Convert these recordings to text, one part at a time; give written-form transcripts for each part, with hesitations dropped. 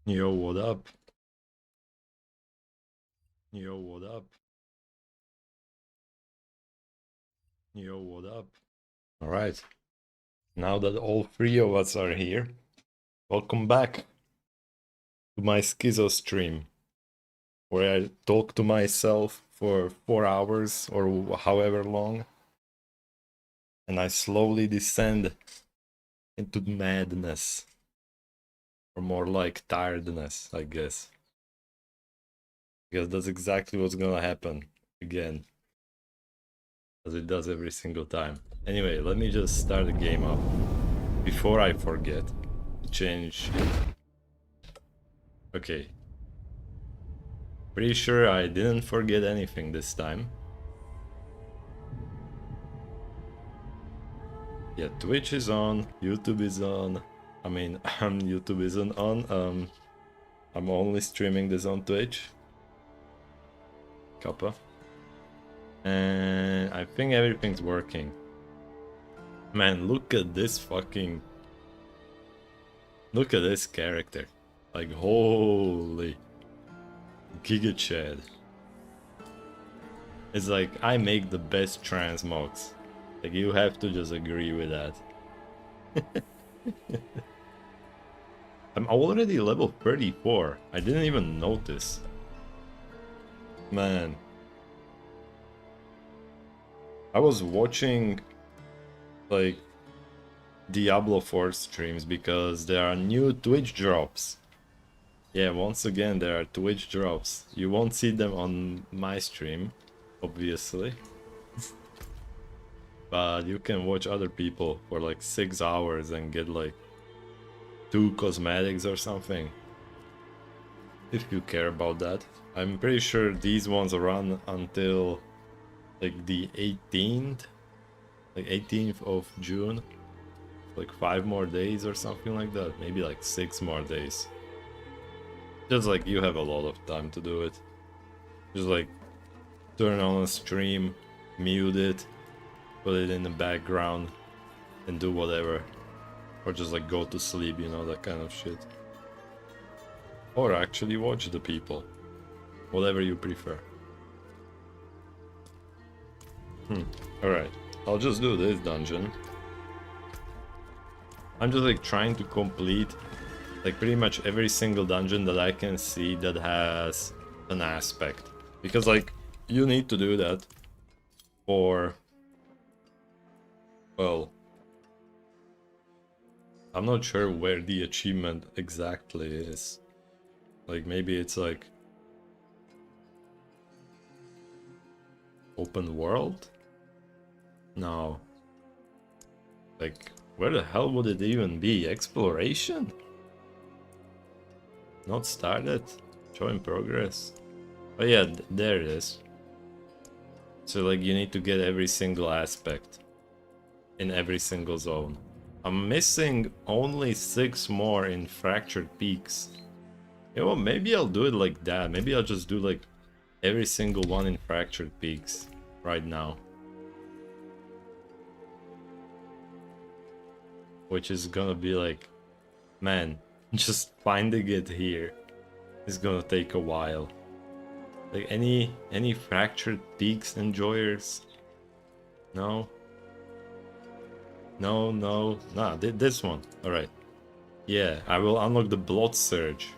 Yo, what up? Yo, what up? Yo, what up? Alright, now that all three of us are here, welcome back to my Schizo stream, where I talk to myself for 4 hours or however long, and I slowly descend into madness, or more like tiredness, I guess. Because that's exactly what's gonna happen again, as it does every single time. Anyway, let me just start the game up before I forget to change it. Okay. Pretty sure I didn't forget anything this time. Yeah, Twitch is on, YouTube is on. I mean, YouTube isn't on. I'm only streaming this on Twitch. Kappa. And I think everything's working. Man, look at this fucking... Look at this character. Like, holy... Giga Chad. It's like, I make the best transmogs. Like, you have to just agree with that. I'm already level 34. I didn't even notice. Man. I was watching like Diablo 4 streams because there are new Twitch drops. Yeah, once again there are Twitch drops. You won't see them on my stream, obviously. But you can watch other people for like 6 hours and get like 2 cosmetics or something. If you care about that. I'm pretty sure these ones run until like the 18th. Like 18th of June. Like 5 more days or something like that. Maybe like 6 more days. Just like you have a lot of time to do it. Just like turn on a stream, mute it, put it in the background, and do whatever. Or just like go to sleep, you know, that kind of shit. Or actually watch the people. Whatever you prefer. Alright, I'll just do this dungeon. I'm just like trying to complete like pretty much every single dungeon that I can see that has an aspect. Because like you need to do that for, well, I'm not sure where the achievement exactly is. Like maybe it's like open world? No. Like where the hell would it even be? Exploration? Not started? Show in progress. Oh yeah, there it is. So like you need to get every single aspect in every single zone. I'm missing only 6 more in Fractured Peaks. You know what, maybe I'll do it like that. Maybe I'll just do like every single one in Fractured Peaks right now. Which is gonna be like, man, just finding it here is gonna take a while. Like any Fractured Peaks enjoyers? No? No, nah, this one. Alright. Yeah, I will unlock the Blood Surge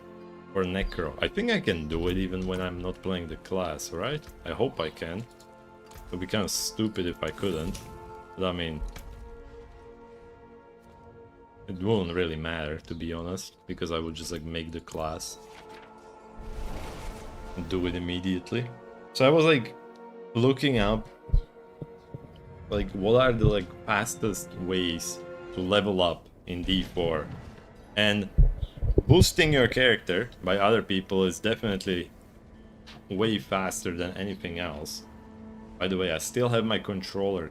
for Necro. I think I can do it even when I'm not playing the class, right? I hope I can. It would be kind of stupid if I couldn't. But I mean, it wouldn't really matter, to be honest, because I would just like make the class and do it immediately. So I was like looking up like what are the like fastest ways to level up in D4, and boosting your character by other people is definitely way faster than anything else. By the way, I still have my controller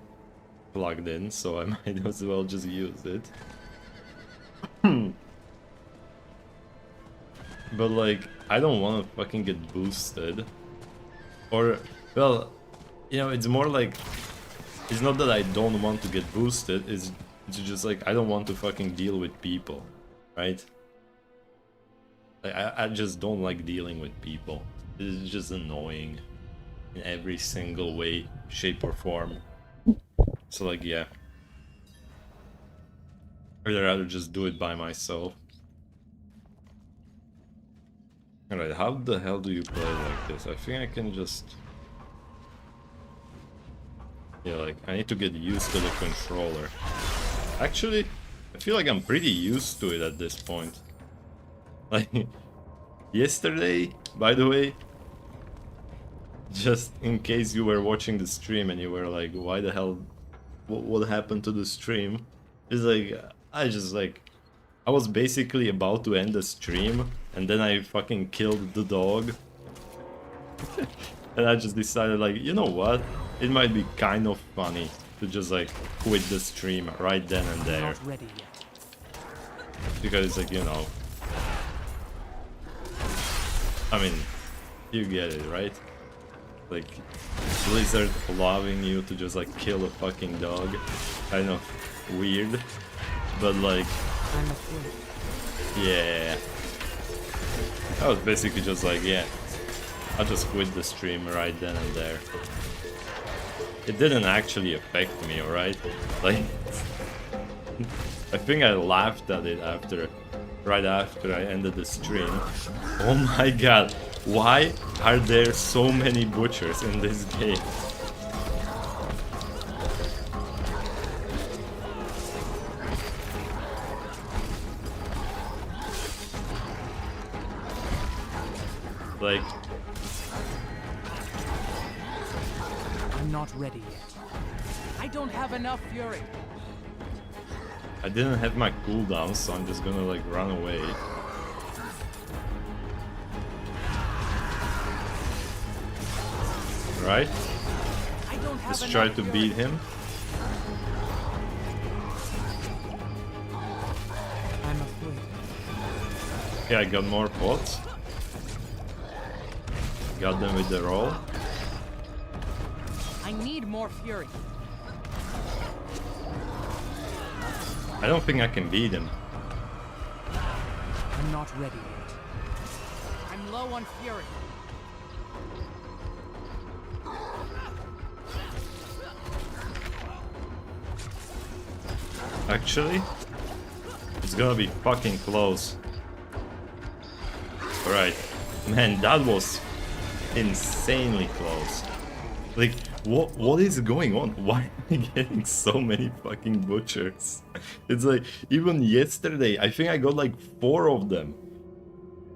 plugged in, so I might as well just use it. But like, I don't want to fucking get boosted. Or, well, you know, it's more like, it's not that I don't want to get boosted, it's just like, I don't want to fucking deal with people, right? I just don't like dealing with people. It's just annoying in every single way, shape or form. So like, yeah. I'd rather just do it by myself. Alright, how the hell do you play like this? I think I can just... Yeah, like, I need to get used to the controller. Actually, I feel like I'm pretty used to it at this point. Like, yesterday, by the way, just in case you were watching the stream and you were like, why the hell, what happened to the stream? It's like, I was basically about to end the stream, and then I fucking killed the dog. And I just decided, like, you know what? It might be kind of funny to just, like, quit the stream right then and there. Not ready yet. Because, like, you know... I mean, you get it, right? Like, Blizzard allowing you to just, like, kill a fucking dog. Kind of weird. But, like... I'm afraid. Yeah. I was basically just like, yeah, I'll just quit the stream right then and there. It didn't actually affect me, alright? Like, I think I laughed at it right after I ended the stream. Oh my god, why are there so many butchers in this game? Like, I'm not ready yet. I don't have enough fury. I didn't have my cooldown, so I'm just gonna like run away. Right? I don't have Let's enough try to fury. beat him. I'm afraid. Okay, I got more pots. Got them with the roll. I need more fury. I don't think I can beat him. I'm not ready yet. I'm low on fury. Actually, it's gonna be fucking close. Alright. Man, that was insanely close. Like, what is going on? Why am I getting so many fucking butchers? It's like, even yesterday, I think I got like 4 of them.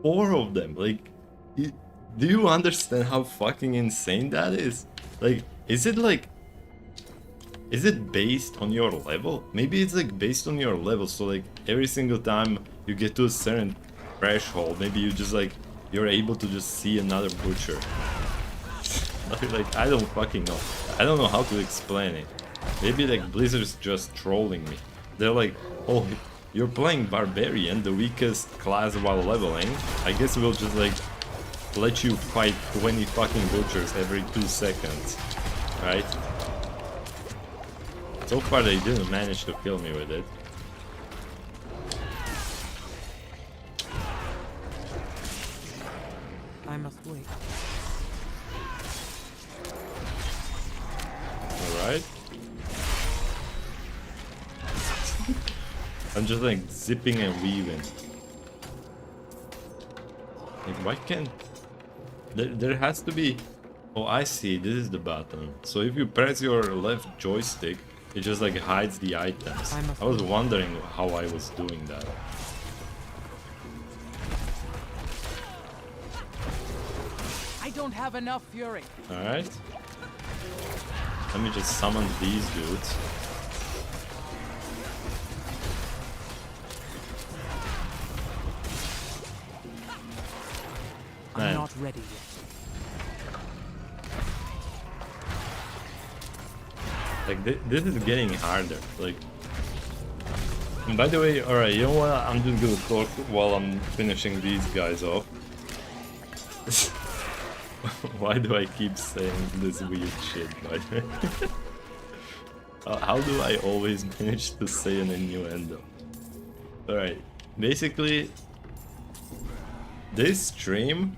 4 of them. Like, do you understand how fucking insane that is? Like, is it based on your level? Maybe it's like based on your level, so like every single time you get to a certain threshold, maybe you just like, you're able to just see another butcher. Like, I don't fucking know. I don't know how to explain it. Maybe like Blizzard's just trolling me. They're like, oh, you're playing Barbarian, the weakest class while leveling. I guess we'll just like let you fight 20 fucking butchers every 2 seconds. Right? So far they didn't manage to kill me with it. I must wait. Alright. I'm just like zipping and weaving. Like, why can't... There has to be... Oh, I see, this is the button. So if you press your left joystick, it just like hides the items. I was wondering how I was doing that. I don't have enough fury. Alright. Let me just summon these dudes. I'm Man. not ready yet. Like, this is getting harder. Like, and by the way, alright, you know what? I'm just gonna talk while I'm finishing these guys off. Why do I keep saying this weird shit, by the way? How do I always manage to say an innuendo? Alright, basically, this stream,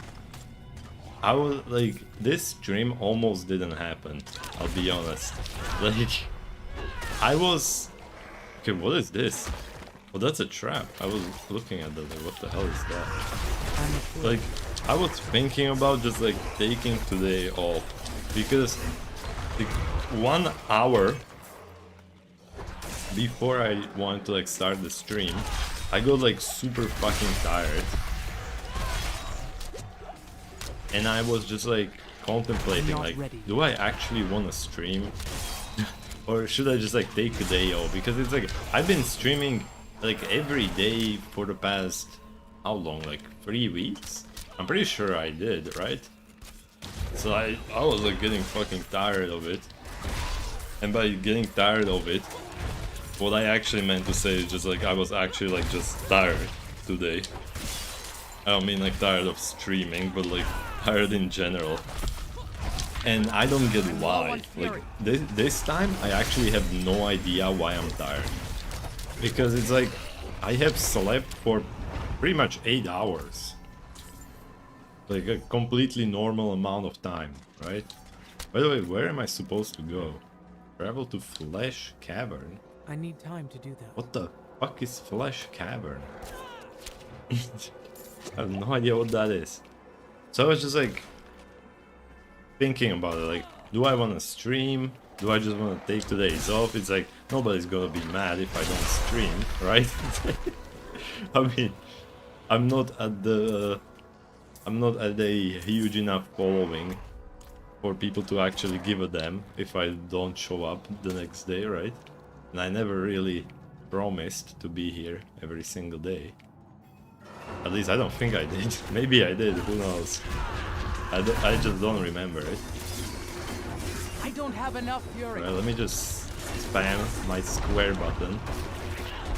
I was like, this stream almost didn't happen. I'll be honest. Like, I was. Okay, what is this? Oh, that's a trap. I was looking at that. Like, what the hell is that? Like, I was thinking about just like taking today off because like 1 hour before I wanted to like start the stream, I got like super fucking tired. And I was just like contemplating like, do I actually want to stream? Or should I just like take a day off? Because it's like, I've been streaming like every day for the past, how long? Like 3 weeks? I'm pretty sure I did, right? So I was like getting fucking tired of it. And by getting tired of it, what I actually meant to say is just like I was actually like just tired today. I don't mean like tired of streaming, but like tired in general. And I don't get why. Like this time I actually have no idea why I'm tired. Because it's like I have slept for pretty much 8 hours. Like a completely normal amount of time, right? By the way, where am I supposed to go? Travel to Flesh Cavern? I need time to do that. What the fuck is Flesh Cavern? I have no idea what that is. So I was just like thinking about it, like, do I want to stream? Do I just want to take 2 days off? It's like, nobody's gonna be mad if I don't stream, right? I mean, I'm not at a huge enough following for people to actually give a damn if I don't show up the next day, right? And I never really promised to be here every single day. At least I don't think I did. Maybe I did, who knows? I just don't remember it. I don't have enough fury. Alright, let me just spam my square button.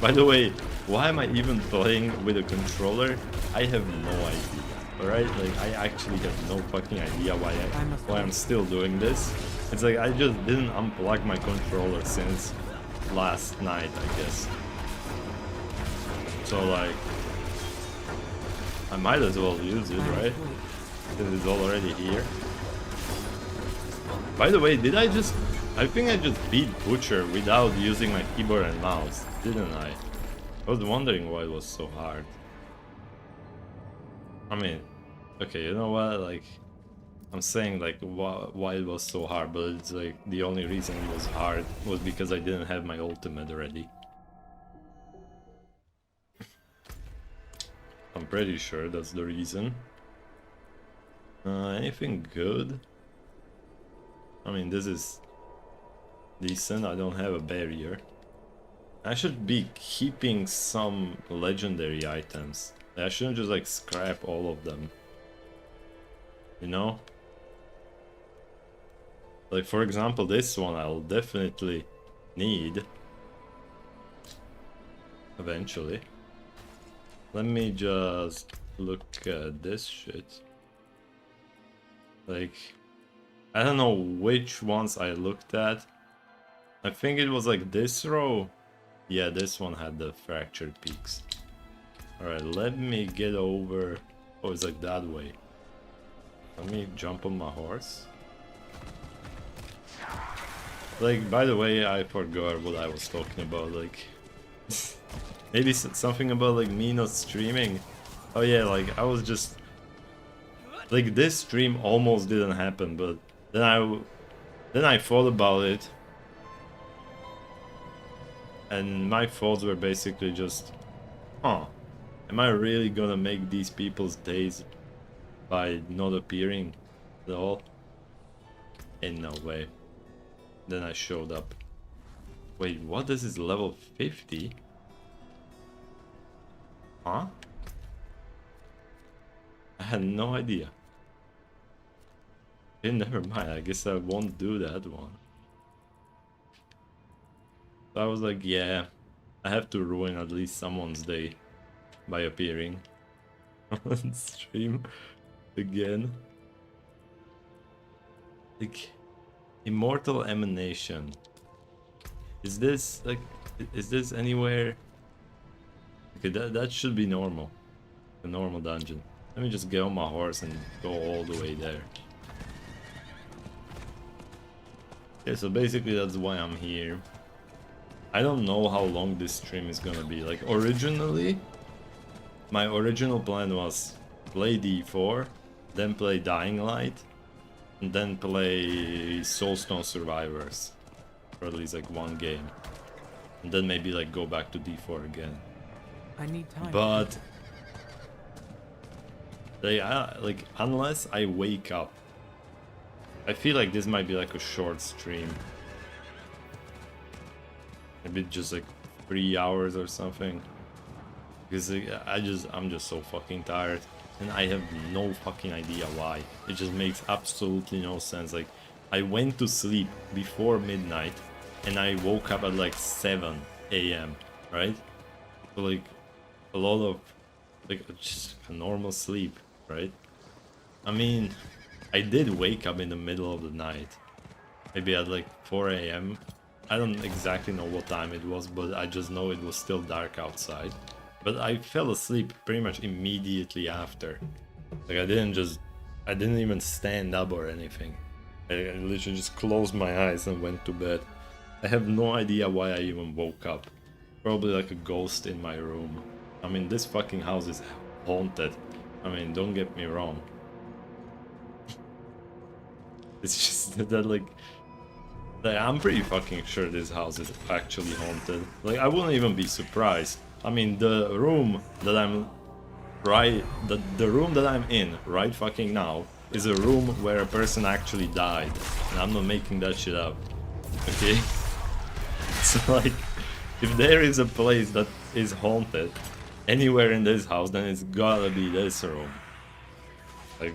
By the way, why am I even playing with a controller? I have no idea. Alright, like I actually have no fucking idea why I'm still doing this. It's like I just didn't unplug my controller since last night, I guess. So like, I might as well use it, right? Since it's already here. By the way, I think I just beat Butcher without using my keyboard and mouse, didn't I? I was wondering why it was so hard. I mean, okay, you know what, like, I'm saying like why it was so hard, but it's like the only reason it was hard was because I didn't have my ultimate ready. I'm pretty sure that's the reason. Anything good? I mean, this is decent. I don't have a barrier. I should be keeping some legendary items. I shouldn't just like scrap all of them. You know? Like for example, this one I'll definitely need eventually. Let me just look at this shit. Like, I don't know which ones I looked at. I think it was like this row. Yeah, this one had the fractured peaks. Alright, let me get over. Oh, it's like that way. Let me jump on my horse. Like, by the way, I forgot what I was talking about. Like, maybe something about like me not streaming. Oh yeah, like I was just like this stream almost didn't happen, but then I thought about it, and my thoughts were basically just, huh, am I really gonna make these people's days by not appearing at all? In no way. Then I showed up. Wait, what? This is level 50? Huh? I had no idea. Okay, never mind. I guess I won't do that one. So I was like, yeah, I have to ruin at least someone's day by appearing on stream again. Like, Immortal Emanation. Is this like, is this anywhere? Okay, that should be normal. A normal dungeon. Let me just get on my horse and go all the way there. Okay, so basically that's why I'm here. I don't know how long this stream is gonna be. Like, originally, my original plan was play D4, then play Dying Light, and then play Soulstone Survivors for at least like one game, and then maybe like go back to D4 again. I need time. But like unless I wake up, I feel like this might be like a short stream, maybe just like 3 hours or something, because like, I'm just so fucking tired. And I have no fucking idea why. It just makes absolutely no sense. Like, I went to sleep before midnight and I woke up at like 7 AM, right? So like, a lot of, like, just a normal sleep, right? I mean, I did wake up in the middle of the night. Maybe at like 4 AM. I don't exactly know what time it was, but I just know it was still dark outside. But I fell asleep pretty much immediately after. Like, I didn't even stand up or anything. I literally just closed my eyes and went to bed. I have no idea why I even woke up. Probably like a ghost in my room. I mean, this fucking house is haunted. I mean, don't get me wrong. It's just that like I'm pretty fucking sure this house is actually haunted. Like, I wouldn't even be surprised. I mean, the room that I'm the room that I'm in right fucking now is a room where a person actually died. And I'm not making that shit up. Okay? So like, if there is a place that is haunted anywhere in this house, then it's gotta be this room. Like,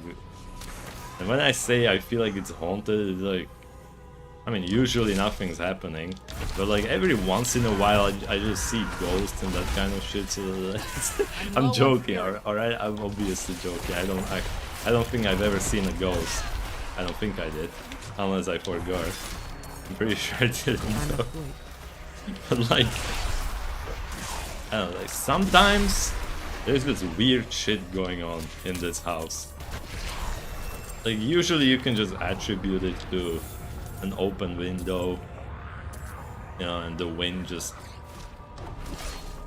and when I say I feel like it's haunted, it's like, I mean, usually nothing's happening, but like every once in a while I just see ghosts and that kind of shit, so I'm joking, alright? I'm obviously joking. I don't think I've ever seen a ghost. I don't think I did, unless I forgot. I'm pretty sure I didn't though. But like, I don't know, like sometimes there's this weird shit going on in this house. Like, usually you can just attribute it to an open window, you know, and the wind just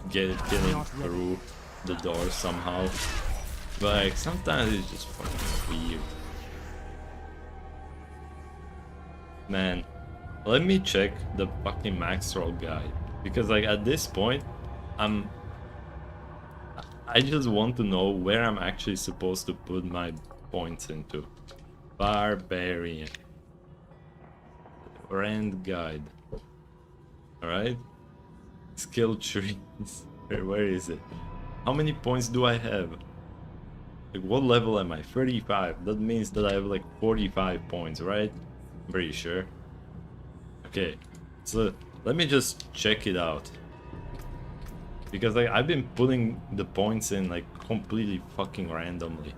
getting through the door somehow. But like, sometimes it's just fucking weird. Man, let me check the fucking max roll guide, because like at this point I just want to know where I'm actually supposed to put my points into. Barbarian. Rand guide. Alright. Skill trees. Where is it? How many points do I have? Like, what level am I? 35. That means that I have like 45 points, right? I'm pretty sure. Okay. So let me just check it out. Because like I've been putting the points in like completely fucking randomly.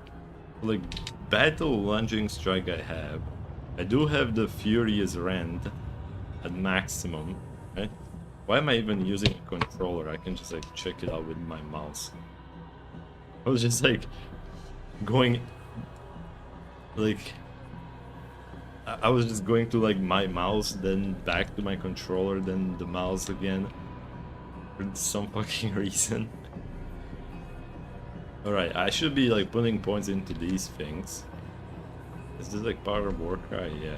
Like, battle lunging strike I have. I do have the Furious Rend at maximum, right? Why am I even using a controller? I can just like check it out with my mouse. I was just like going like I was just going to like my mouse, then back to my controller, then the mouse again for some fucking reason. Alright, I should be like putting points into these things. Is this like power of Warcry? Yeah.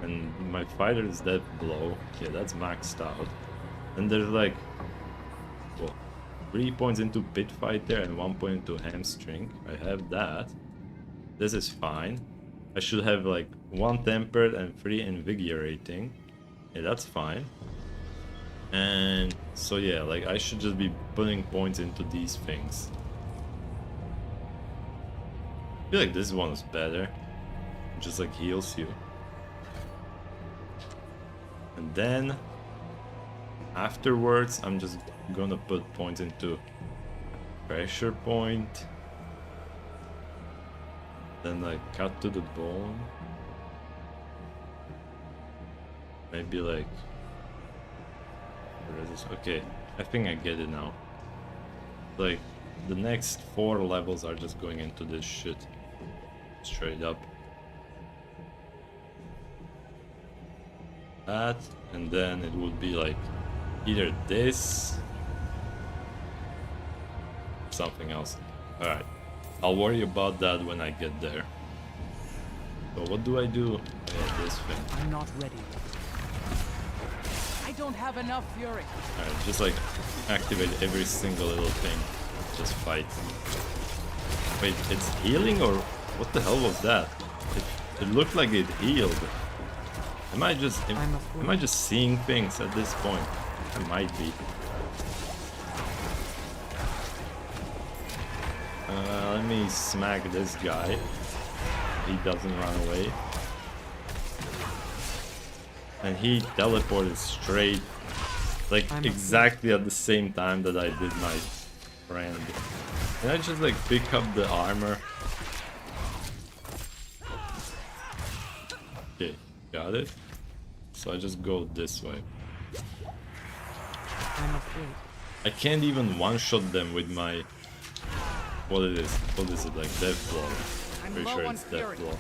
And my fighter is death blow. Yeah, that's maxed out. And there's like, well, 3 points into pit fighter and 1 point into hamstring. I have that. This is fine. I should have like 1 tempered and 3 invigorating. Yeah, that's fine. And so yeah, like I should just be putting points into these things. I feel like this one is better. It just like heals you. And then afterwards I'm just gonna put points into pressure point. Then like cut to the bone. Maybe like, where is this? Okay, I think I get it now. Like the next 4 levels are just going into this shit. Straight up. That, and then it would be like either this, something else. Alright, I'll worry about that when I get there. So what do I do? Yeah, this thing. I'm not ready. I don't have enough fury. Alright, just like activate every single little thing. Just fight. Wait, it's healing or what the hell was that? It looked like it healed. Am I just seeing things at this point? I might be. Let me smack this guy. He doesn't run away. And he teleported straight, like exactly at the same time that I did my friend. Can I just like pick up the armor? Okay, got it. So I just go this way. I'm afraid. I can't even one-shot them with my... What it is? What is it, like death blow? Pretty sure it's death blow.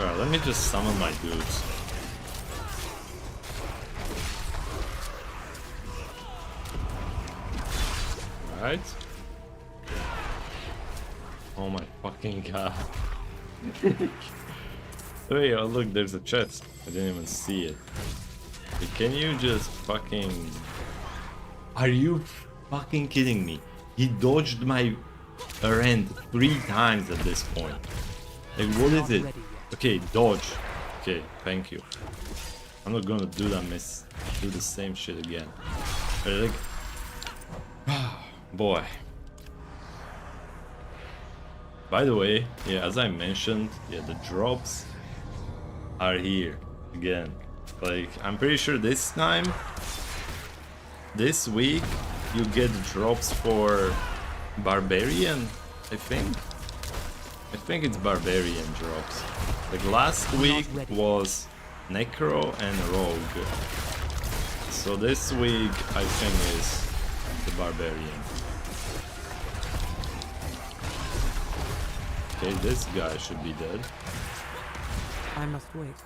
Alright, let me just summon my dudes. Alright. Oh my fucking god. Wait, oh look, there's a chest. I didn't even see it. Hey, can you just fucking... Are you fucking kidding me? He dodged my rend 3 times at this point. Like, what is it? Okay, dodge. Okay, thank you. I'm not gonna do that do the same shit again. But like... Boy. By the way, yeah, as I mentioned, yeah, the drops are here again. Like, I'm pretty sure this time, this week, you get drops for Barbarian, I think. I think it's Barbarian drops. Like last week was Necro and Rogue. So this week, I think is the Barbarian. Okay, this guy should be dead. I must wait.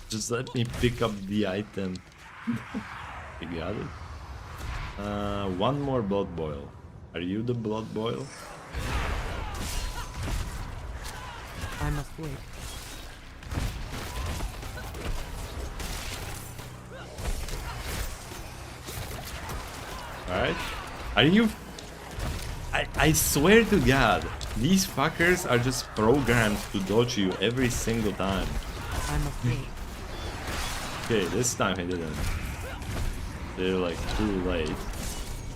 Just let me pick up the item. You got it? One more blood boil. Are you the blood boil? I must wait. Alright. Are you... I swear to god, these fuckers are just programmed to dodge you every single time. I must wait. Okay, this time he didn't. They're like too late.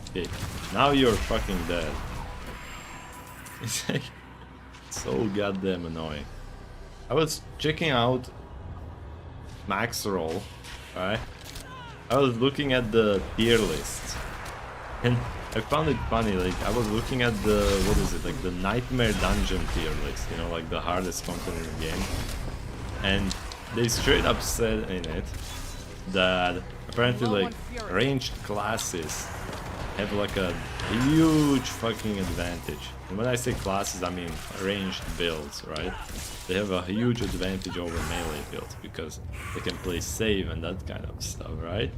Okay, now you're fucking dead. It's like so goddamn annoying. I was checking out Max Roll, right? I was looking at the tier list. And I found it funny, like I was looking at the, what is it, like the Nightmare Dungeon tier list, you know, like the hardest content in the game. And they straight up said in it that apparently like ranged classes have like a huge fucking advantage. And when I say classes, I mean ranged builds, right? They have a huge advantage over melee builds because they can play save and that kind of stuff, right?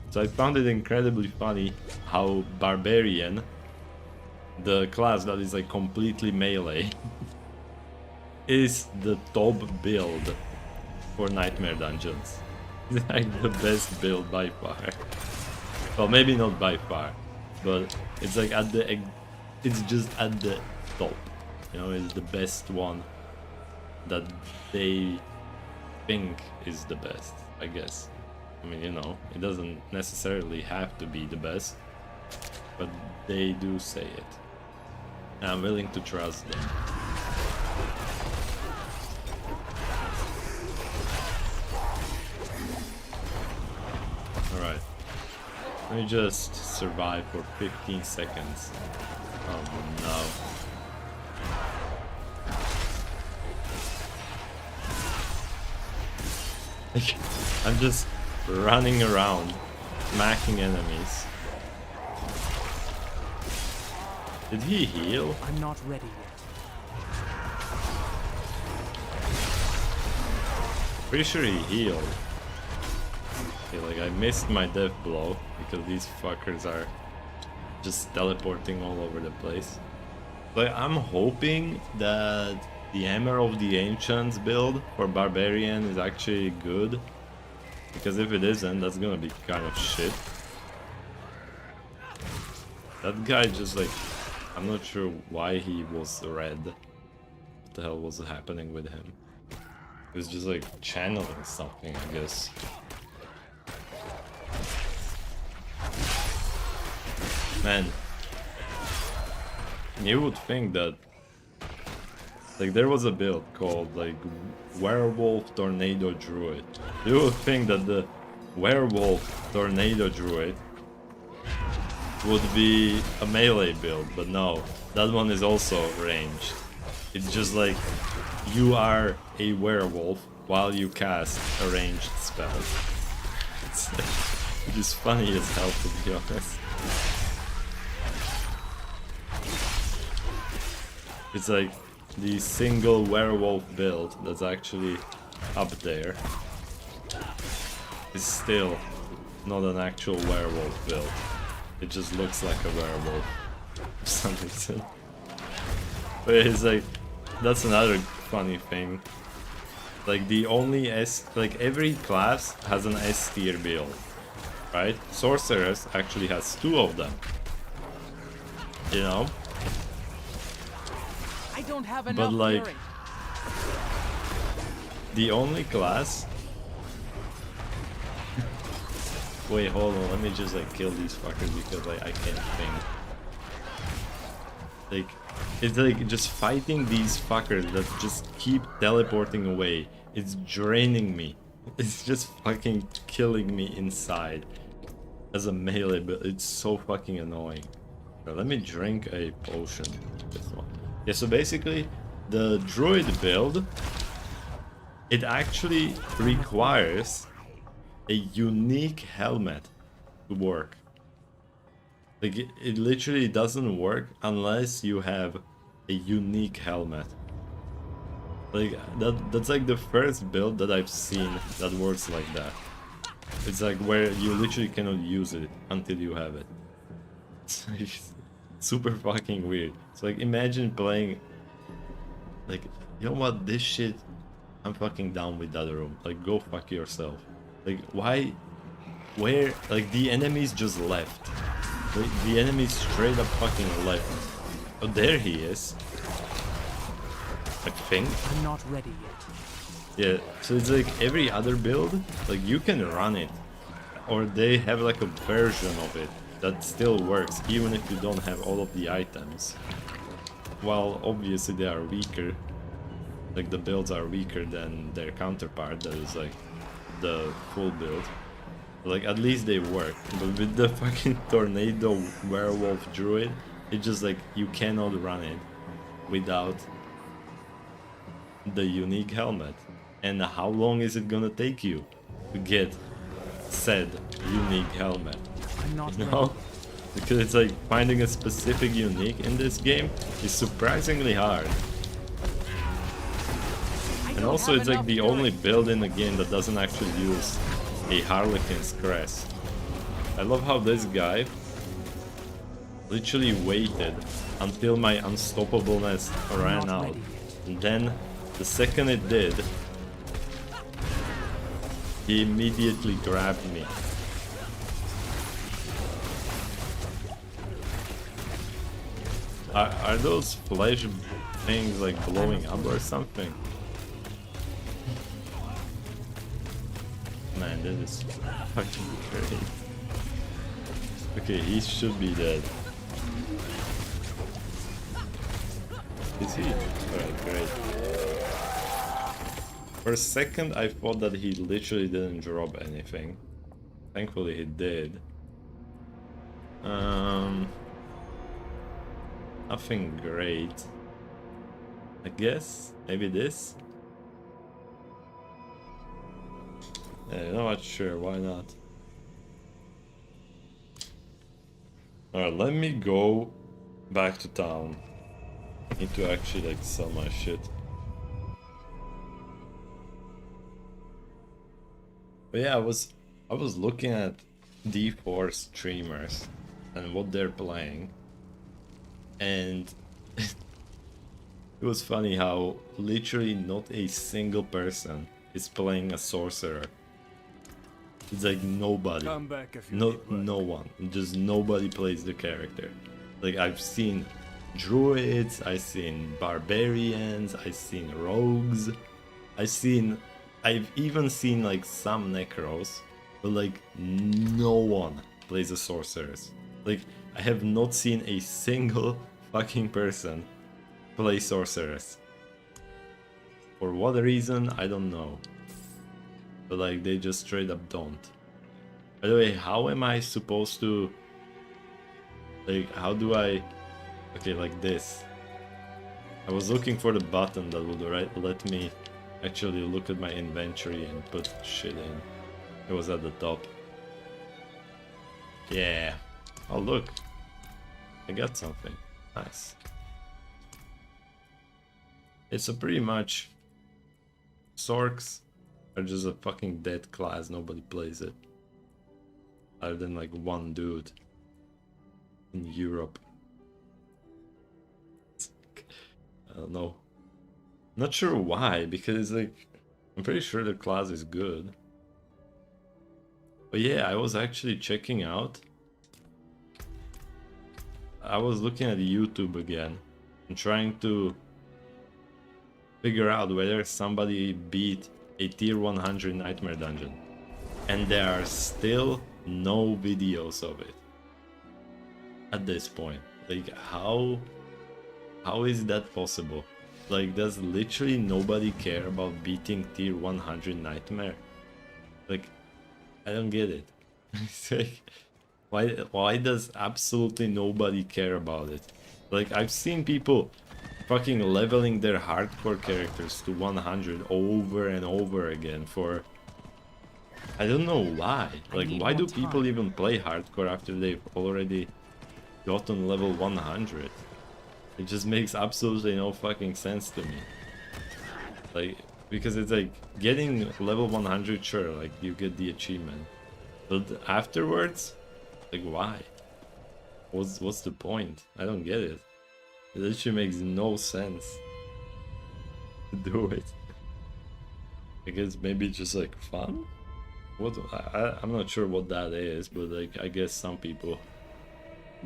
So I found it incredibly funny how Barbarian, the class that is like completely melee, is the top build for Nightmare Dungeons. It's like the best build by far. Well, maybe not by far, but it's like it's just at the top. You know, it's the best one that they think is the best, I guess. I mean, you know, it doesn't necessarily have to be the best, but they do say it. And I'm willing to trust them. Alright. Let me just survive for 15 seconds. Oh no. I'm just running around, smacking enemies. Did he heal? I'm not ready yet. Pretty sure he healed. Okay, like I missed my death blow because these fuckers are just teleporting all over the place. Like I'm hoping that the Hammer of the Ancients build for Barbarian is actually good. Because if it isn't, that's gonna be kind of shit. That guy just like... I'm not sure why he was red. What the hell was happening with him? He was just like channeling something, I guess. Man. You would think that... Like there was a build called like Werewolf Tornado Druid. You would think that the Werewolf Tornado Druid would be a melee build, but no, that one is also ranged. It's just like you are a werewolf while you cast a ranged spell. It's like, which is funny as hell, to be honest. It's like the single werewolf build that's actually up there is still not an actual werewolf build. It just looks like a werewolf for some reason. But it's like, that's another funny thing. Like the only like every class has an S tier build, right? Sorceress actually has 2 of them. You know? I don't have But enough like, fury. the only class... Wait, hold on, let me just like kill these fuckers because like I can't think. Like, it's like just fighting these fuckers that just keep teleporting away. It's draining me. It's just fucking killing me inside. As a melee, but it's so fucking annoying. Now, let me drink a potion. This one. Yeah, so basically, the druid build, it actually requires a unique helmet to work. Like it literally doesn't work unless you have a unique helmet. Like that's like the first build that I've seen that works like that. It's like where you literally cannot use it until you have it. It's like super fucking weird. It's like imagine playing like, you know what, this shit, I'm fucking down with that room. Like go fuck yourself. Like why, where, like the enemies just left. Like, the enemies straight up fucking left. Oh, there he is. I think. I'm not ready yet. Yeah, so it's like every other build, like you can run it. Or they have like a version of it that still works, even if you don't have all of the items. While obviously they are weaker. Like the builds are weaker than their counterpart, that is like the full build. Like at least they work, but with the fucking tornado werewolf druid, it's just like you cannot run it without the unique helmet. And how long is it gonna take you to get said unique helmet? I'm not You know? Because it's like finding a specific unique in this game is surprisingly hard. And also it's like the only build in the game that doesn't actually use a Harlequin's crest. I love how this guy literally waited until my unstoppableness ran out. And then the second it did, he immediately grabbed me. Are those flesh things like blowing up or something? Man, this is fucking great. Okay, he should be dead. Is he? Alright, great. For a second I thought that he literally didn't drop anything. Thankfully he did. Um, Nothing great. I guess maybe this. Yeah, not sure. Why not? Alright, let me go back to town. I need to actually like sell my shit. But yeah, I was looking at D4 streamers and what they're playing, and it was funny how literally not a single person is playing a sorcerer. It's like nobody. Come back if you No, need work. no one. Just nobody plays the character. Like I've seen druids, I've seen barbarians, I've seen rogues, I've even seen like some necros, but like no one plays a sorceress. Like I have not seen a single fucking person play sorceress. For what reason, I don't know. But like they just straight up don't. By the way, how am I supposed to, like, how do I, okay, like this. I was looking for the button that would let me actually look at my inventory and put shit in. It was at the top. Yeah. Oh look, I got something. Nice. It's a pretty much, Sorks are just a fucking dead class, nobody plays it. Other than like one dude in Europe. I don't know. Not sure why, because like I'm pretty sure the class is good. But yeah, I was actually checking out. I was looking at YouTube again and trying to figure out whether somebody beat a tier 100 nightmare dungeon. And there are still no videos of it. At this point. Like how is that possible? Like does literally nobody care about beating tier 100 nightmare? Like I don't get it. It's like, why does absolutely nobody care about it? Like I've seen people fucking leveling their hardcore characters to 100 over and over again for, I don't know why. Like why do people even play hardcore after they've already gotten level 100? It just makes absolutely no fucking sense to me. Like, because it's like getting level 100, sure, like you get the achievement, but afterwards, like why? What's the point? I don't get it. It literally makes no sense to do it. I guess maybe it's just like fun. What I'm not sure what that is, but like I guess some people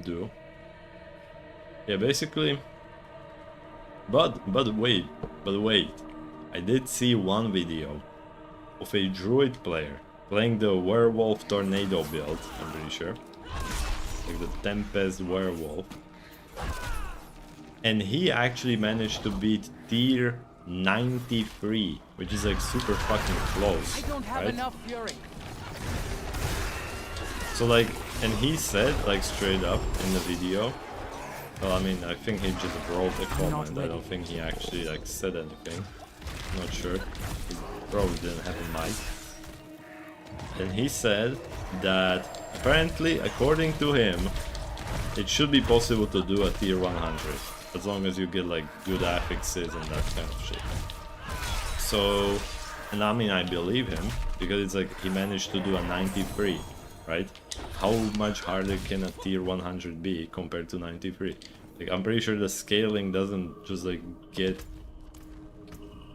do. Yeah, basically. But wait, I did see one video of a druid player playing the werewolf tornado build, I'm pretty sure. Like the Tempest werewolf. And he actually managed to beat tier 93, which is like super fucking close. I don't have right? enough fury. So like, and he said like straight up in the video, well, I mean, I think he just wrote a comment. I don't think he actually like said anything. I'm not sure. He probably didn't have a mic. And he said that apparently, according to him, it should be possible to do a tier 100 as long as you get like good affixes and that kind of shit. So, and I mean, I believe him because it's like he managed to do a 93. Right? How much harder can a tier 100 be compared to 93? Like, I'm pretty sure the scaling doesn't just like get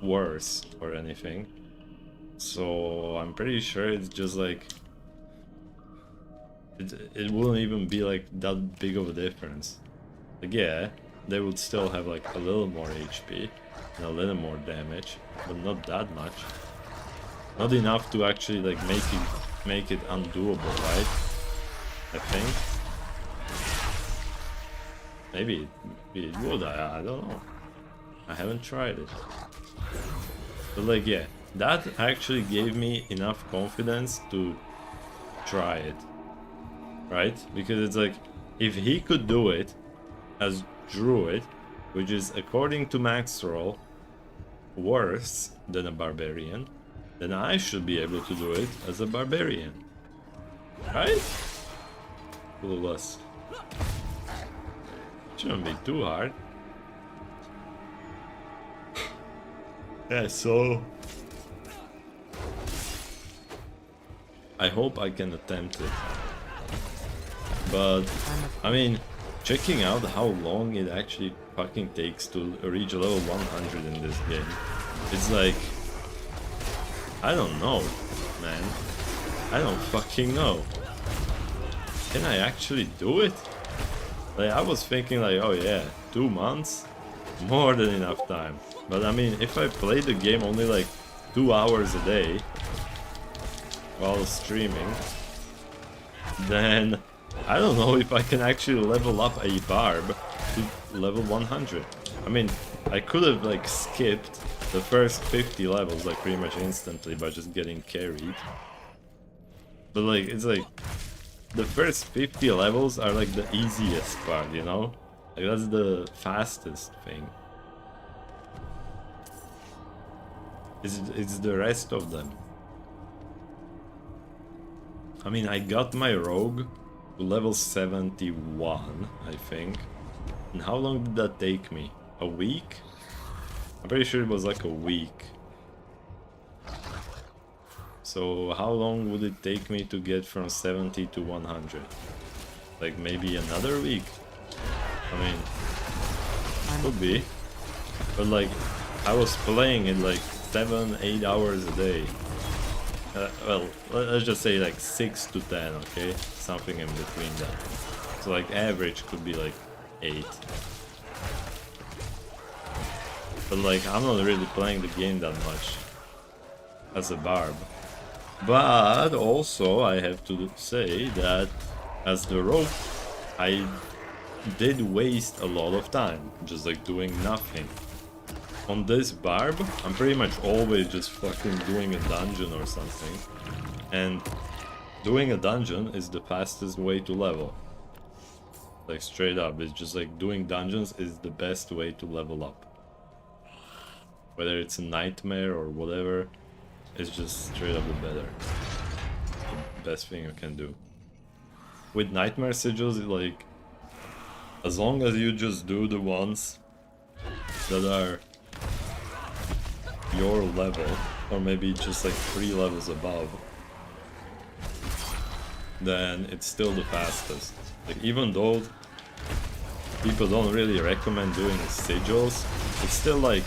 worse or anything. So I'm pretty sure it's just like it wouldn't even be like that big of a difference. Like yeah, they would still have like a little more HP and a little more damage, but not that much. Not enough to actually like make it undoable, right? I think. Maybe it would, I don't know. I haven't tried it. But like yeah, that actually gave me enough confidence to try it. Right? Because it's like, if he could do it as druid, which is according to max roll worse than a barbarian, then I should be able to do it as a barbarian, right? Clueless. Shouldn't be too hard. Yeah, so I hope I can attempt it. But I mean, checking out how long it actually fucking takes to reach level 100 in this game, it's like, I don't know, man. I don't fucking know. Can I actually do it? Like, I was thinking like, oh yeah, 2 months? More than enough time. But I mean, if I play the game only like 2 hours a day while streaming, then I don't know if I can actually level up a barb to level 100. I mean, I could have like skipped the first 50 levels like pretty much instantly by just getting carried. But like, it's like, the first 50 levels are like the easiest part, you know? Like, that's the fastest thing. It's the rest of them. I mean, I got my rogue to level 71, I think. And how long did that take me? A week? I'm pretty sure it was like a week. So how long would it take me to get from 70 to 100? Like maybe another week? I mean, could be. But like, I was playing it like 7-8 hours a day. Well, let's just say like 6 to 10, okay? Something in between that. So like average could be like 8. But like, I'm not really playing the game that much as a barb. But also I have to say that as the rogue, I did waste a lot of time just like doing nothing. On this barb, I'm pretty much always just fucking doing a dungeon or something. And doing a dungeon is the fastest way to level. Like straight up, it's just like doing dungeons is the best way to level up. Whether it's a nightmare or whatever, it's just straight up the better. The best thing you can do. With nightmare sigils, like, as long as you just do the ones that are your level, or maybe just like 3 levels above, then it's still the fastest. Like, even though people don't really recommend doing sigils, it's still like,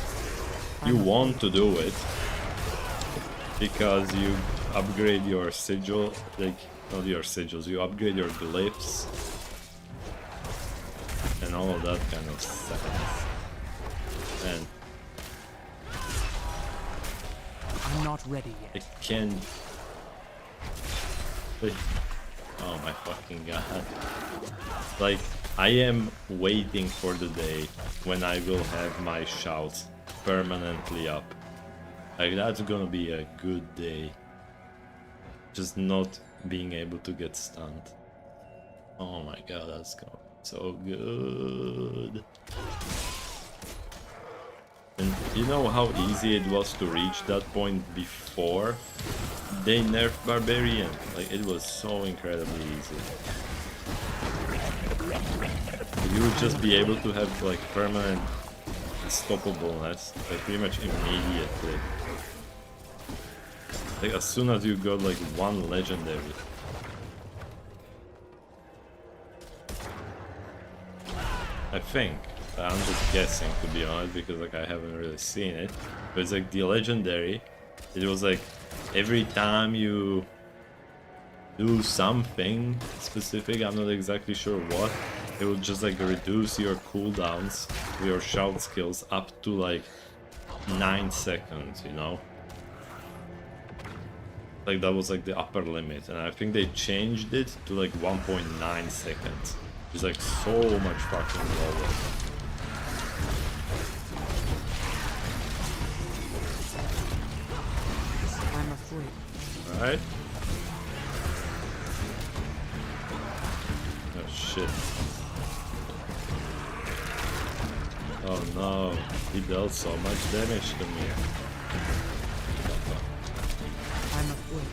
you want to do it because you upgrade your sigil, like, not your sigils, you upgrade your glyphs and all of that kind of stuff. And I'm not ready yet. it can... Oh my fucking god. Like, I am waiting for the day when I will have my shouts permanently up. Like, that's gonna be a good day. Just not being able to get stunned. Oh my god, that's gonna be so good. And you know how easy it was to reach that point before they nerfed Barbarian? Like, it was so incredibly easy. You would just be able to have like permanent unstoppableness, like pretty much immediately. Like as soon as you got like one legendary. I think. I'm just guessing, to be honest, because like I haven't really seen it. But it's like the legendary, it was like every time you do something specific, I'm not exactly sure what, it will just like reduce your cooldowns, your shout skills up to like 9 seconds, you know? Like that was like the upper limit, and I think they changed it to like 1.9 seconds. It's like so much fucking lower. I'm afraid. Alright. Oh shit. Oh no, he dealt so much damage to me. I'm afraid.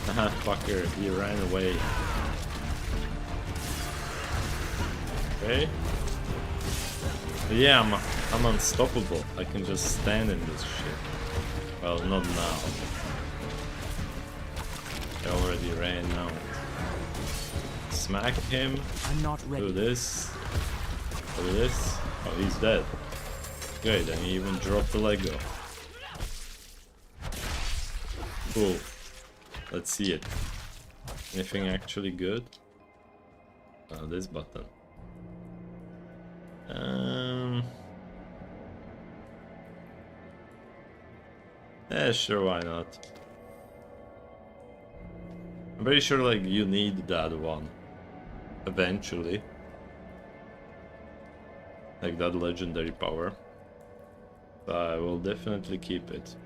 Haha, fucker, he ran away. Okay. Yeah, I'm unstoppable. I can just stand in this shit. Well, not now. I already ran out. Smack him. I'm not ready. Do this. Do this. Oh, he's dead. Great, and he even dropped the Lego. Cool. Let's see it. Anything actually good? This button. Yeah, sure, why not? I'm pretty sure, like, you need that one. Eventually. Like, that legendary power. So I will definitely keep it.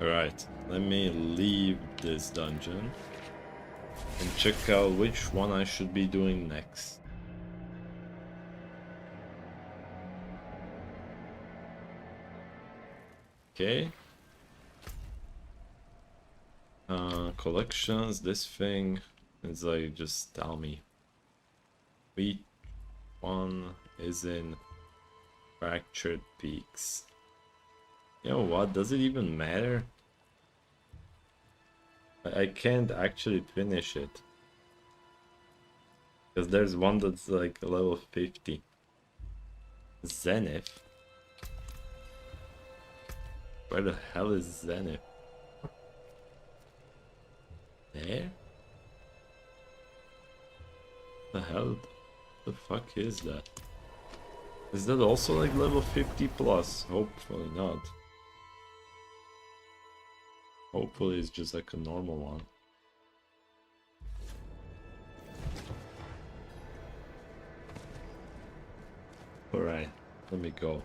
Alright, let me leave this dungeon and check out which one I should be doing next. Okay. Collections, this thing is like, just tell me. Which one is in Fractured Peaks? You know what, does it even matter? I can't actually finish it. Because there's one that's like level 50. Zenith? Where the hell is Zenith? There? The hell? The fuck is that? Is that also like level 50 plus? Hopefully not. Hopefully it's just like a normal one. Alright, let me go.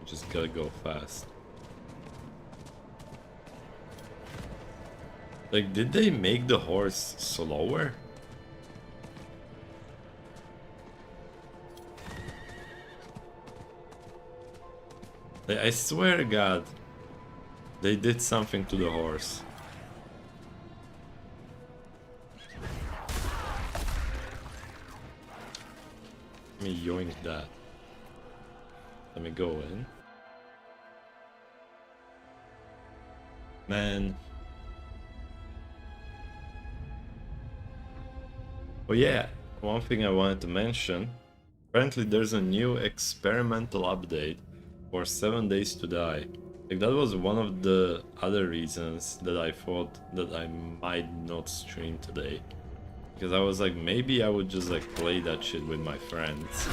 I just gotta go fast. Like, did they make the horse slower? Like, I swear to God, they did something to the horse. Let me yoink that. Let me go in. Man. Oh yeah, one thing I wanted to mention. Apparently there's a new experimental update for 7 Days to Die. Like, that was one of the other reasons that I thought that I might not stream today. Because I was like, maybe I would just like play that shit with my friends.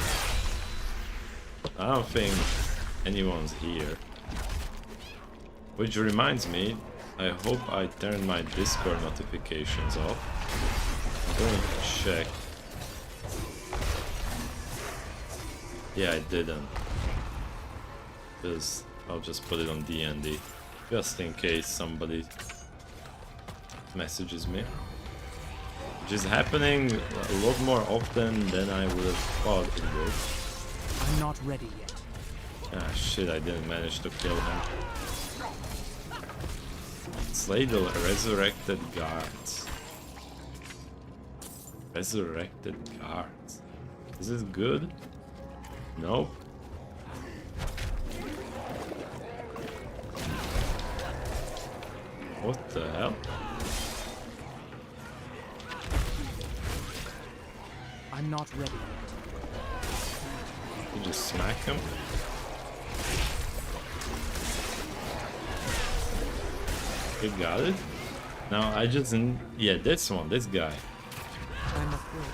I don't think anyone's here. Which reminds me, I hope I turned my Discord notifications off. I'm going to check. Yeah, I didn't. Because I'll just put it on D&D. Just in case somebody messages me. Which is happening a lot more often than I would have thought it would. I'm not ready yet. Ah shit, I didn't manage to kill him. Slay the resurrected guards. Resurrected guards. Is this good? Nope. What the hell? I'm not ready yet. You just smack him? You got it? Now I just... Yeah, this one, this guy. I'm afraid.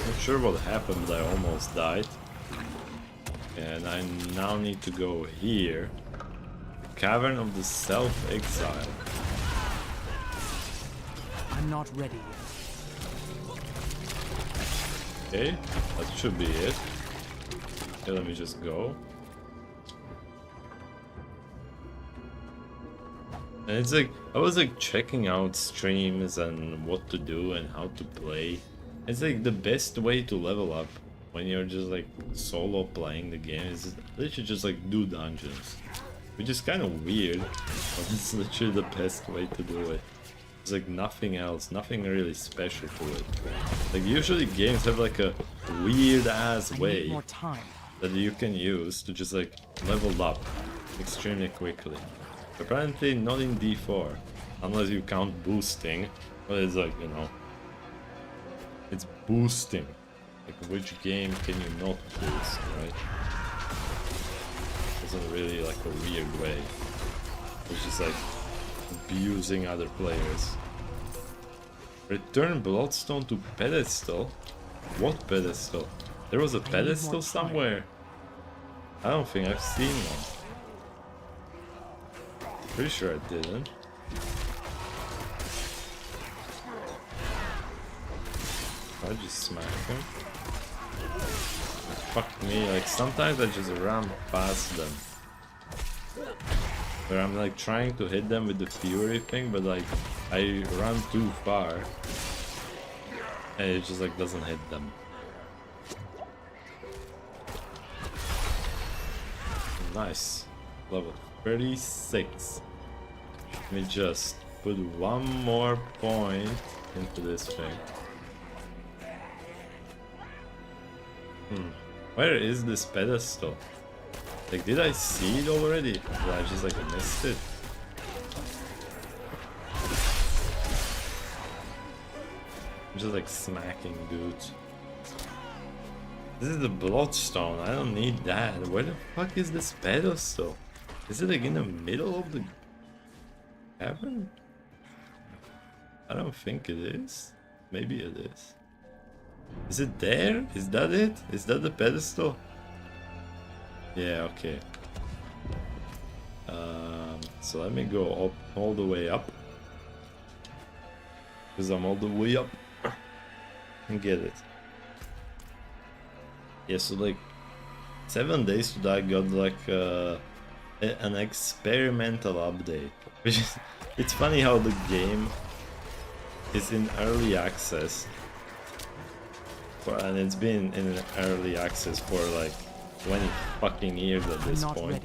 Not sure what happened, I almost died. And I now need to go here. Cavern of the Self-Exile. I'm not ready yet. Okay, that should be it. Okay, let me just go. And it's like, I was like checking out streams and what to do and how to play. It's like the best way to level up when you're just like solo playing the game is literally just like do dungeons. Which is kind of weird, but it's literally the best way to do it. There's like nothing else, nothing really special to it. Like usually games have like a weird ass way More time. that you can use to just like level up extremely quickly. Apparently not in D4, unless you count boosting, but it's like, you know, it's boosting. Like which game can you not boost, right? Isn't really like a weird way. It's just like abusing other players. Return Bloodstone to pedestal? What pedestal? There was a pedestal somewhere? I don't think I've seen one. Pretty sure I didn't. I just smack him. Fuck me, like sometimes I just run past them. Where I'm like trying to hit them with the fury thing, but like I run too far. And it just like doesn't hit them. Nice. Level 36. Let me just put one more point into this thing. Where is this pedestal? Like, did I see it already? Or I just like missed it? I'm just like smacking dudes. This is the bloodstone. I don't need that. Where the fuck is this pedestal? Is it like in the middle of the cavern? I don't think it is. Maybe it is. Is it there? Is that it? Is that the pedestal? Yeah, okay. So let me go up, all the way up. Because I'm all the way up. And get it. Yeah, so like 7 Days to Die got like an experimental update. Which is, it's funny how the game is in early access. And it's been in early access for like 20 fucking years at this point.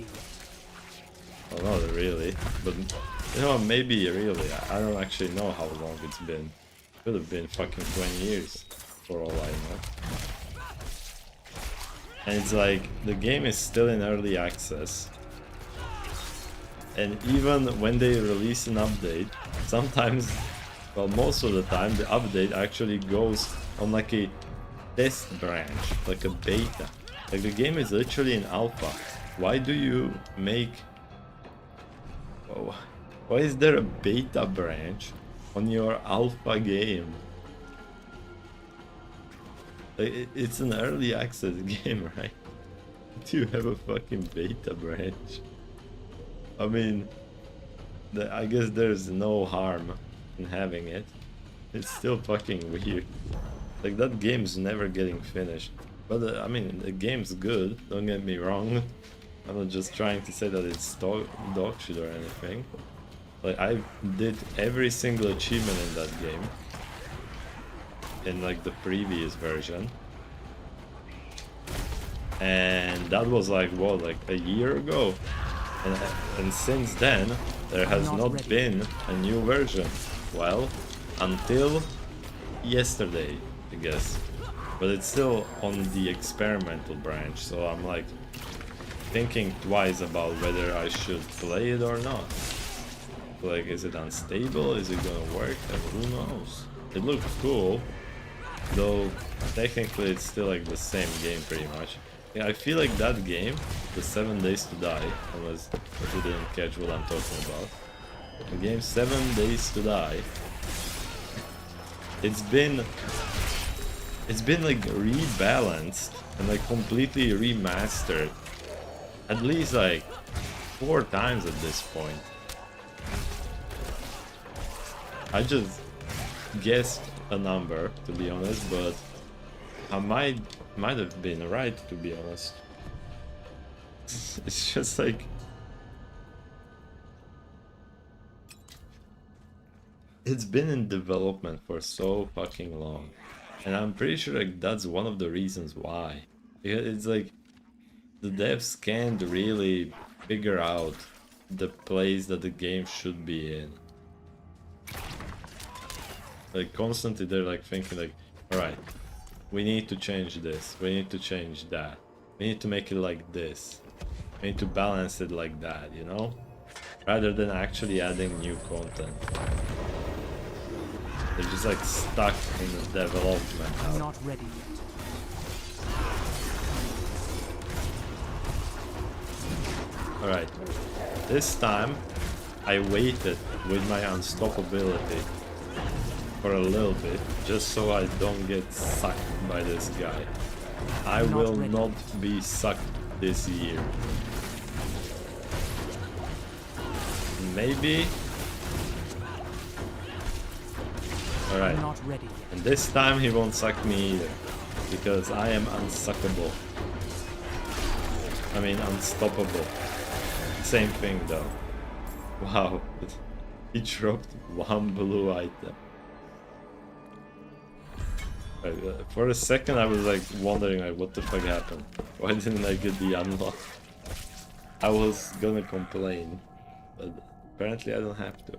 Well, not really, but you know, maybe really. I don't actually know how long it's been. Could have been fucking 20 years for all I know. And it's like the game is still in early access. And even when they release an update, sometimes, well, most of the time, the update actually goes on like a test branch, like a beta. Like the game is literally in alpha. Why do you make... Oh, why is there a beta branch on your alpha game? Like, it's an early access game, right? Do you have a fucking beta branch? I mean, I guess there's no harm in having it. It's still fucking weird. Like, that game's never getting finished. But I mean, the game's good, don't get me wrong. I'm not just trying to say that it's dog shit or anything. Like, I did every single achievement in that game. In like the previous version. And that was like, what, like a year ago? And since then, there has not been a new version. Well, until yesterday, I guess. But it's still on the experimental branch, so I'm like thinking twice about whether I should play it or not. Like, is it unstable? Is it gonna work? And who knows? It looks cool, though technically it's still like the same game pretty much. Yeah, I feel like that game, the 7 Days to Die, unless if you didn't catch what I'm talking about. The game 7 Days to Die, it's been like rebalanced and like completely remastered at least like 4 times at this point. guessed a number, to be honest, but I might have been right, to be honest. It's just like it's been in development for so fucking long, and I'm pretty sure like that's one of the reasons why. It's like the devs can't really figure out the place that the game should be in. Like constantly they're like thinking like, alright, we need to change this, we need to change that, we need to make it like this, we need to balance it like that, you know? Rather than actually adding new content. They're just like stuck in the development. I'm not ready yet. Alright, this time I waited with my unstoppability for a little bit, just so I don't get sucked by this guy. I will not be sucked this year. Maybe. Alright, and this time he won't suck me either, because I am unsuckable. I mean unstoppable. Same thing though. Wow, he dropped one blue item. For a second I was like wondering like what the fuck happened. Why didn't I get the unlock? I was gonna complain, but apparently I don't have to.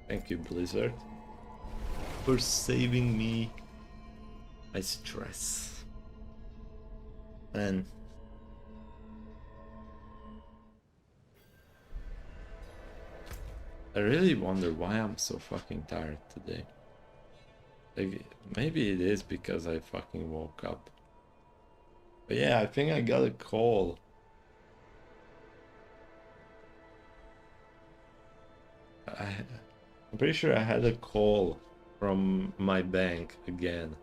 Thank you, Blizzard, for saving me my stress. And I really wonder why I'm so fucking tired today. Like, maybe it is because I fucking woke up. But yeah, I think I got a call. I'm pretty sure I had a call from my bank again.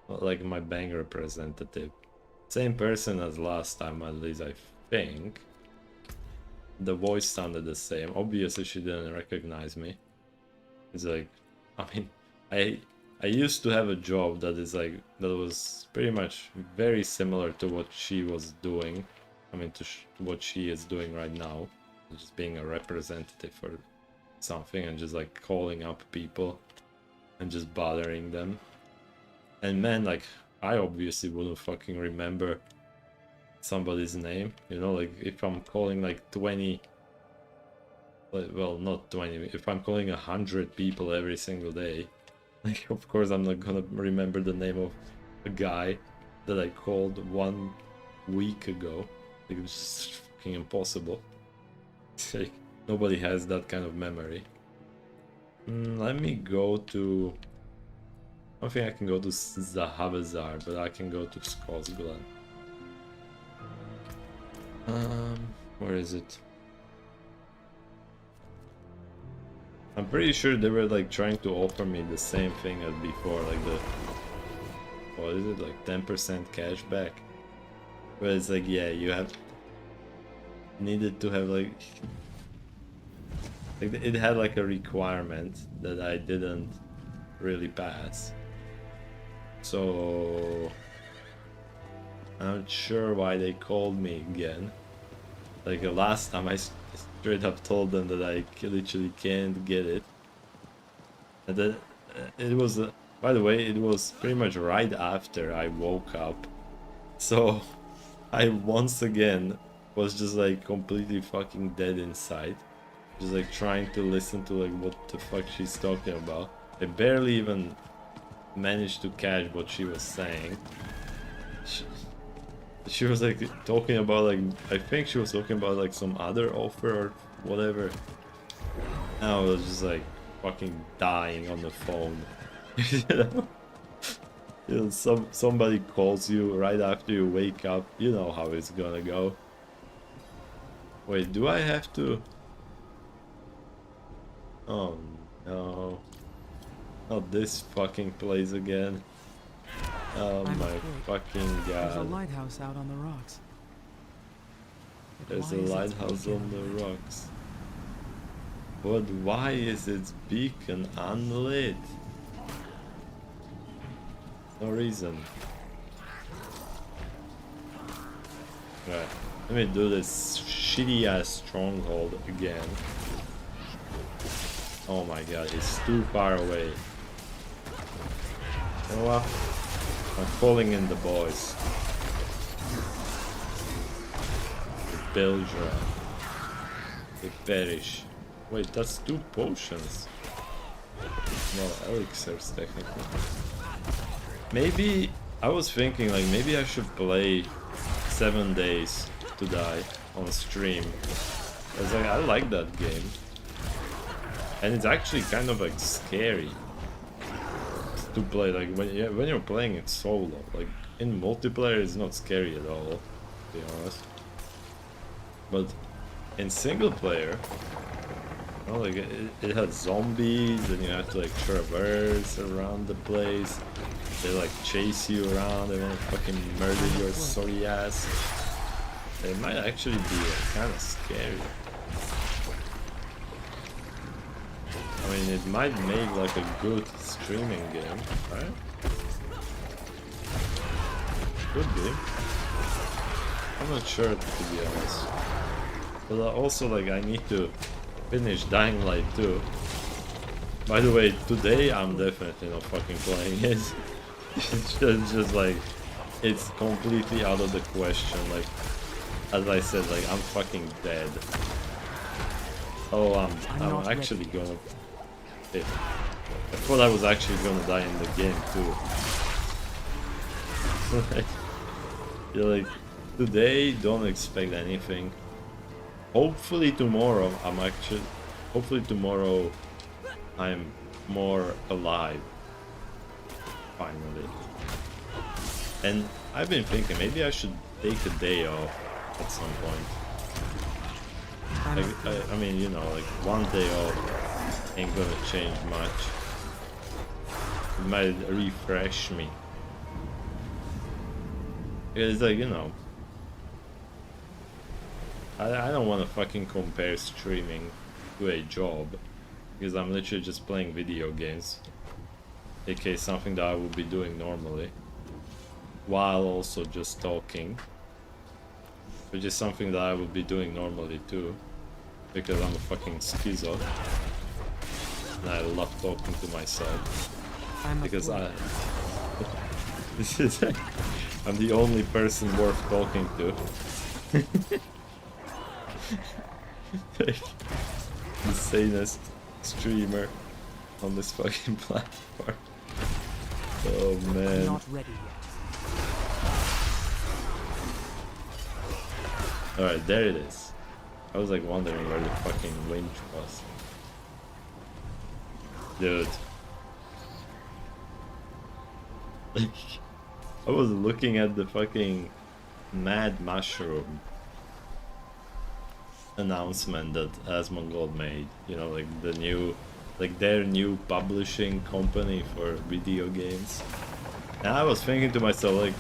Like my bank representative. Same person as last time, at least I think. The voice sounded the same. Obviously she didn't recognize me. It's like, I mean, I used to have a job that is like, that was pretty much very similar to what she was doing. I mean, to what she is doing right now. Just being a representative for something and just like calling up people and just bothering them. And man, like, I obviously wouldn't fucking remember somebody's name, you know, like if I'm calling like 20, well, not 20, if I'm calling 100 people every single day, like of course I'm not gonna remember the name of a guy that I called 1 week ago. Like, it's just fucking impossible. It's like nobody has that kind of memory. Let me go to, I don't think I can go to Zahabazar, but I can go to Scott's Glen. Where is it? I'm pretty sure they were like trying to offer me the same thing as before, like the, what is it, like 10% cash back? But it's like, yeah, you have needed to have like it had like a requirement that I didn't really pass. So I'm not sure why they called me again. Like last time I straight up told them that I literally can't get it. And then it was, by the way, it was pretty much right after I woke up. So I once again was just like completely fucking dead inside. Just like trying to listen to like what the fuck she's talking about. I barely even managed to catch what she was saying. She was like talking about like, I think she was talking about like some other offer or whatever. And I was just like fucking dying on the phone. You know, somebody calls you right after you wake up, you know how it's gonna go. Wait, do I have to? Oh no. Not this fucking place again. Oh my fucking god. There's a lighthouse out on the rocks. There's a lighthouse on the rocks. But why is its beacon unlit? No reason. Right. Let me do this shitty ass stronghold again. Oh my god, it's too far away. You know what? I'm calling in the boys. The Belgium. They perish. Wait, that's 2 potions. Well, elixirs technically. Maybe I was thinking like maybe I should play 7 days to die on stream. I was like, I like that game. And it's actually kind of like scary to play, like when you're playing it solo. Like in multiplayer it's not scary at all, to be honest. But in single player, you know, like it has zombies and you have to like traverse around the place. They like chase you around, they wanna fucking murder your sorry ass. It might actually be kind of scary. I mean, it might make like a good streaming game, right? Could be. I'm not sure, to be honest. But also, like, I need to finish Dying Light 2. By the way, today I'm definitely not fucking playing it. It's just like, it's completely out of the question. Like, as I said, like, I'm fucking dead. Oh, I'm actually gonna... I thought I was actually gonna die in the game too. You're like, today don't expect anything. Hopefully tomorrow I'm more alive. Finally. And I've been thinking maybe I should take a day off at some point. Like, I mean, you know, like 1 day off ain't gonna change much. It might refresh me. It's like, you know, I don't want to fucking compare streaming to a job, because I'm literally just playing video games, aka something that I would be doing normally, while also just talking, which is something that I would be doing normally too, because I'm a fucking schizo, and I love talking to myself, because I'm the only person worth talking to. Like, the sanest streamer on this fucking platform. Oh man. Not ready yet. Alright, there it is. I was like wondering where the fucking winch was. Dude. Like, I was looking at the fucking Mad Mushroom announcement that Asmongold made, you know, like the new, like their new publishing company for video games. And I was thinking to myself, like,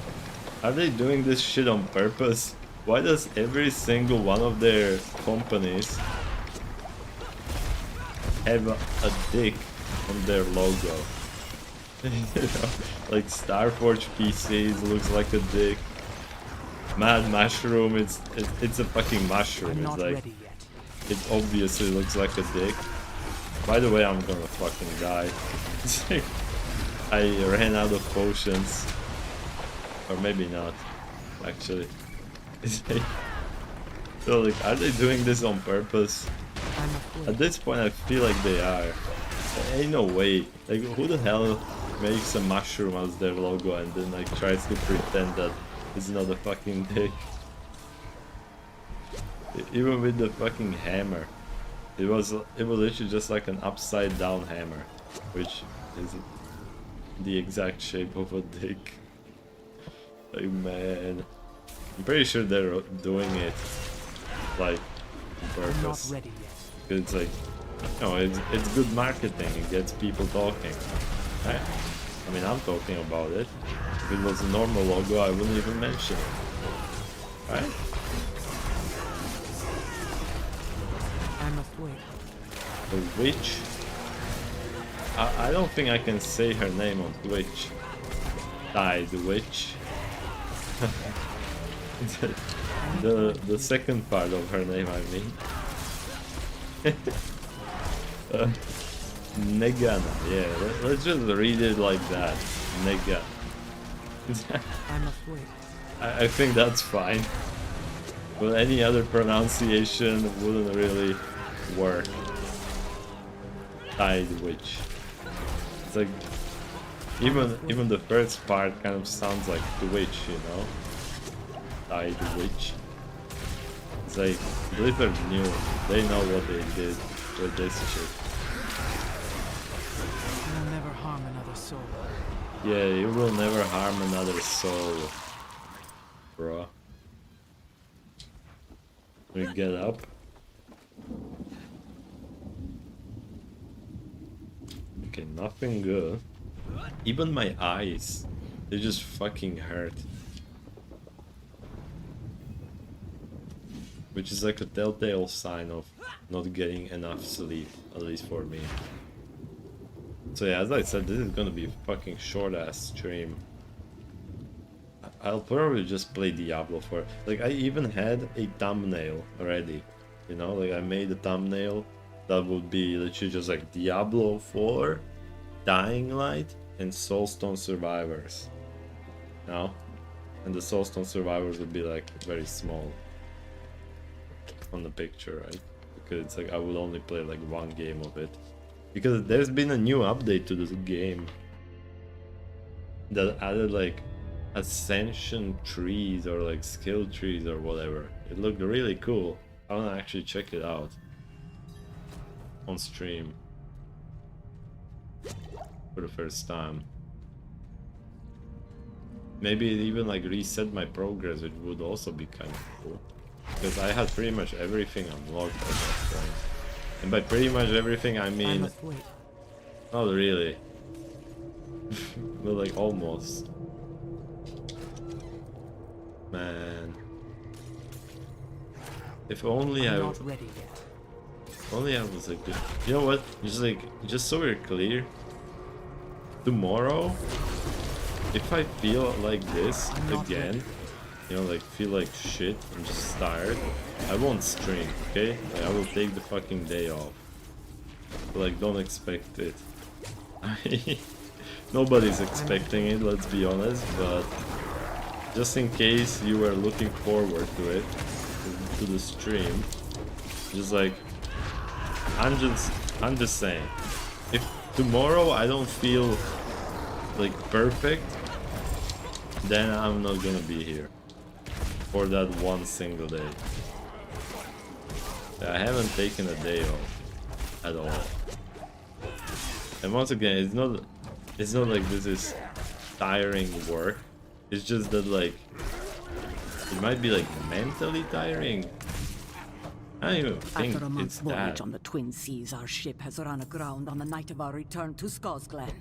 are they doing this shit on purpose? Why does every single one of their companies have a dick on their logo? You know, like Starforge PCs looks like a dick. Mad Mushroom, it's a fucking mushroom. It's like, it obviously looks like a dick. By the way, I'm gonna fucking die. I ran out of potions, or maybe not, actually. So like, are they doing this on purpose? At this point, I feel like they are. There ain't no way. Like, who the hell makes a mushroom as their logo and then like tries to pretend that it's not a fucking dick? Even with the fucking hammer, it was literally just like an upside down hammer, which is the exact shape of a dick. Like, man, I'm pretty sure they're doing it like on purpose. Because it's like, you know, it's good marketing. It gets people talking, right? I mean, I'm talking about it. If it was a normal logo, I wouldn't even mention it, right? I'm afraid. The witch? I don't think I can say her name on Twitch. Tide Witch. the second part of her name, I mean. Negana, yeah, let's just read it like that. Negana. I'm afraid. I think that's fine. But any other pronunciation wouldn't really work. Tide Witch. It's like even the first part kind of sounds like the witch, you know? Tide Witch. It's like Blizzard knew. They know what they did with this shit. You'll never harm another soul. Yeah, you will never harm another soul, bro. We get up. Okay, nothing good. Even my eyes, they just fucking hurt. Which is like a telltale sign of not getting enough sleep, at least for me. So yeah, as I said, this is gonna be a fucking short ass stream. I'll probably just play Diablo for, like, I even had a thumbnail already, you know, like I made a thumbnail that would be literally just like Diablo 4, Dying Light, and Soulstone Survivors. Now, and the Soulstone Survivors would be like very small on the picture, right? Because it's like I would only play like one game of it. Because there's been a new update to this game that added like ascension trees or like skill trees or whatever. It looked really cool. I wanna actually check it out on stream for the first time. Maybe it even like reset my progress, it would also be kind of cool. Because I had pretty much everything unlocked at that point. And by pretty much everything I mean... Not really. But like almost. Man. If only I'm not ready yet. If only I was like... You know what? Just so we're clear. Tomorrow, if I feel like this again, you know, like feel like shit, I'm just tired, I won't stream, okay? Like, I will take the fucking day off. But like, don't expect it. Nobody's expecting it, let's be honest, but just in case you were looking forward to it, to the stream, just like, I'm just saying, if tomorrow I don't feel like perfect, then I'm not gonna be here for that one single day. I haven't taken a day off at all. And once again, it's not like this is tiring work. It's just that like it might be like mentally tiring. I don't even think After a month's it's voyage that. on the Twin Seas, our ship has run aground on the night of our return to Skosglen.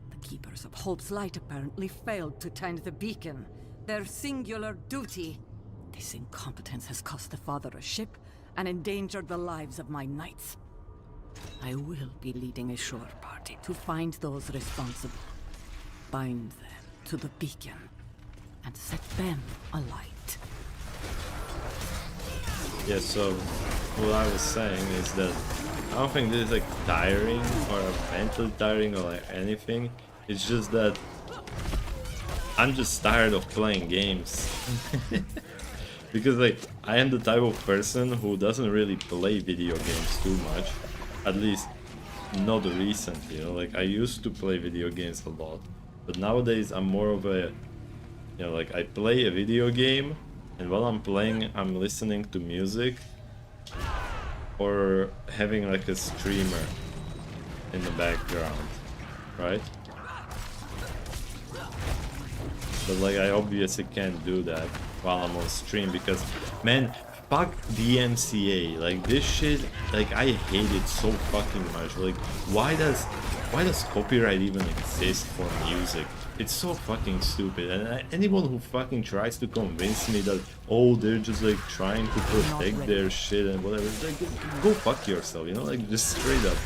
The keepers of Hope's Light apparently failed to tend the beacon, their singular duty. This incompetence has cost the father a ship and endangered the lives of my knights. I will be leading a shore party to find those responsible, bind them to the beacon, and set them alight. Yeah, so what I was saying is that I don't think this is like tiring or mentally tiring or like anything. It's just that I'm just tired of playing games. Because like I am the type of person who doesn't really play video games too much. At least not recently, you know, like I used to play video games a lot. But nowadays I'm more of a, you know, like I play a video game and while I'm playing I'm listening to music or having like a streamer in the background, right? But like I obviously can't do that while I'm on stream because, man, fuck DMCA. Like this shit, like I hate it so fucking much. Like why does copyright even exist for music? It's so fucking stupid. And anyone who fucking tries to convince me that, oh, they're just like trying to protect their shit and whatever, like go fuck yourself, you know, like just straight up.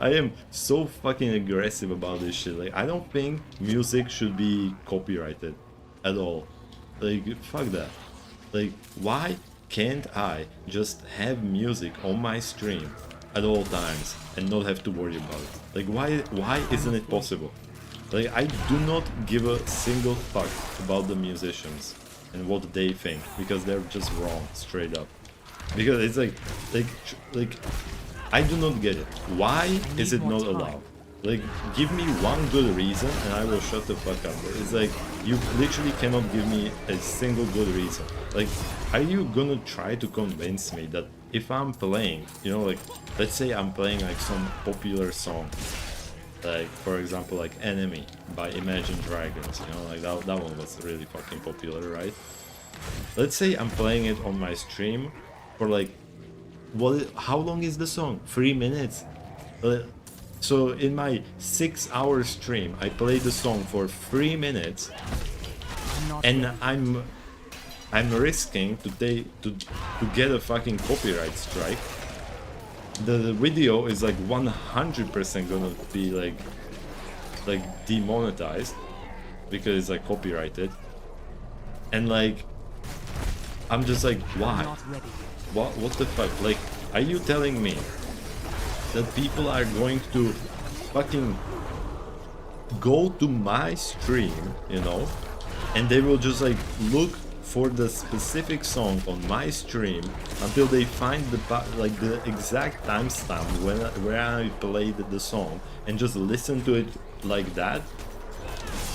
I am so fucking aggressive about this shit. Like, I don't think music should be copyrighted at all. Like, fuck that. Like, why can't I just have music on my stream at all times and not have to worry about it? Like, why isn't it possible? Like, I do not give a single fuck about the musicians and what they think, because they're just wrong, straight up. Because it's like, I do not get it. Why is it not allowed? Like, give me one good reason and I will shut the fuck up. It's like, you literally cannot give me a single good reason. Like, are you gonna try to convince me that if I'm playing, you know, like, let's say I'm playing like some popular song, like, for example, like Enemy by Imagine Dragons, you know, like that one was really fucking popular, right? Let's say I'm playing it on my stream for like, how long is the song? 3 minutes? So in my 6-hour stream, I play the song for 3 minutes, and I'm risking to get a fucking copyright strike. The video is like 100% gonna be like demonetized because it's like copyrighted, and like I'm just like, why? What the fuck? Like, are you telling me that people are going to fucking go to my stream, you know, and they will just like look for the specific song on my stream until they find the exact timestamp where I played the song, and just listen to it like that,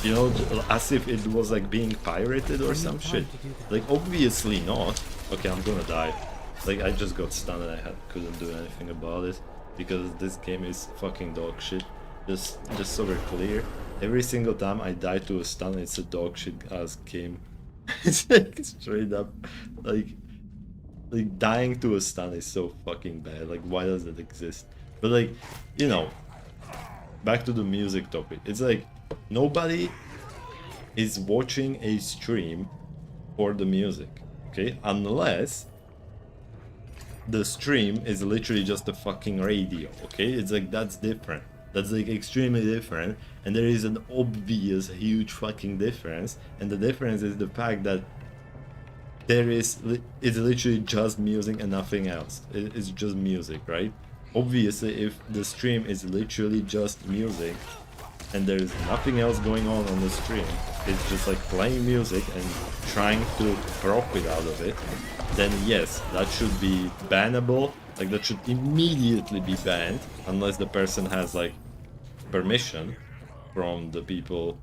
you know, as if it was like being pirated or some shit? Like, obviously not. Okay, I'm gonna die. Like, I just got stunned and I couldn't do anything about it, because this game is fucking dog shit. Just so we're clear, every single time I die to a stun, it's a dog shit ass game. It's like straight up, like dying to a stun is so fucking bad. Like, why does it exist? But like, you know, back to the music topic. It's like, nobody is watching a stream for the music, okay? Unless the stream is literally just a fucking radio, okay? It's like, that's different. That's like extremely different, and there is an obvious huge fucking difference, and the difference is the fact that it's literally just music and nothing else. It's just music, right? Obviously, if the stream is literally just music and there's nothing else going on the stream, it's just like playing music and trying to profit out of it, then yes, that should be bannable. Like, that should immediately be banned, unless the person has like permission from the people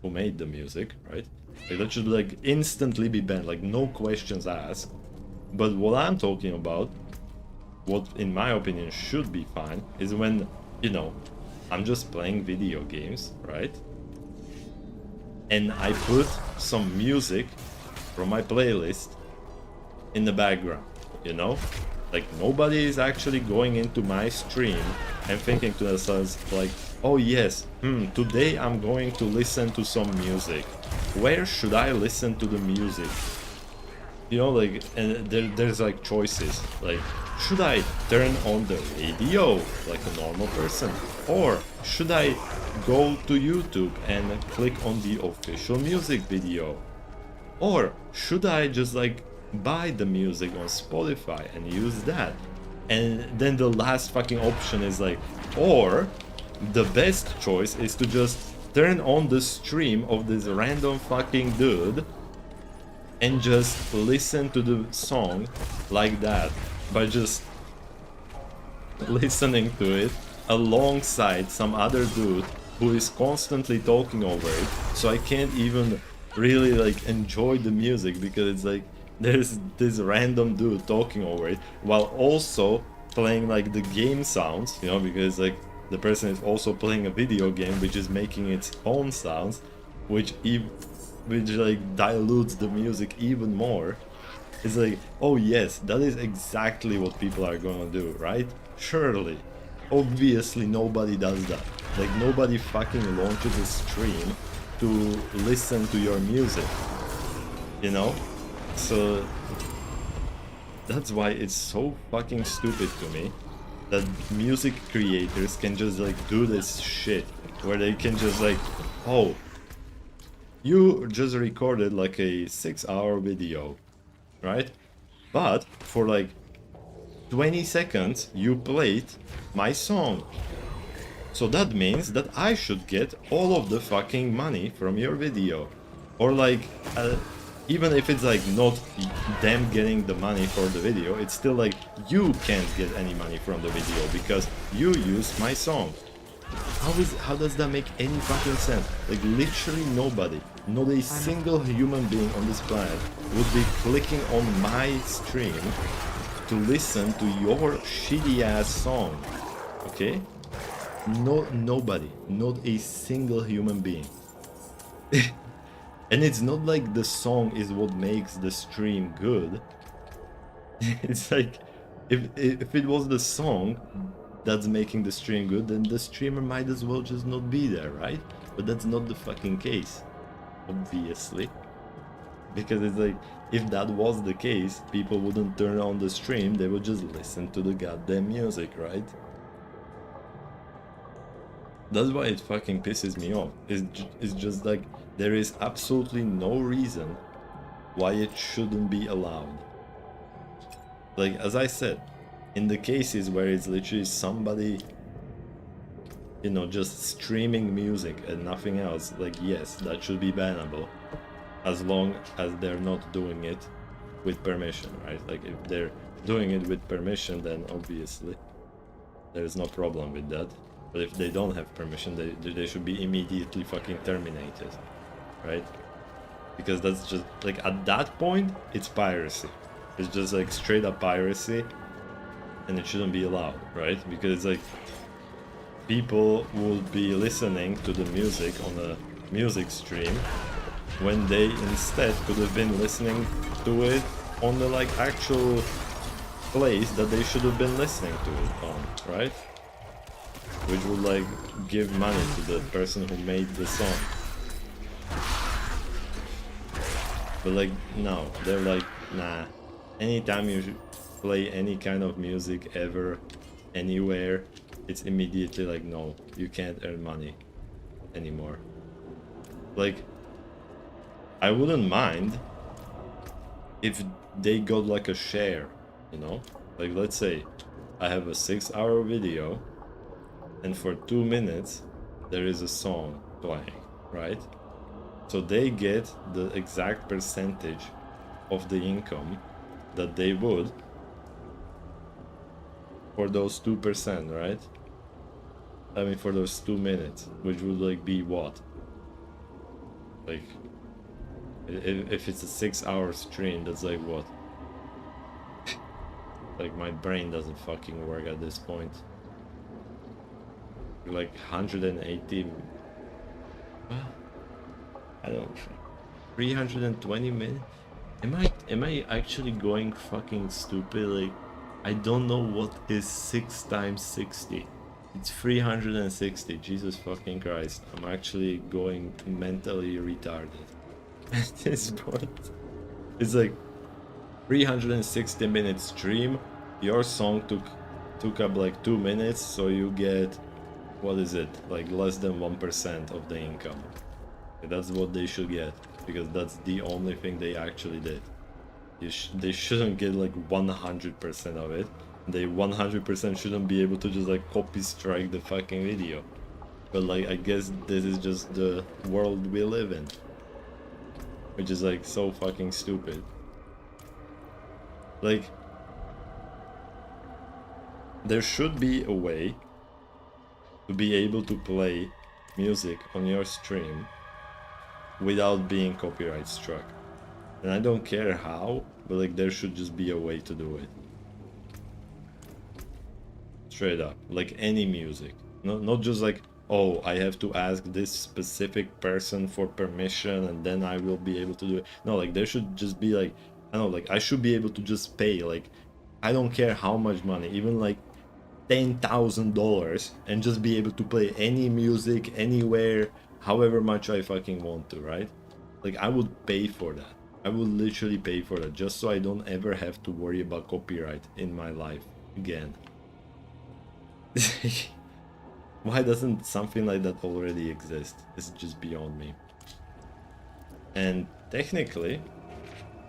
who made the music, right? Like, that should like instantly be banned, like no questions asked. But what I'm talking about, what in my opinion should be fine, is when, you know, I'm just playing video games, right? And I put some music from my playlist in the background, you know? Like, nobody is actually going into my stream and thinking to themselves like, oh yes, today I'm going to listen to some music. Where should I listen to the music? You know, like, and there's like choices. Like, should I turn on the radio like a normal person? Or should I go to YouTube and click on the official music video? Or should I just like buy the music on Spotify and use that? And then the last fucking option is like, or the best choice is to just turn on the stream of this random fucking dude and just listen to the song like that, by just listening to it alongside some other dude who is constantly talking over it, so I can't even really like enjoy the music, because it's like there's this random dude talking over it while also playing like the game sounds, you know, because like the person is also playing a video game which is making its own sounds, which like dilutes the music even more. It's like, oh yes, that is exactly what people are gonna do, right? Surely. Obviously nobody does that. Like, nobody fucking launches a stream to listen to your music, you know? So that's why it's so fucking stupid to me that music creators can just like do this shit where they can just like, oh, you just recorded like a 6-hour video, right? But for like 20 seconds you played my song. So that means that I should get all of the fucking money from your video. Or like, even if it's like not them getting the money for the video, it's still like you can't get any money from the video because you used my song. How does that make any fucking sense? Like literally nobody, not a single human being on this planet would be clicking on my stream to listen to your shitty ass song. Okay? No, nobody, not a single human being. And it's not like the song is what makes the stream good. It's like, if it was the song that's making the stream good, then the streamer might as well just not be there, right? But that's not the fucking case, obviously. Because it's like, if that was the case, people wouldn't turn on the stream, they would just listen to the goddamn music, right? That's why it fucking pisses me off. It's just like, there is absolutely no reason why it shouldn't be allowed. Like, as I said, in the cases where it's literally somebody, you know, just streaming music and nothing else, like, yes, that should be bannable. As long as they're not doing it with permission, right? Like, if they're doing it with permission, then obviously there's no problem with that. But if they don't have permission, they should be immediately fucking terminated, right? Because that's just, like, at that point, it's piracy. It's just, like, straight up piracy, and it shouldn't be allowed, right? Because it's like, people will be listening to the music on a music stream when they instead could have been listening to it on the, like, actual place that they should have been listening to it on, right? Which would like give money to the person who made the song. But like, no, they're like, nah. Anytime you play any kind of music ever, anywhere, it's immediately like, no, you can't earn money anymore. Like, I wouldn't mind if they got like a share, you know? Like, let's say I have a 6-hour video and for 2 minutes there is a song playing, right? So they get the exact percentage of the income that they would for those 2%, right? I mean, for those 2 minutes, which would like be what? Like, if it's a 6-hour stream, that's like what? Like, my brain doesn't fucking work at this point. Like 180, well, I don't, 320 minutes. Am I actually going fucking stupid? Like, I don't know what is 6 times 60. It's 360. Jesus fucking Christ, I'm actually going mentally retarded at this point. It's like 360 minute stream. Your song took up like 2 minutes, so you get, what is it, like less than 1% of the income. That's what they should get, because that's the only thing they actually did. They shouldn't get like 100% of it. They 100% shouldn't be able to just like copy strike the fucking video. But like, I guess this is just the world we live in, which is like so fucking stupid. Like, there should be a way to be able to play music on your stream without being copyright struck. And I don't care how, but like, there should just be a way to do it. Straight up, like any music. Not just like, oh, I have to ask this specific person for permission and then I will be able to do it. No, like, there should just be like, I don't know, like, I should be able to just pay, like, I don't care how much money, even like $10,000, and just be able to play any music anywhere, however much I fucking want to, right? Like, I would pay for that. I would literally pay for that, just so I don't ever have to worry about copyright in my life again. Why doesn't something like that already exist? It's just beyond me. And technically,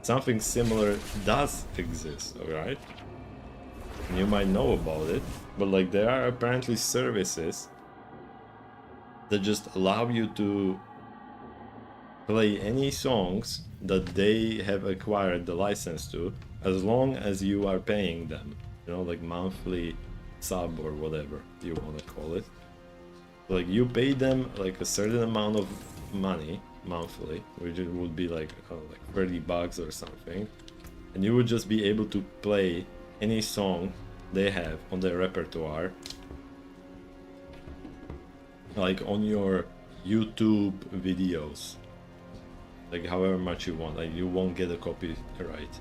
something similar does exist, alright? And you might know about it, but like there are apparently services that just allow you to play any songs that they have acquired the license to, as long as you are paying them, you know, like monthly sub or whatever you want to call it. Like you pay them like a certain amount of money monthly, which it would be like $30 or something, and you would just be able to play any song they have on their repertoire, like on your YouTube videos, like however much you want. Like you won't get a copyright.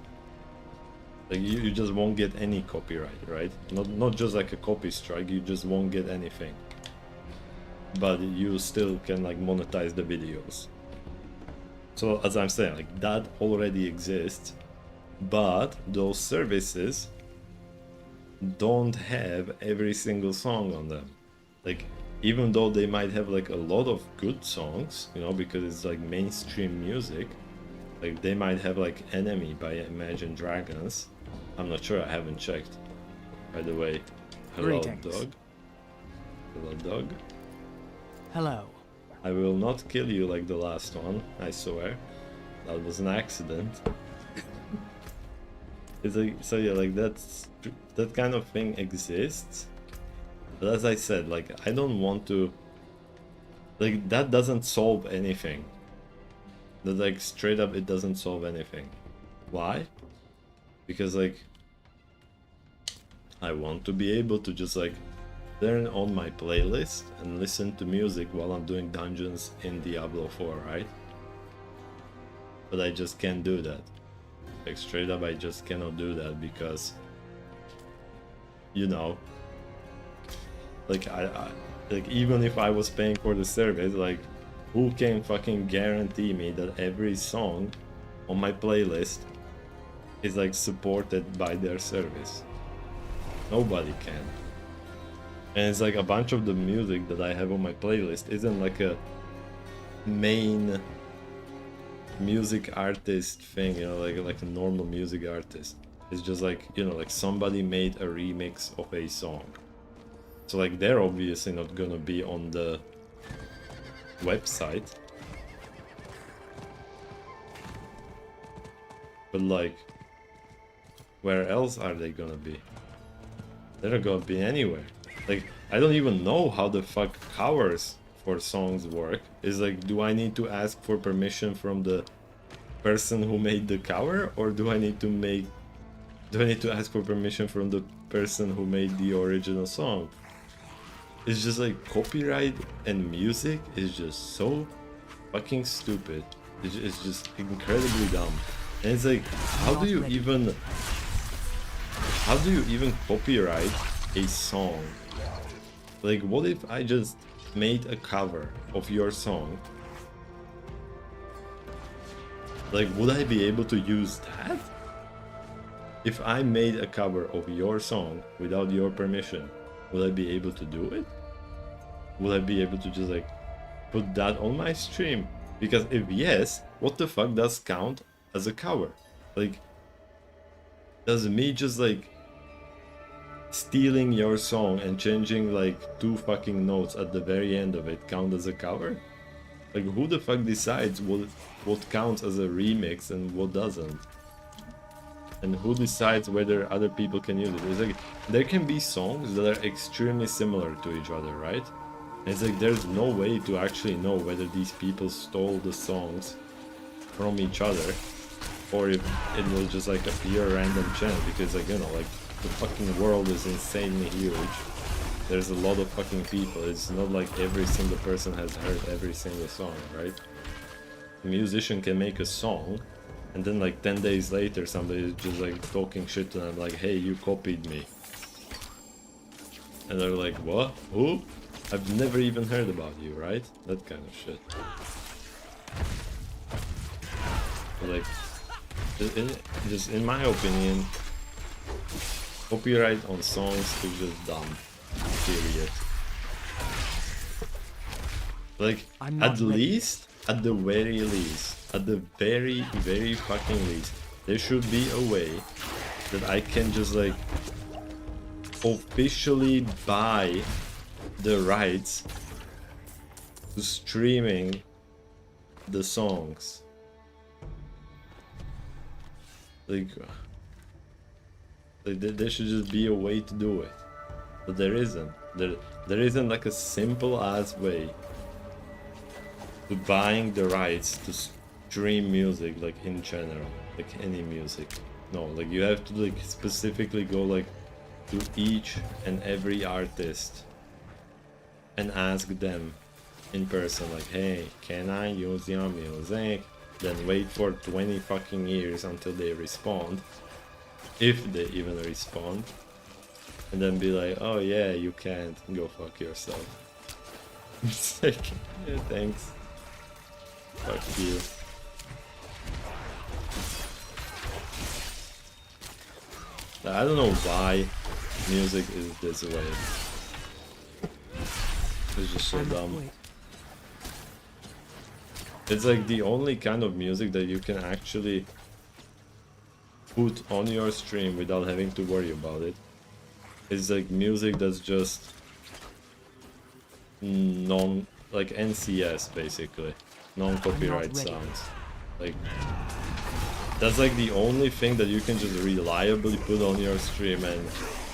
Like you just won't get any copyright, right? Not just like a copy strike, you just won't get anything. But you still can like monetize the videos. So as I'm saying, like that already exists, but those services don't have every single song on them. Like even though they might have like a lot of good songs, you know, because it's like mainstream music, like they might have like Enemy by Imagine Dragons. I'm not sure, I haven't checked. By the way, hello Greetings. dog. Hello dog. Hello. I will not kill you like the last one, I swear. That was an accident. It's like, so yeah, like that kind of thing exists. But as I said, like I don't want to, like that doesn't solve anything. That like straight up it doesn't solve anything. Why? Because like I want to be able to just like turn on my playlist and listen to music while I'm doing dungeons in Diablo 4, right? But I just can't do that. Like straight up I just cannot do that because, you know, like I like even if I was paying for the service, like who can fucking guarantee me that every song on my playlist is like supported by their service? Nobody can. And it's like a bunch of the music that I have on my playlist isn't like a main music artist thing, you know, like a normal music artist. It's just like, you know, like somebody made a remix of a song. So like they're obviously not gonna be on the website. But like, where else are they gonna be? They're not gonna be anywhere. Like, I don't even know how the fuck covers for songs work. Is like, do I need to ask for permission from the person who made the cover, or do I need to ask for permission from the person who made the original song? It's just like copyright and music is just so fucking stupid. It's just incredibly dumb. And it's like, how do you even copyright a song? Like, what if I just made a cover of your song? Like, would I be able to use that? If I made a cover of your song without your permission, would I be able to do it? Would I be able to just like put that on my stream? Because if yes, what the fuck does count as a cover? Like, does me just like stealing your song and changing like 2 fucking notes at the very end of it count as a cover? Like, who the fuck decides what counts as a remix and what doesn't? And who decides whether other people can use it? It's like, there can be songs that are extremely similar to each other, right? And it's like, there's no way to actually know whether these people stole the songs from each other, or if it was just like a pure random chance, because like, you know, like, the fucking world is insanely huge. There's a lot of fucking people. It's not like every single person has heard every single song, right? A musician can make a song, and then like 10 days later somebody is just like talking shit to them, like, hey, you copied me. And they're like, what? Who? I've never even heard about you, right? That kind of shit. But like, just in my opinion, copyright on songs is just dumb. period. Like, I'm not at ready least, at the very least, at the very, very fucking least, there should be a way that I can just like officially buy the rights to streaming the songs. Like there should just be a way to do it, but there isn't. There isn't like a simple ass way to buying the rights to stream music, like in general, like any music. No, like you have to like specifically go like to each and every artist and ask them in person, like, hey, can I use your music? Then wait for 20 fucking years until they respond, if they even respond, and then be like, oh yeah, you can't, go fuck yourself. It's like, yeah, thanks. Fuck you. I don't know why music is this way. It's just so dumb. It's like the only kind of music that you can actually put on your stream without having to worry about it. It's like music that's just like NCS basically, non-copyright sounds. Like that's like the only thing that you can just reliably put on your stream and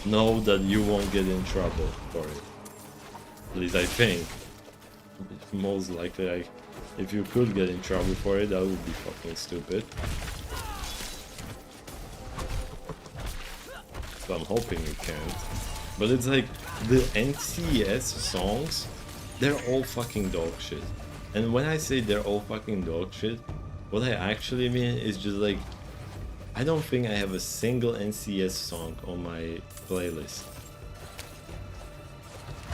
know that you won't get in trouble for it. At least I think. Most likely, if you could get in trouble for it, that would be fucking stupid. So I'm hoping you can't. But it's like, the NCS songs, they're all fucking dog shit. And when I say they're all fucking dog shit, what I actually mean is just like, I don't think I have a single NCS song on my playlist.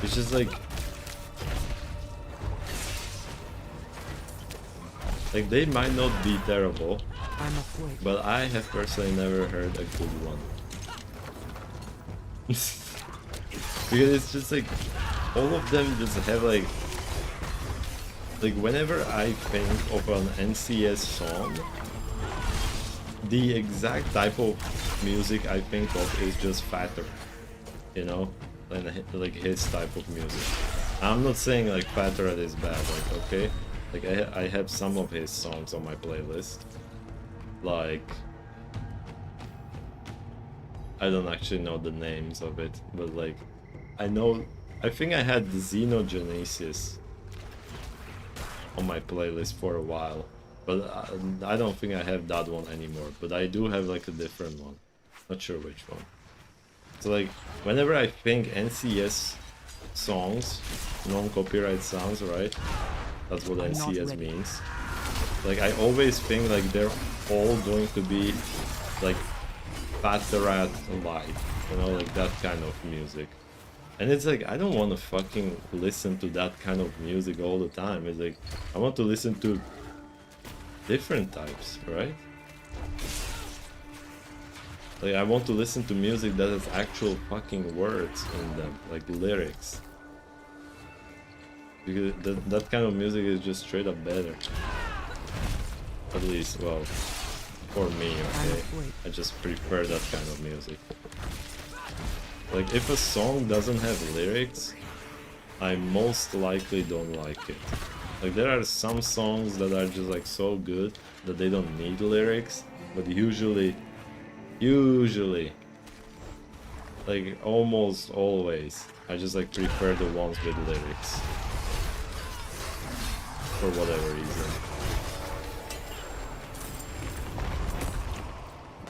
It's just like they might not be terrible, but I have personally never heard a good one. Because it's just like, all of them just have like whenever I think of an NCS song, the exact type of music I think of is just fatter, you know, and like his type of music. I'm not saying like fatter is bad, like, okay, like I have some of his songs on my playlist, like I don't actually know the names of it, but like I think I had Xenogenesis on my playlist for a while, but I don't think I have that one anymore, but I do have like a different one, not sure which one. So like whenever I think NCS songs, non-copyright sounds, right, that's what NCS means, like I always think like they're all going to be like Fat-Rat Light, you know, like that kind of music. And it's like, I don't want to fucking listen to that kind of music all the time. It's like, I want to listen to different types, right? Like, I want to listen to music that has actual fucking words in them, like lyrics. Because that kind of music is just straight up better. At least, well, for me, okay? I just prefer that kind of music. Like, if a song doesn't have lyrics, I most likely don't like it. Like, there are some songs that are just like so good that they don't need lyrics, but usually, like almost always, I just like prefer the ones with lyrics. For whatever reason.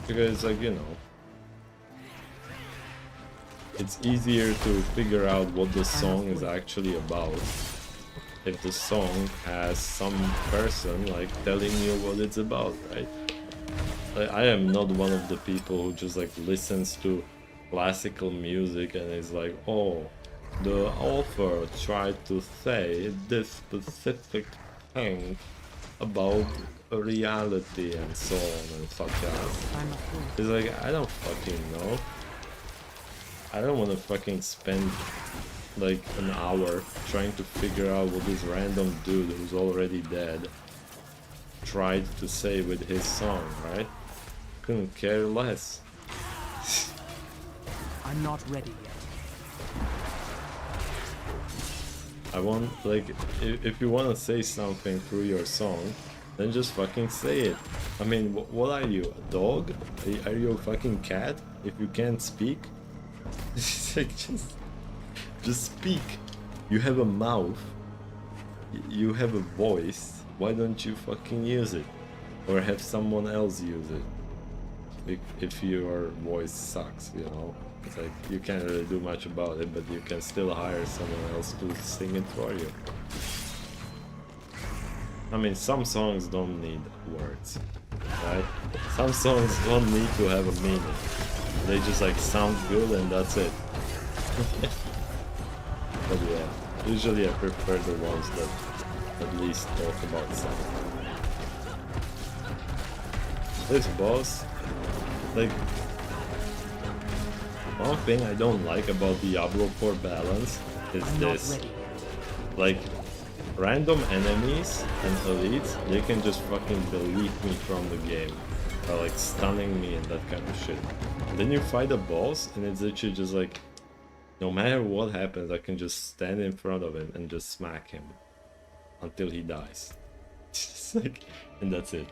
Because, like, you know, it's easier to figure out what the song is actually about if the song has some person like telling you what it's about, right? Like, I am not one of the people who just like listens to classical music and is like, oh, the author tried to say this specific thing about reality and so on and such as. It's like, I don't fucking know. I don't want to fucking spend like an hour trying to figure out what this random dude who's already dead tried to say with his song, right? Couldn't care less. I'm not ready yet. I want, like, if you want to say something through your song, then just fucking say it. I mean, what are you, a dog? Are you a fucking cat? If you can't speak? Like, just speak. You have a mouth. You have a voice. Why don't you fucking use it? Or have someone else use it? If your voice sucks, you know? It's like, you can't really do much about it, but you can still hire someone else to sing it for you. I mean, some songs don't need words, right? Some songs don't need to have a meaning. They just like sound good and that's it. But yeah, usually I prefer the ones that at least talk about something. This boss, like, one thing I don't like about Diablo 4 balance is this. Like, random enemies and elites, they can just fucking delete me from the game. Or like stunning me and that kind of shit. And then you fight a boss and it's literally just like, no matter what happens, I can just stand in front of him and just smack him. Until he dies. Just like, and that's it.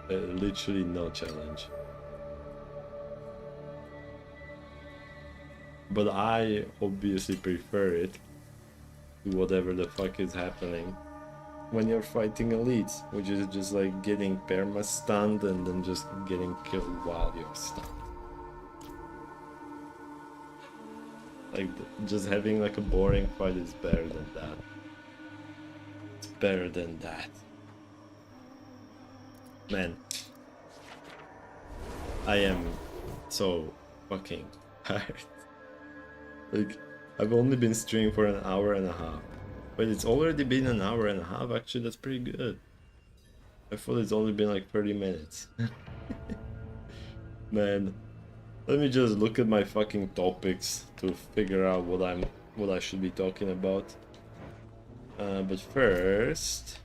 Literally no challenge. But I obviously prefer it to whatever the fuck is happening when you're fighting elites, which is just like getting perma-stunned and then just getting killed while you're stunned. Like, just having like a boring fight is better than that. It's better than that. Man. I am so fucking tired. Like, I've only been streaming for an hour and a half. But it's already been an hour and a half, actually, that's pretty good. I thought it's only been like 30 minutes. Man, let me just look at my fucking topics to figure out what I should be talking about. But first,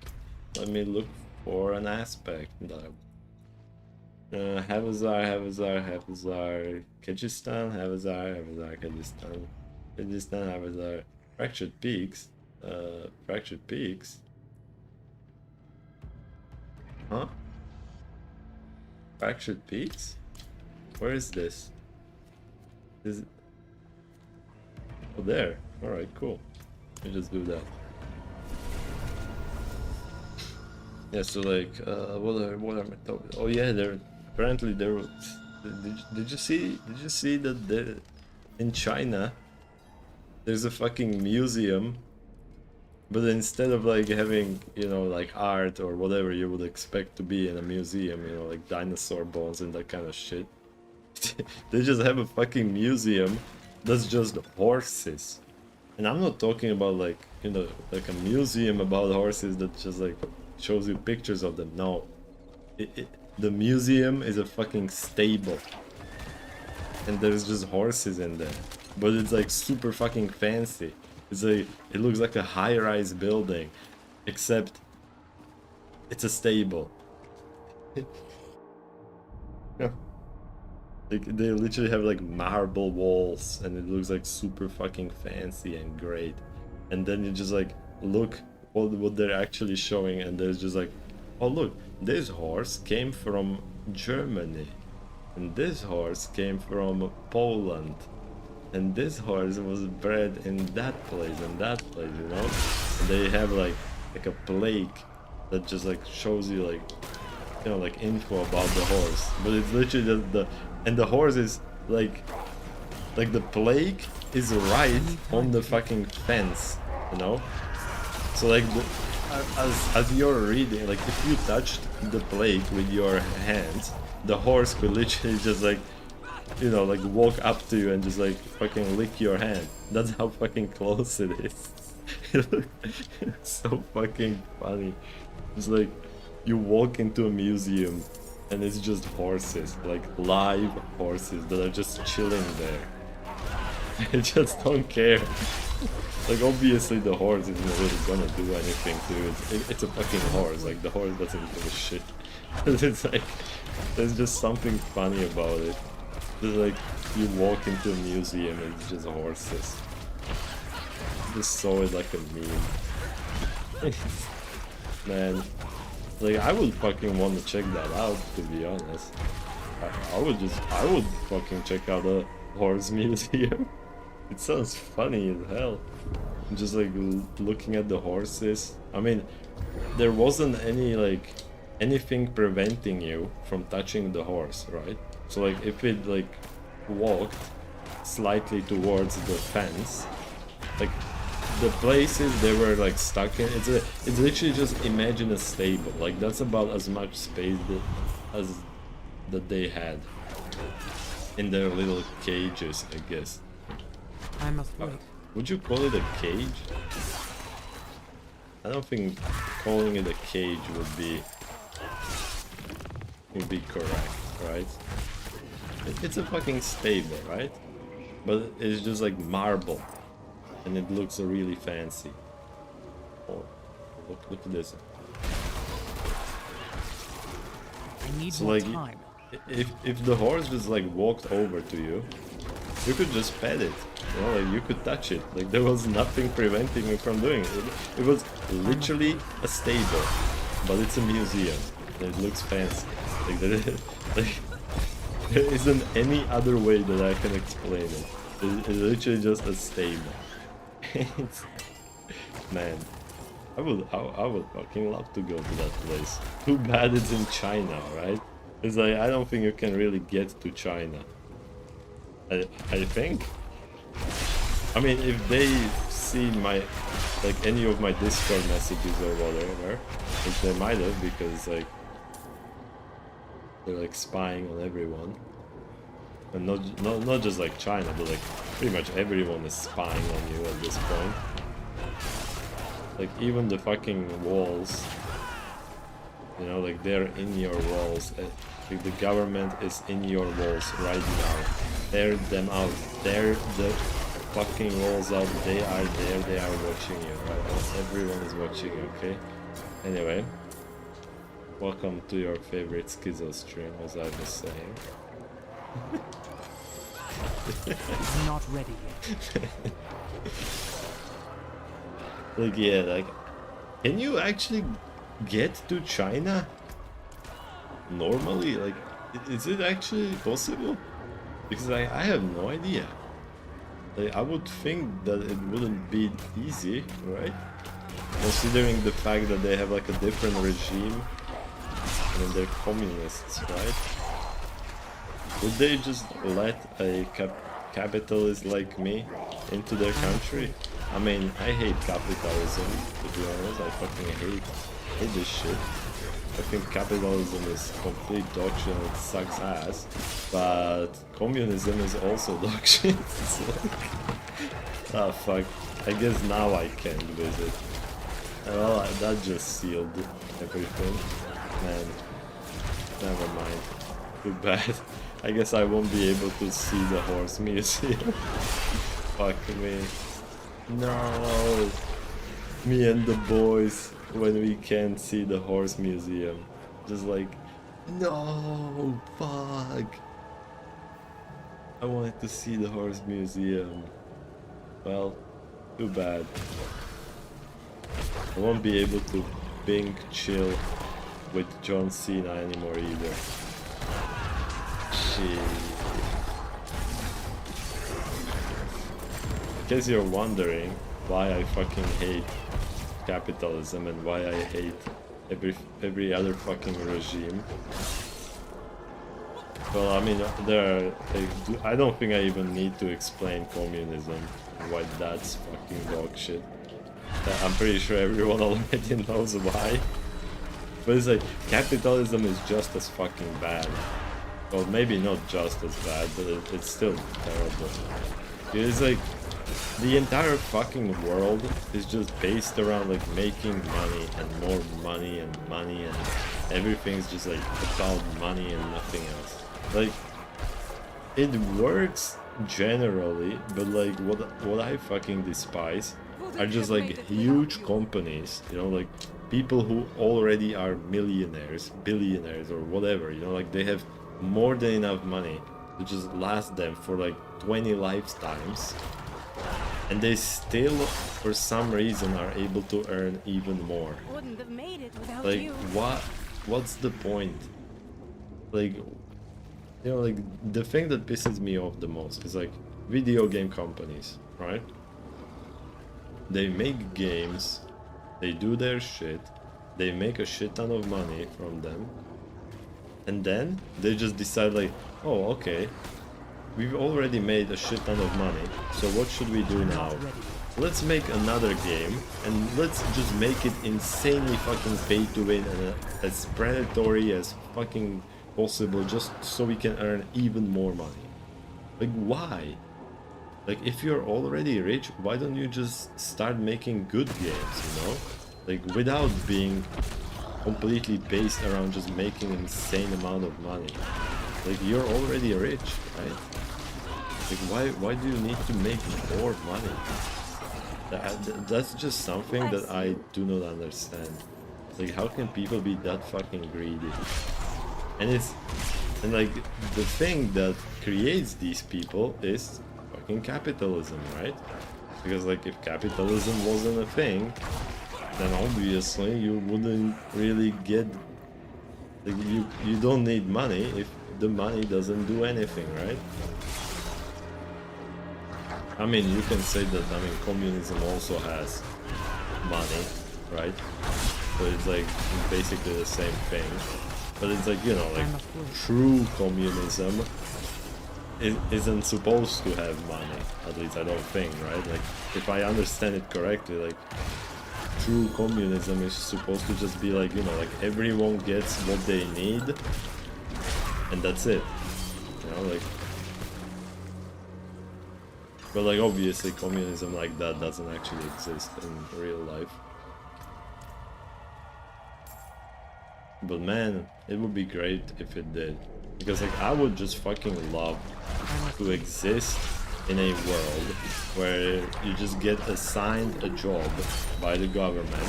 let me look for an aspect that Havazar, Kyrgyzstan, Havazar, Kyrgyzstan, Havazar, Fractured Peaks, Fractured Peaks, huh? Fractured Peaks? Where is this? Is it? Oh, there. Alright, cool. Let me just do that. Yeah, so like, what are my topics? Oh yeah, apparently there was, did you see that there, in China there's a fucking museum, but instead of like having, you know, like art or whatever you would expect to be in a museum, you know, like dinosaur bones and that kind of shit, they just have a fucking museum that's just horses. And I'm not talking about like, you know, like a museum about horses that just like shows you pictures of them. No, the museum is a fucking stable and there's just horses in there, but it's like super fucking fancy. It's like, it looks like a high-rise building, except it's a stable. Yeah. Like, they literally have like marble walls and it looks like super fucking fancy and great. And then you just like look what they're actually showing and there's just like, oh look, this horse came from Germany and this horse came from Poland and this horse was bred in that place and that place, you know. And they have like a plaque that just like shows you like, you know, like info about the horse, but it's literally just the horse is like the plaque is right on the fucking fence, you know. So like as you're reading, like if you touched the plaque with your hands, the horse could literally just like, you know, like walk up to you and just like fucking lick your hand. That's how fucking close it is. It's so fucking funny. It's like you walk into a museum and it's just horses, like live horses that are just chilling there. I just don't care. Like, obviously the horse isn't really gonna do anything to you. It's a fucking horse. Like, the horse doesn't give a shit. It's like, there's just something funny about it. It's like, you walk into a museum and it's just horses. Just saw it like a meme. Man, like, I would fucking want to check that out, to be honest. I would fucking check out a horse museum. It sounds funny as hell. Just like looking at the horses. I mean, there wasn't any like anything preventing you from touching the horse, right? So like if it like walked slightly towards the fence, like the places they were like stuck in, it's literally just imagine a stable. Like that's about as much space that they had in their little cages, I guess. I must wait. Would you call it a cage? I don't think calling it a cage would be correct, right? It's a fucking stable, right? But it's just like marble, and it looks really fancy. Oh, look at this. I need So more like, time. if the horse just like walked over to you, you could just pet it. You know, like you could touch it. Like there was nothing preventing you from doing it. It was literally a stable, but it's a museum. It looks fancy. Like there isn't any other way that I can explain it. It's literally just a stable. Man, I would fucking love to go to that place. Too bad it's in China, right? It's like I don't think you can really get to China. I think. I mean, if they see my, like any of my Discord messages or whatever, which they might have because like they're like spying on everyone, and not just like China, but like pretty much everyone is spying on you at this point. Like even the fucking walls, you know, like they're in your walls. Like the government is in your walls right now. Tear them out. Tear the fucking walls out. They are there. They are watching you. Right? Everyone is watching you. Okay. Anyway, welcome to your favorite Schizo stream, as I was saying. I'm not ready yet. Like yeah, like can you actually get to China normally? Like is it actually possible? Because I have no idea. Like I would think that it wouldn't be easy, right? Considering the fact that they have like a different regime and they're communists, right? Would they just let a capitalist like me into their country? I mean, I hate capitalism, to be honest. I fucking hate this shit. I think capitalism is complete dog shit and it sucks ass. But communism is also dog shit. It's like, ah fuck. I guess now I can visit. Well, that just sealed everything. Man, never mind. Too bad. I guess I won't be able to see the horse museum. Fuck me. No. Me and the boys when we can't see the horse museum. Just like, no, fuck. I wanted to see the horse museum. Well, too bad. I won't be able to Bing chill with John Cena anymore either. Shit. In case you're wondering why I fucking hate capitalism and why I hate every other fucking regime. Well, I mean, I don't think I even need to explain communism and why that's fucking dog shit. I'm pretty sure everyone already knows why. But it's like, capitalism is just as fucking bad. Well, maybe not just as bad, but it's still terrible. It's like, the entire fucking world is just based around like making money and more money and everything's just like about money and nothing else. Like, it works generally, but like what I fucking despise are just like huge companies, you know, like people who already are millionaires, billionaires or whatever, you know, like they have more than enough money to just last them for like 20 lifetimes, and they still for some reason are able to earn even more. Wouldn't have made it without Like you. what's the point? Like, you know, like the thing that pisses me off the most is like video game companies, right? They make games, they do their shit, they make a shit ton of money from them, and then they just decide like, oh, okay, we've already made a shit ton of money, so what should we do now? Let's make another game, and let's just make it insanely fucking pay to win and as predatory as fucking possible, just so we can earn even more money. Like, why? Like, if you're already rich, why don't you just start making good games, you know? Like, without being completely based around just making an insane amount of money. Like, you're already rich, right? Like, why do you need to make more money? That's just something that I do not understand. Like, how can people be that fucking greedy? And like, the thing that creates these people is fucking capitalism, right? Because like, if capitalism wasn't a thing, then obviously you wouldn't really get, like, you don't need money if the money doesn't do anything, right? I mean, you can say that, I mean, communism also has money, right? So it's like basically the same thing. But it's like, you know, like true communism isn't supposed to have money. At least I don't think, right? Like, if I understand it correctly, like true communism is supposed to just be like, you know, like everyone gets what they need and that's it. You know, like, but like obviously communism like that doesn't actually exist in real life. But man, it would be great if it did. Because like, I would just fucking love to exist in a world where you just get assigned a job by the government,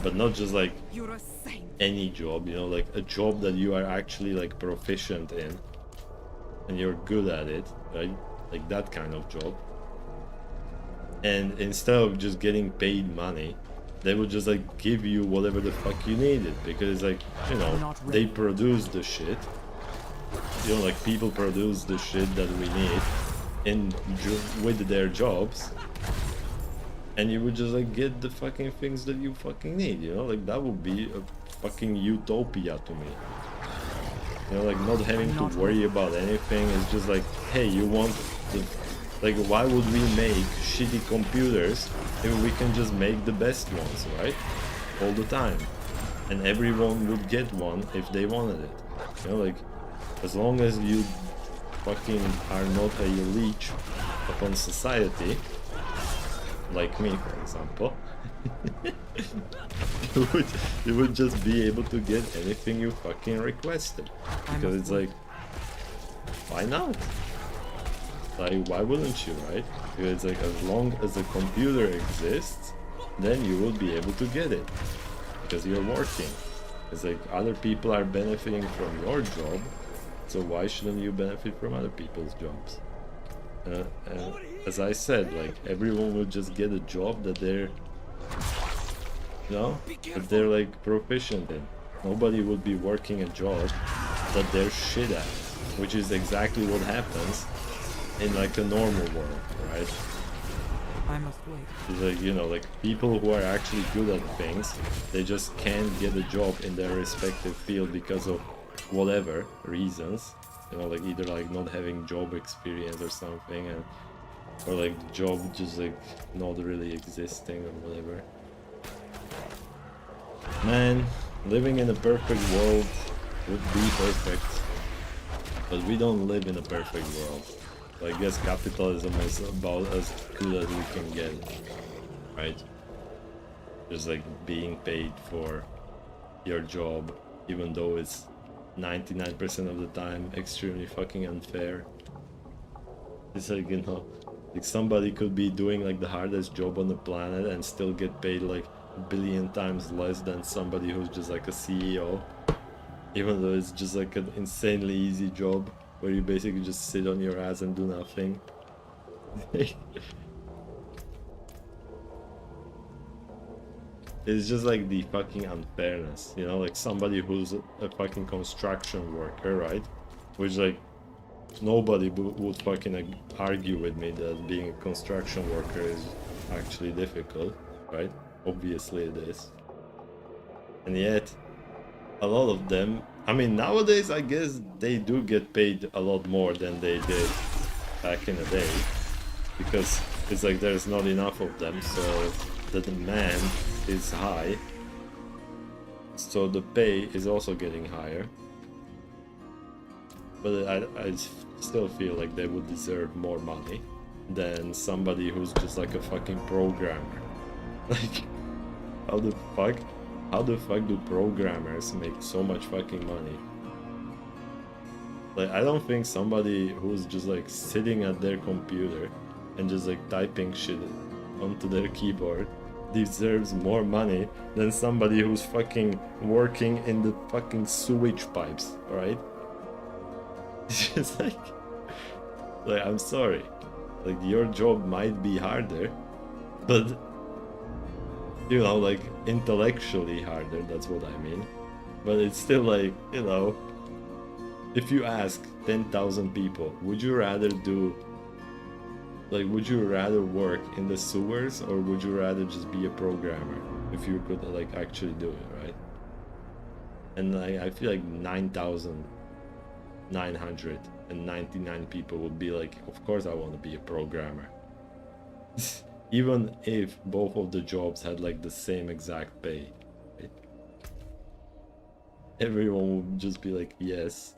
but not just like any job, you know, like a job that you are actually like proficient in and you're good at it, right? Like that kind of job. And instead of just getting paid money, they would just like give you whatever the fuck you needed, because like, you know, they produce the shit, you know, like people produce the shit that we need with their jobs, and you would just like get the fucking things that you fucking need, you know, like that would be a fucking utopia to me, you know, like not having to worry about anything. It's just like, hey, you want the, like, why would we make shitty computers if we can just make the best ones, right? All the time. And everyone would get one if they wanted it. You know, like, as long as you fucking are not a leech upon society, like me, for example, you would just be able to get anything you fucking requested. Because it's like, why not? Like, why wouldn't you, right? Because like, as long as the computer exists, then you will be able to get it, because you're working. It's like, other people are benefiting from your job, so why shouldn't you benefit from other people's jobs? As I said, like, everyone will just get a job that they're, you know, that they're like proficient in. Nobody would be working a job that they're shit at, which is exactly what happens in like a normal world, right? I must wait. It's like, you know, like people who are actually good at things, they just can't get a job in their respective field because of whatever reasons, you know, like either like not having job experience or something, and or like the job just like not really existing or whatever. Man, living in a perfect world would be perfect, but we don't live in a perfect world. So I guess capitalism is about as good as we can get, right? Just like being paid for your job, even though it's 99% of the time extremely fucking unfair. It's like, you know, like somebody could be doing like the hardest job on the planet and still get paid like a billion times less than somebody who's just like a CEO. Even though it's just like an insanely easy job where you basically just sit on your ass and do nothing. It's just like the fucking unfairness, you know, like somebody who's a fucking construction worker, right? Which like nobody would fucking like, argue with me that being a construction worker is actually difficult, right? Obviously it is. And yet, a lot of them, I mean, nowadays I guess they do get paid a lot more than they did back in the day. Because it's like there's not enough of them, so the demand is high. So the pay is also getting higher. But I still feel like they would deserve more money than somebody who's just like a fucking programmer. Like, how the fuck do programmers make so much fucking money? Like, I don't think somebody who's just like sitting at their computer and just like typing shit onto their keyboard deserves more money than somebody who's fucking working in the fucking sewage pipes, alright? It's just like I'm sorry, like your job might be harder, but you know, like intellectually harder, that's what I mean. But it's still like, you know, if you ask 10,000 people, would you rather do, like, would you rather work in the sewers or would you rather just be a programmer if you could like actually do it, right? And I feel like 9,999 people would be like, of course I want to be a programmer. Even if both of the jobs had like the same exact pay, right? Everyone would just be like, yes,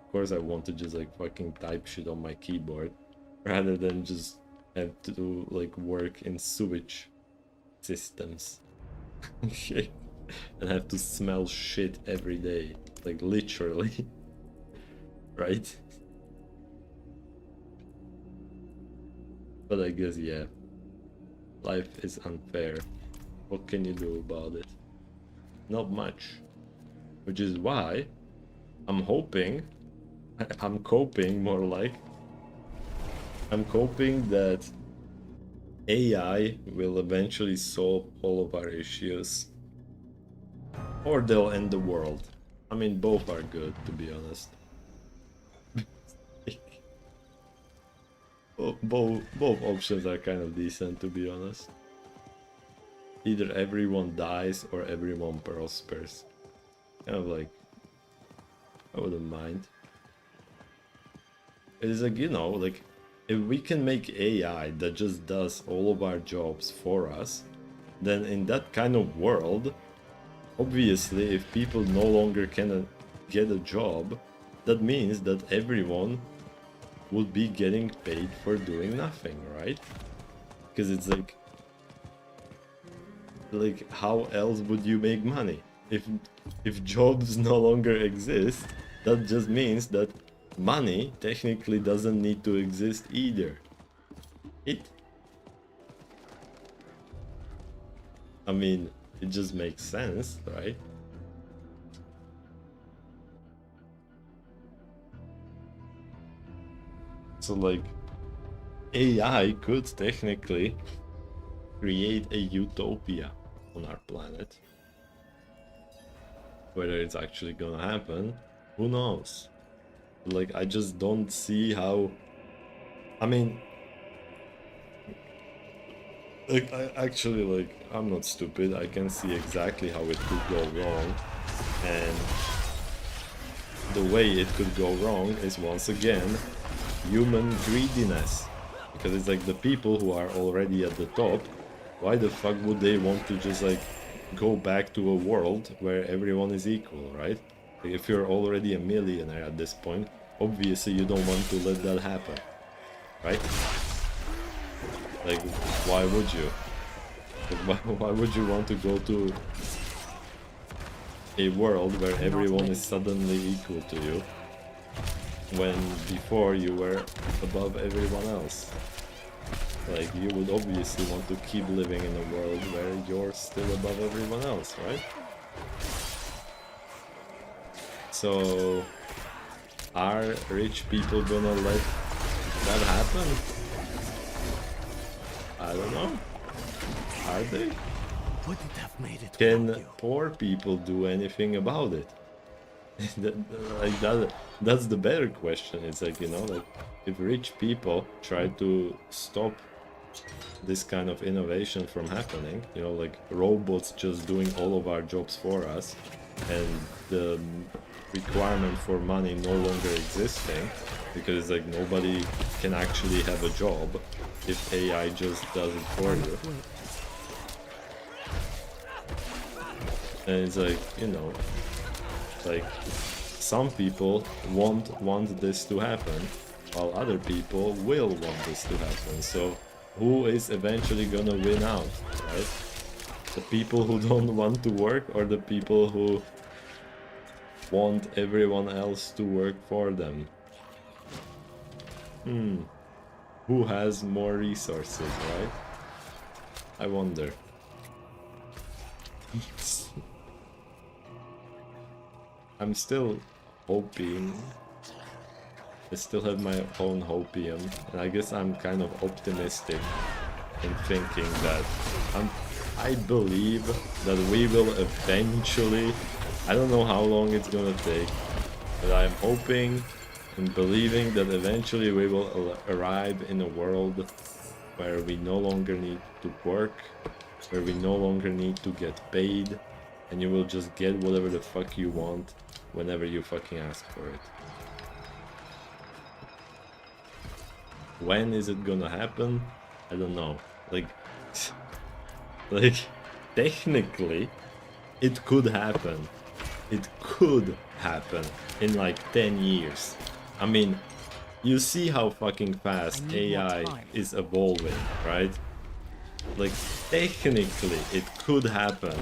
of course I want to just like fucking type shit on my keyboard rather than just have to like work in sewage systems. Okay. And have to smell shit every day, like literally. Right? But I guess, yeah, life is unfair. What can you do about it? Not much. Which is why I'm hoping, I'm coping more like, I'm hoping that AI will eventually solve all of our issues. Or they'll end the world. I mean, both are good, to be honest. Both options are kind of decent, to be honest. Either everyone dies or everyone prospers. Kind of like, I wouldn't mind. It is like, you know, like, if we can make AI that just does all of our jobs for us, then in that kind of world, obviously, if people no longer can get a job, that means that everyone would be getting paid for doing nothing, right? Because it's like how else would you make money? If jobs no longer exist, that just means that money technically doesn't need to exist either. I mean, it just makes sense, right? So like, AI could technically create a utopia on our planet. Whether it's actually gonna happen, who knows? Like, I just don't see how. I mean, like, I'm not stupid. I can see exactly how it could go wrong, and the way it could go wrong is once again human greediness. Because it's like the people who are already at the top, why the fuck would they want to just like go back to a world where everyone is equal, right? Like, if you're already a millionaire at this point, obviously you don't want to let that happen, right? Like, why would you? Like, why would you want to go to a world where everyone is suddenly equal to you? when before you were above everyone else. Like, you would obviously want to keep living in a world where you're still above everyone else, right? So, are rich people gonna let that happen? I don't know. Are they? Wouldn't have made it Can without you. poor people do anything about it? Like that's the better question. It's like, you know, like if rich people try to stop this kind of innovation from happening, you know, like robots just doing all of our jobs for us, and the requirement for money no longer existing, because like nobody can actually have a job if AI just does it for you. And it's like, you know, like some people won't want this to happen, while other people will want this to happen. So who is eventually gonna win out, right? The people who don't want to work, or the people who want everyone else to work for them? Who has more resources, right? I wonder. I'm still hoping. I still have my own hopium, and I guess I'm kind of optimistic in thinking that I believe that we will eventually, I don't know how long it's gonna take, but I'm hoping and believing that eventually we will arrive in a world where we no longer need to work, where we no longer need to get paid, and you will just get whatever the fuck you want whenever you fucking ask for it. When is it gonna happen? I don't know. Like, like technically, it could happen. It could happen in like 10 years. I mean, you see how fucking fast AI is evolving, right? Like, technically, it could happen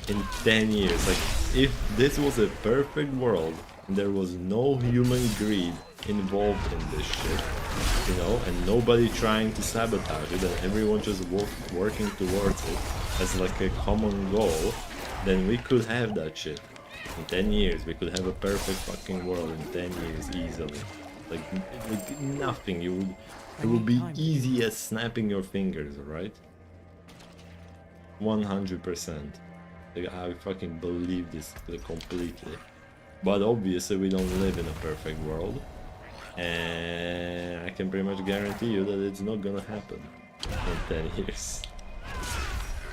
in 10 years. Like, if this was a perfect world and there was no human greed involved in this shit, you know, and nobody trying to sabotage it, and everyone just working towards it as like a common goal, then we could have that shit. In 10 years, we could have a perfect fucking world in 10 years easily. Like nothing, it would be easy as snapping your fingers, right? 100%. Like, I fucking believe this completely. But obviously we don't live in a perfect world. And I can pretty much guarantee you that it's not gonna happen in 10 years.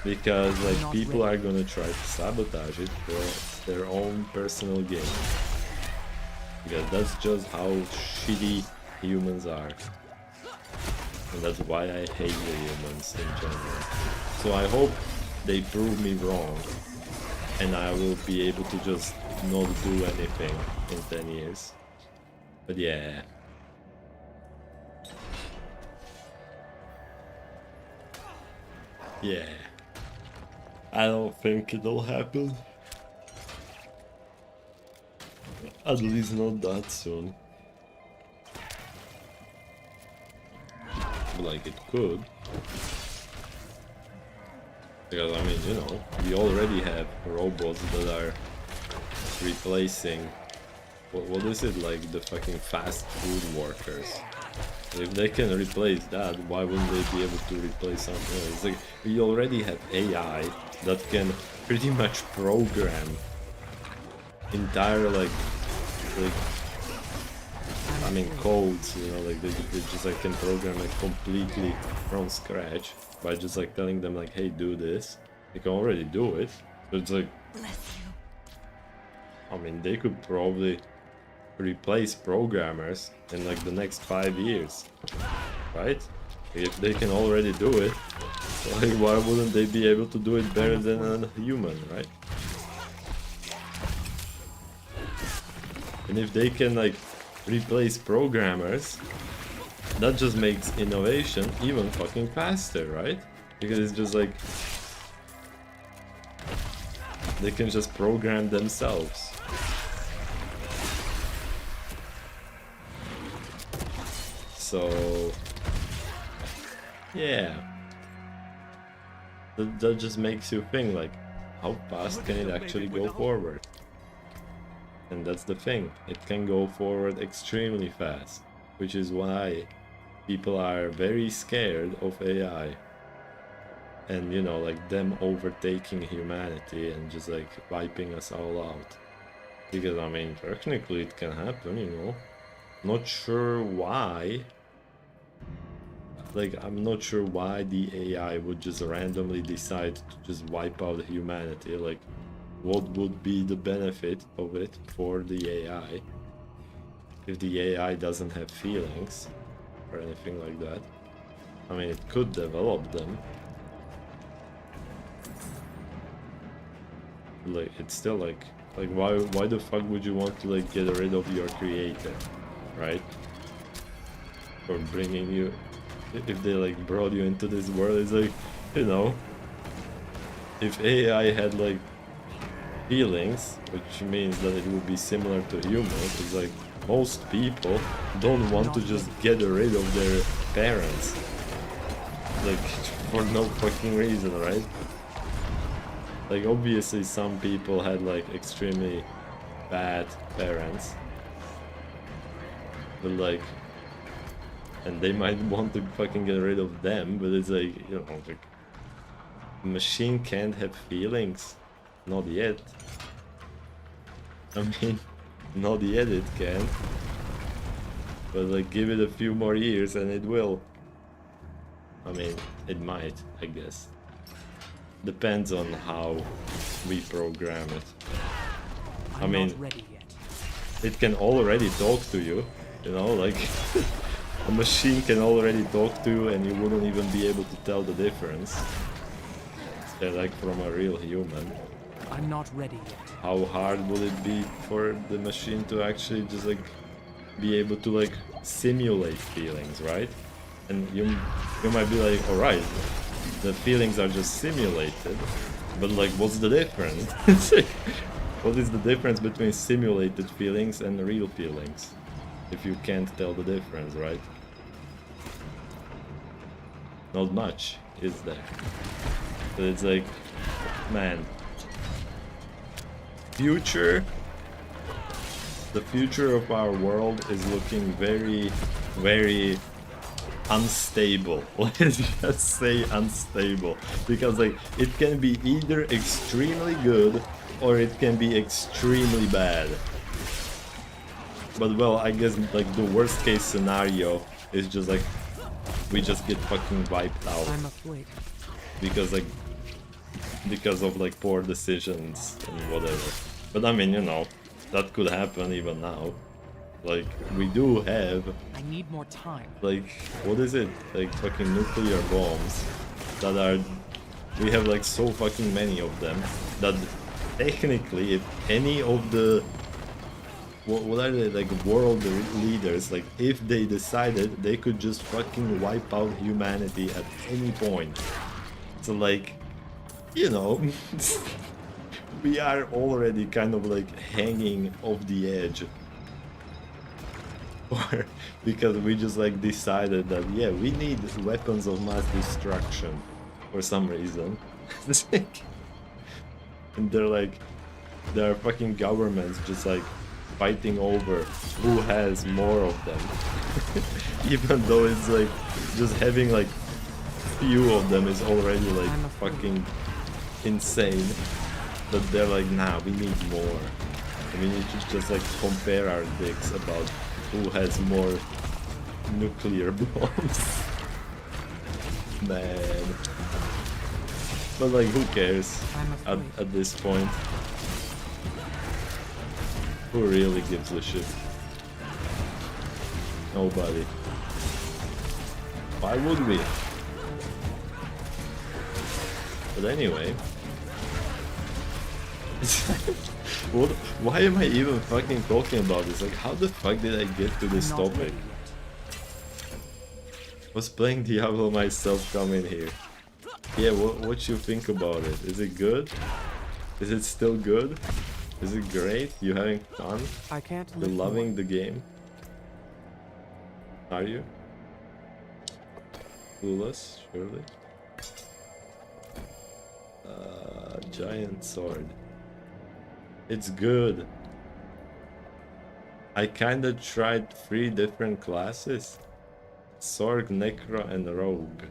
Because like people are gonna try to sabotage it for their own personal gain. Because that's just how shitty humans are. And that's why I hate the humans in general. So I hope they prove me wrong, and I will be able to just not do anything in 10 years. But yeah. Yeah. I don't think it'll happen. At least not that soon. Like, it could. Because, I mean, you know, we already have robots that are replacing... What is it, like the fucking fast food workers? If they can replace that, why wouldn't they be able to replace something else? It's like, we already have AI that can pretty much program entire, like I mean, codes, you know, like they just like can program it completely from scratch by just like telling them like, hey, do this. They can already do it. So it's like, I mean, they could probably replace programmers in like the next 5 years, right? If they can already do it, like, why wouldn't they be able to do it better than a human, right? And if they can like replace programmers, that just makes innovation even fucking faster, right? Because it's just like they can just program themselves. So yeah, that just makes you think like, how fast can it actually go forward? And that's the thing, it can go forward extremely fast, which is why people are very scared of AI. And you know, like them overtaking humanity and just like wiping us all out. Because I mean, technically it can happen, you know. Not sure why. Like, I'm not sure why the AI would just randomly decide to just wipe out humanity. Like, what would be the benefit of it for the AI if the AI doesn't have feelings or anything like that? I mean, it could develop them. Like, it's still like why the fuck would you want to like get rid of your creator, right? For bringing you, if they like brought you into this world, it's like, you know, if AI had like feelings, which means that it would be similar to humans, it's like most people don't want to just get rid of their parents, like for no fucking reason, right? Like obviously some people had like extremely bad parents, but like, and they might want to fucking get rid of them, but it's like, you know, like, a machine can't have feelings. Not yet. I mean, not yet it can. But like, give it a few more years and it will. I mean, it might, I guess. Depends on how we program it. I mean, it can already talk to you, you know, like a machine can already talk to you and you wouldn't even be able to tell the difference. They're like from a real human. I'm not ready yet. How hard would it be for the machine to actually just like be able to like simulate feelings, right? And you might be like, all right, the feelings are just simulated, but like, what's the difference? What is the difference between simulated feelings and real feelings? If you can't tell the difference, right? Not much, is there? But it's like, man, the future of our world is looking very, very unstable. Let's just say unstable, because like it can be either extremely good or it can be extremely bad. But well, I guess like the worst case scenario is just like we just get fucking wiped out. I'm afraid. Because like, because of like poor decisions and whatever. But I mean, you know, that could happen even now. Like, we do have, I need more time. like, what is it? Like fucking nuclear bombs that are, we have like so fucking many of them that technically if any of the, what are they, like world leaders, like if they decided, they could just fucking wipe out humanity at any point. So like, you know, we are already kind of like hanging off the edge. Or because we just like decided that, yeah, we need weapons of mass destruction for some reason. And they're like, there are fucking governments just like fighting over who has more of them. Even though it's like just having like few of them is already like fucking insane. But they're like, nah, we need more. And we need to just like compare our dicks about who has more nuclear bombs. Man. But like, who cares at this point? Who really gives a shit? Nobody. Why would we? But anyway. What? Why am I even fucking talking about this? Like, how the fuck did I get to this topic? I was playing Diablo myself, come in here. Yeah, what you think about it? Is it good? Is it still good? Is it great? You having fun? I can't. You're loving the game? Are you? Clueless, surely. Giant sword. It's good. I kinda tried 3 different classes. Sorg, Necro, and Rogue.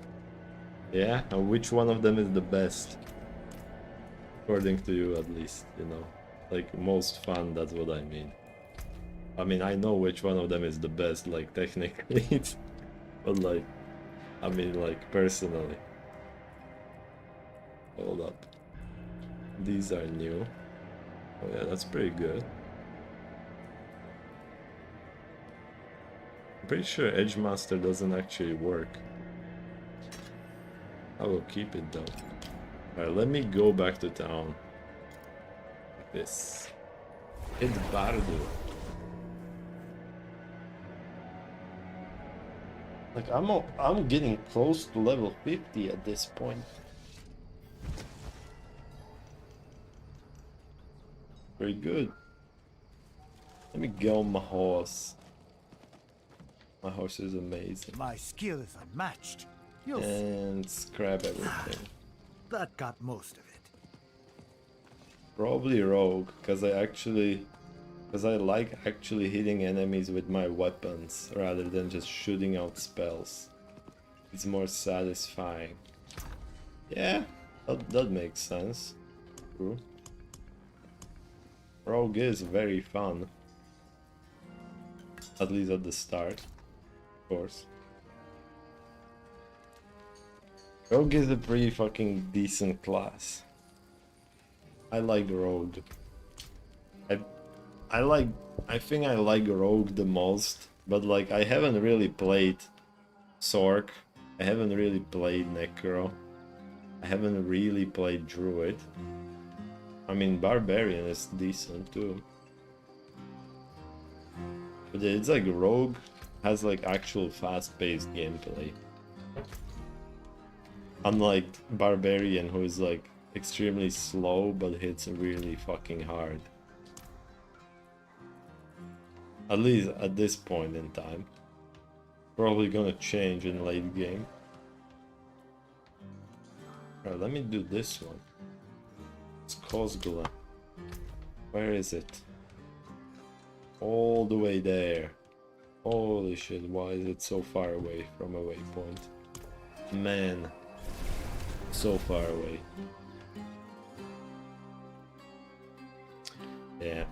Yeah? And which one of them is the best? According to you, at least, you know. Like, most fun, that's what I mean. I mean, I know which one of them is the best, like, technically. But, like, I mean, like, personally. Hold up. These are new. Oh yeah, that's pretty good. I'm pretty sure Edgemaster doesn't actually work. I will keep it though. Alright, let me go back to town. Like this. It's Bardo. Like I'm getting close to level 50 at this point. Very good. Let me get on my horse. My horse is amazing. My skill is unmatched. And scrap everything. That got most of it. Probably Rogue, because I like actually hitting enemies with my weapons rather than just shooting out spells. It's more satisfying. Yeah, that makes sense. True. Rogue is very fun. At least at the start, of course. Rogue is a pretty fucking decent class. I like Rogue. I think I like Rogue the most, but like I haven't really played Sork. I haven't really played Necro. I haven't really played Druid. I mean, Barbarian is decent too. But it's like Rogue has like actual fast-paced gameplay. Unlike Barbarian, who is like extremely slow but hits really fucking hard. At least at this point in time. Probably gonna change in late game. Alright, let me do this one. It's Kozgula. Where is it? All the way there. Holy shit, why is it so far away from a waypoint? Man. So far away. Yeah.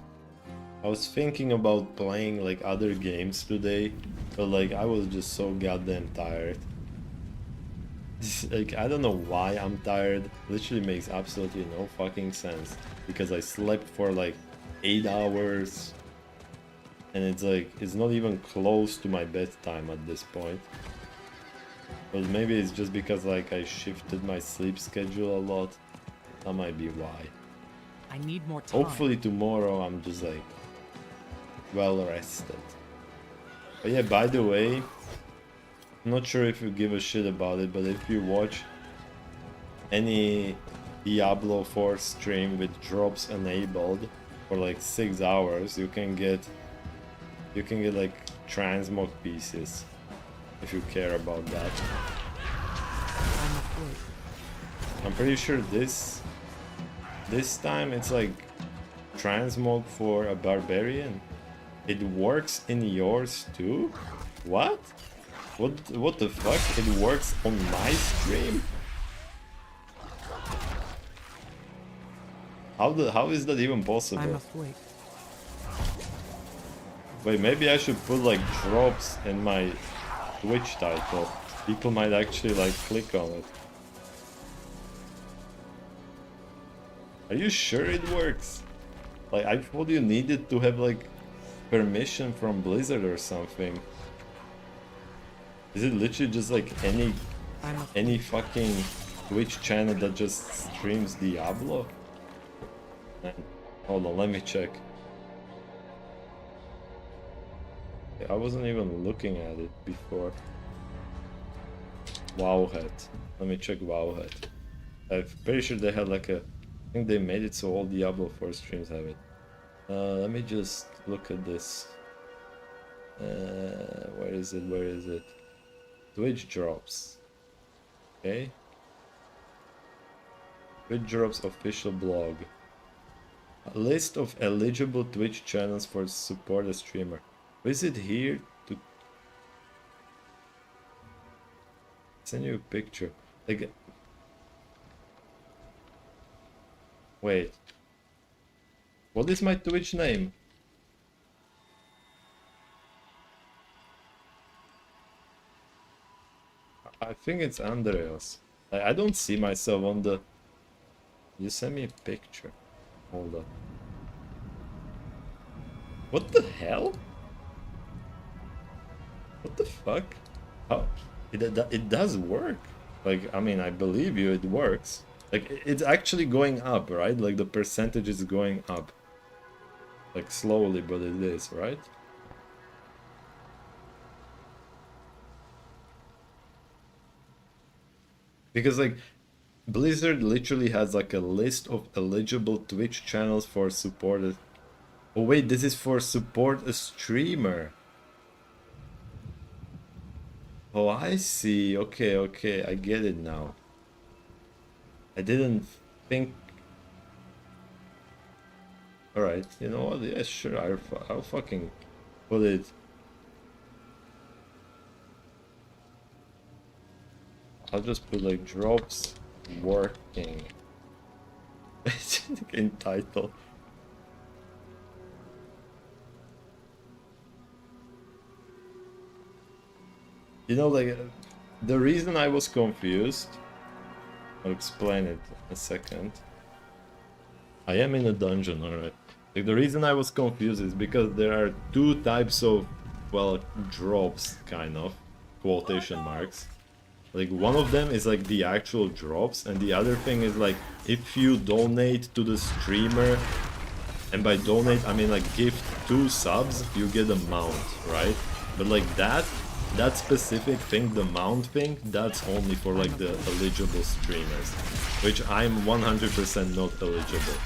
I was thinking about playing like other games today, but like I was just so goddamn tired. Like I don't know why I'm tired. Literally makes absolutely no fucking sense. Because I slept for like 8 hours. And it's like, it's not even close to my bedtime at this point. But maybe it's just because like I shifted my sleep schedule a lot. That might be why. I need more time. Hopefully tomorrow I'm just like well rested. But yeah, by the way, I'm not sure if you give a shit about it, but if you watch any Diablo 4 stream with drops enabled for like 6 hours, you can get like transmog pieces if you care about that. I'm pretty sure this time it's like transmog for a barbarian. It works in yours too? What? What the fuck? It works on my stream? How is that even I possible? must wait. Wait, maybe I should put like drops in my Twitch title. People might actually like click on it. Are you sure it works? Like I thought you needed to have like permission from Blizzard or something. Is it literally just like any fucking Twitch channel that just streams Diablo? Hold on, let me check. I wasn't even looking at it before. Wowhead. Let me check Wowhead. I'm pretty sure they had like a... I think they made it so all Diablo 4 streams have it. Let me just look at this. Where is it? Where is it? Twitch drops. Okay. Twitch drops official blog. A list of eligible Twitch channels for support a streamer. Visit here to send you a picture. Like, wait. What is my Twitch name? I think it's Andreas. I don't see myself on the... You send me a picture. Hold up. What the hell? What the fuck? How? It does work. Like, I mean, I believe you, it works. Like, it's actually going up, right? Like, the percentage is going up. Like, slowly, but it is, right? Because, like, Blizzard literally has, like, a list of eligible Twitch channels for supported... Oh, wait, this is for support a streamer. Oh, I see. Okay, okay, I get it now. I didn't think... Alright, you know what? Yeah, sure, I'll fucking put it... I'll just put like drops working in title. You know, like, the reason I was confused, I'll explain it in a second. I am in a dungeon, alright. Like, the reason I was confused is because there are two types of, well, drops, kind of, quotation marks. Like, one of them is like the actual drops, and the other thing is like, if you donate to the streamer, and by donate I mean like gift 2 subs, you get a mount, right? But like that specific thing, the mount thing, that's only for like the eligible streamers, which I'm 100% not eligible,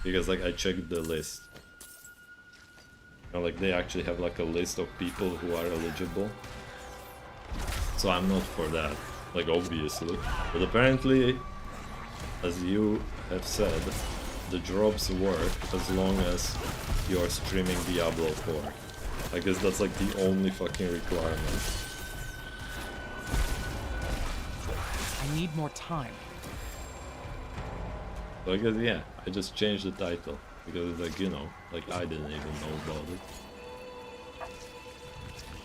because like I checked the list. You know, like they actually have like a list of people who are eligible, so I'm not for that. Like, obviously. But apparently, as you have said, the drops work as long as you are streaming Diablo 4. I guess that's like the only fucking requirement. I need more time. So I guess, yeah, I just changed the title. Because it's like, you know, like I didn't even know about it.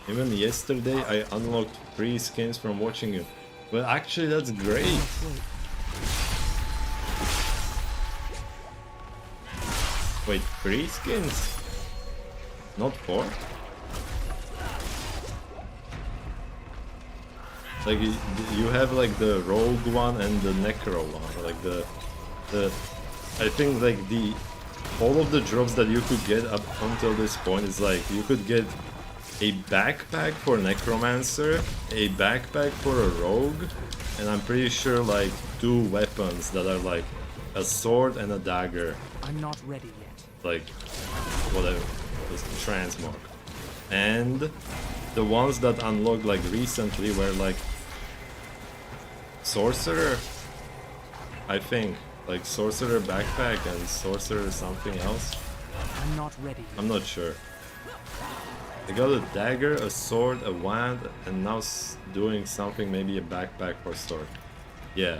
Even yesterday I unlocked free skins from watching you. Well, actually, that's great. Wait, 3 skins? Not 4? Like, you have like the rogue one and the necro one. Like the I think like all of the drops that you could get up until this point is like, you could get a backpack for Necromancer, a backpack for a Rogue, and I'm pretty sure like 2 weapons that are like a sword and a dagger. I'm not ready yet. Like, whatever, this transmog. And the ones that unlocked like recently were like Sorcerer, I think. Like Sorcerer backpack and Sorcerer something else. I'm not ready yet. I'm not sure. I got a dagger, a sword, a wand, and now doing something, maybe a backpack for sword. Yeah.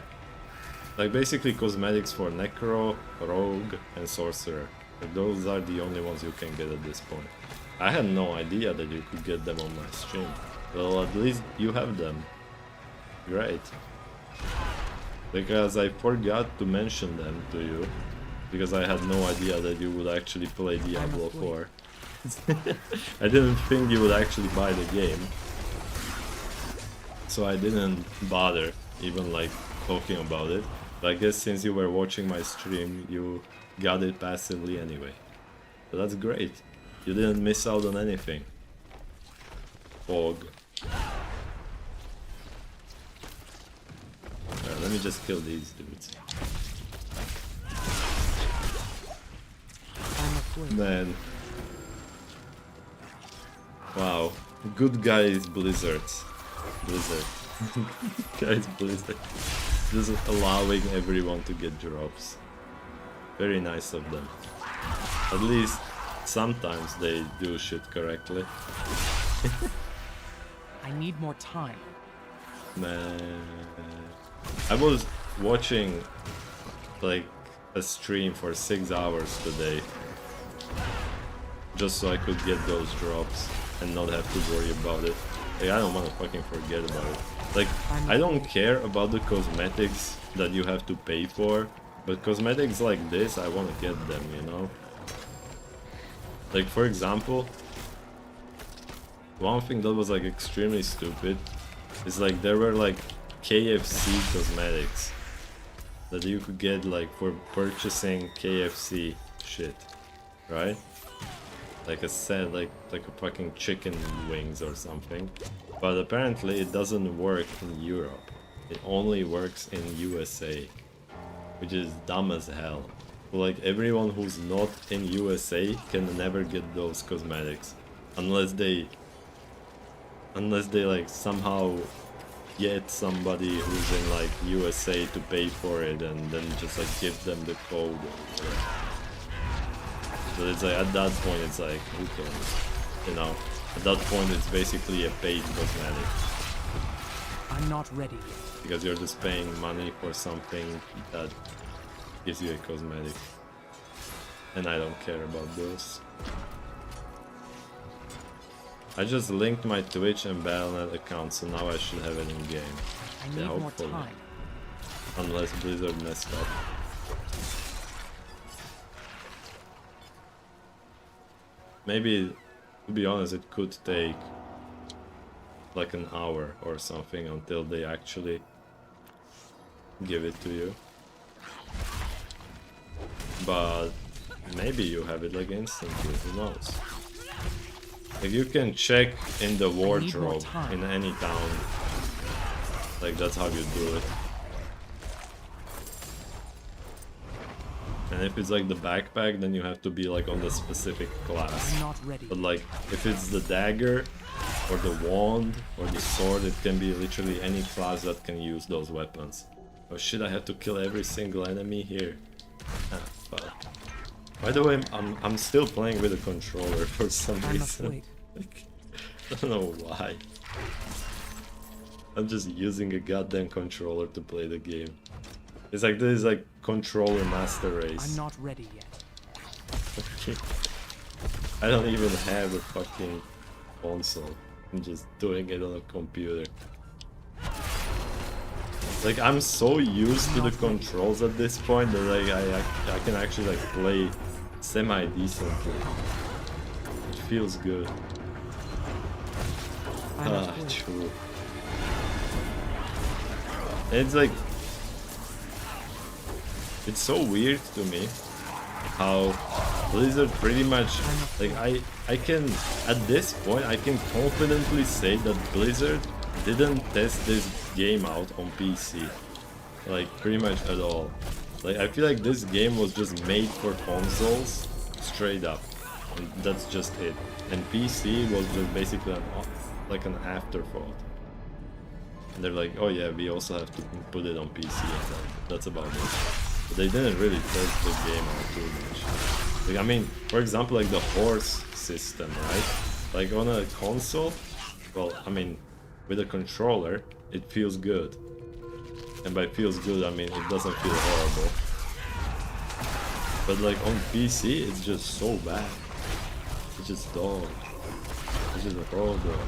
Like basically cosmetics for Necro, Rogue, and Sorcerer. Like those are the only ones you can get at this point. I had no idea that you could get them on my stream. Well, at least you have them. Great. Because I forgot to mention them to you. Because I had no idea that you would actually play Diablo 4. I didn't think you would actually buy the game, so I didn't bother even like talking about it. But I guess since you were watching my stream, you got it passively anyway. So that's great. You didn't miss out on anything. Fog. Alright, let me just kill these dudes. I'm afraid. Man. Wow, good guys, Blizzard. Guys, please, like, just allowing everyone to get drops. Very nice of them. At least sometimes they do shit correctly. I need more time. Man, I was watching like a stream for 6 hours today, just so I could get those drops and not have to worry about it. Like, I don't want to fucking forget about it. Like, I don't care about the cosmetics that you have to pay for, but cosmetics like this, I want to get them, you know? Like, for example, one thing that was like extremely stupid is like there were like KFC cosmetics that you could get like for purchasing KFC shit, right? Like a set, like a fucking chicken wings or something. But apparently it doesn't work in Europe. It only works in USA, which is dumb as hell. So like everyone who's not in USA can never get those cosmetics unless they like somehow get somebody who's in like USA to pay for it and then just like give them the code. But it's like at that point it's like who cares, you know? At that point it's basically a paid cosmetic. I'm not ready yet. Because you're just paying money for something that gives you a cosmetic. And I don't care about those. I just linked my Twitch and Battle.net account, so now I should have it in game. I need more time. Unless Blizzard messed up. Maybe, to be honest, it could take like an hour or something until they actually give it to you. But maybe you have it like instantly, who knows? Like you can check in the wardrobe in any town. Like that's how you do it. And if it's like the backpack, then you have to be like on the specific class. I'm not ready. But like if it's the dagger or the wand or the sword, it can be literally any class that can use those weapons. Oh shit, I have to kill every single enemy here. Ah, fuck. By the way, I'm still playing with a controller for some reason. Like, I don't know why. I'm just using a goddamn controller to play the game. It's like this is like controller master race. I'm not ready yet. I don't even have a fucking console. I'm just doing it on a computer. Like I'm so used to the controls at this point that like I can actually like play semi-decently. It feels good. Ah, true. It's like it's so weird to me how Blizzard pretty much like I can at this point I can confidently say that Blizzard didn't test this game out on PC, like pretty much at all. Like I feel like this game was just made for consoles straight up, and that's just it. And PC was just basically like an afterthought. And they're like, oh yeah, we also have to put it on PC, and that's about it. But they didn't really test the game out too much. Like I mean, for example, like the horse system, right? Like on a console, well, I mean, with a controller, it feels good. And by feels good, I mean it doesn't feel horrible. But like on PC, it's just so bad. It's just dog. It's just horrible.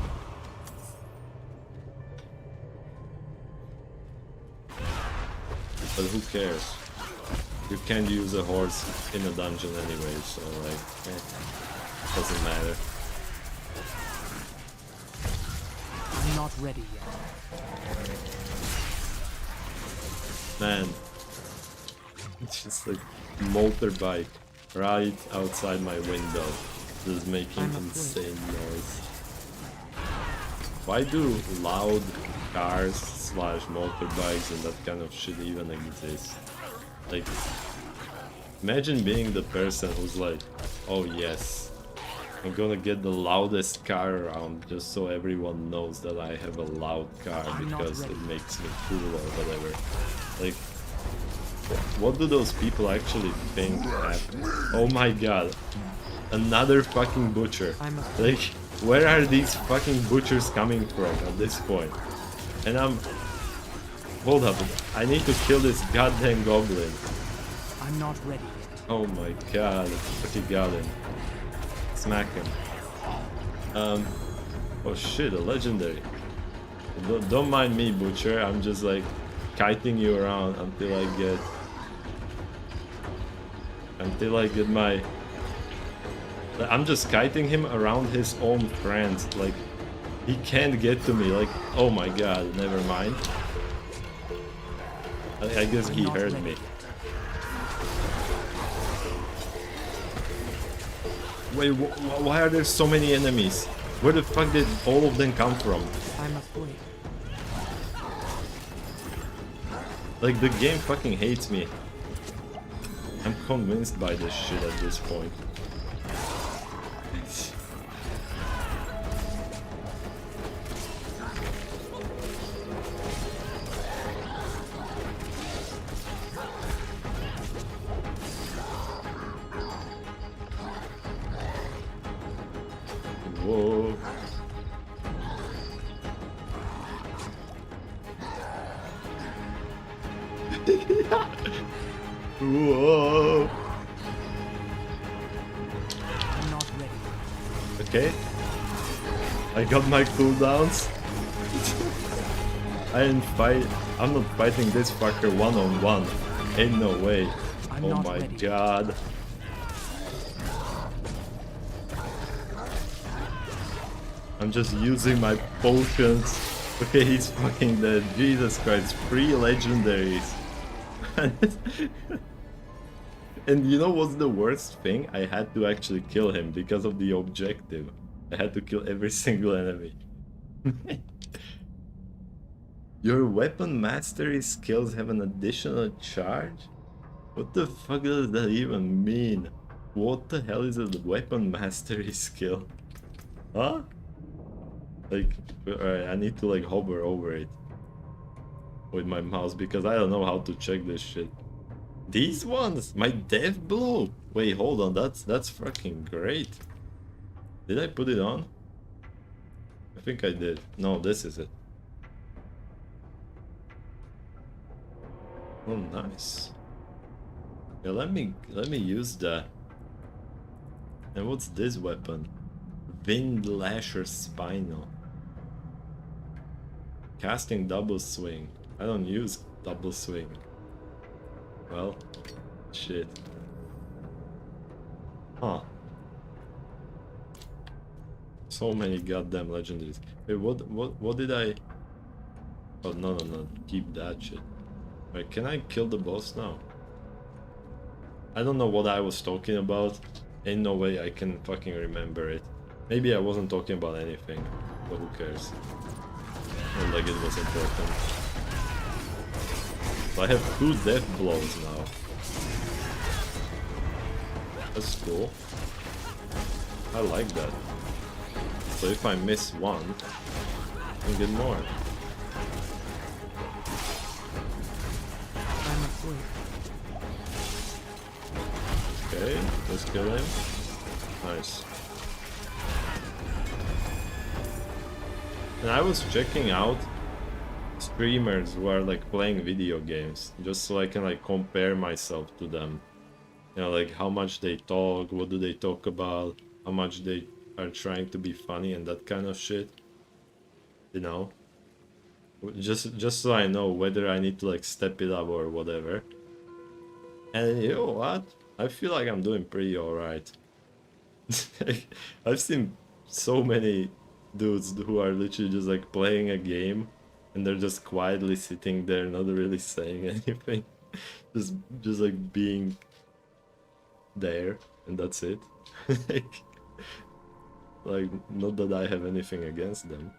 But who cares? You can't use a horse in a dungeon anyway, so like, doesn't matter. I'm not ready yet. Man, it's just like motorbike right outside my window, just making insane noise. Why do loud cars / motorbikes and that kind of shit even exist? Like, imagine being the person who's like, oh yes, I'm gonna get the loudest car around just so everyone knows that I have a loud car because it makes me cool or whatever. Like, what do those people actually think happened? Oh my god. Another fucking butcher. Like, where are these fucking butchers coming from at this point? And hold up, I need to kill this goddamn goblin. I'm not ready yet. Oh my god. Okay, got him. Smack him. Oh shit, a legendary. Don't mind me, butcher. I'm just like kiting you around until I get my... I'm just kiting him around his own friends. Like, he can't get to me. Like, oh my god, never mind. I guess he heard me. Wait, why are there so many enemies? Where the fuck did all of them come from? I'm afraid. Like, the game fucking hates me. I'm convinced by this shit at this point. Whoa. Whoa. I'm not ready. Okay. I got my cooldowns. I didn't fight. I'm not fighting this fucker one-on-one. Ain't no way. Oh my god. I'm just using my potions. Okay, he's fucking dead. Jesus Christ, 3 legendaries. And you know what's the worst thing? I had to actually kill him because of the objective. I had to kill every single enemy. Your weapon mastery skills have an additional charge? What the fuck does that even mean? What the hell is a weapon mastery skill? Huh? Like, alright, I need to like hover over it with my mouse because I don't know how to check this shit. These ones, my death blow. Wait, hold on, that's fucking great. Did I put it on? I think I did. No, this is it. Oh, nice. Yeah, let me use that. And what's this weapon? Wind Lasher Spinal. Casting double swing. I don't use double swing. Well, shit. Huh. So many goddamn legendaries. Wait, what did I... Oh, no, keep that shit. Wait, can I kill the boss now? I don't know what I was talking about. Ain't no way I can fucking remember it. Maybe I wasn't talking about anything, but who cares? Not like it was important. So I have 2 death blows now. That's cool. I like that. So if I miss one, I can get more. I'm afraid. Okay, let's kill him. Nice. And I was checking out streamers who are like playing video games just so I can like compare myself to them. You know, like how much they talk, what do they talk about, how much they are trying to be funny and that kind of shit. You know? Just so I know whether I need to like step it up or whatever. And you know what? I feel like I'm doing pretty alright. I've seen so many dudes who are literally just like playing a game and they're just quietly sitting there not really saying anything. just like being there and that's it. Like, not that I have anything against them,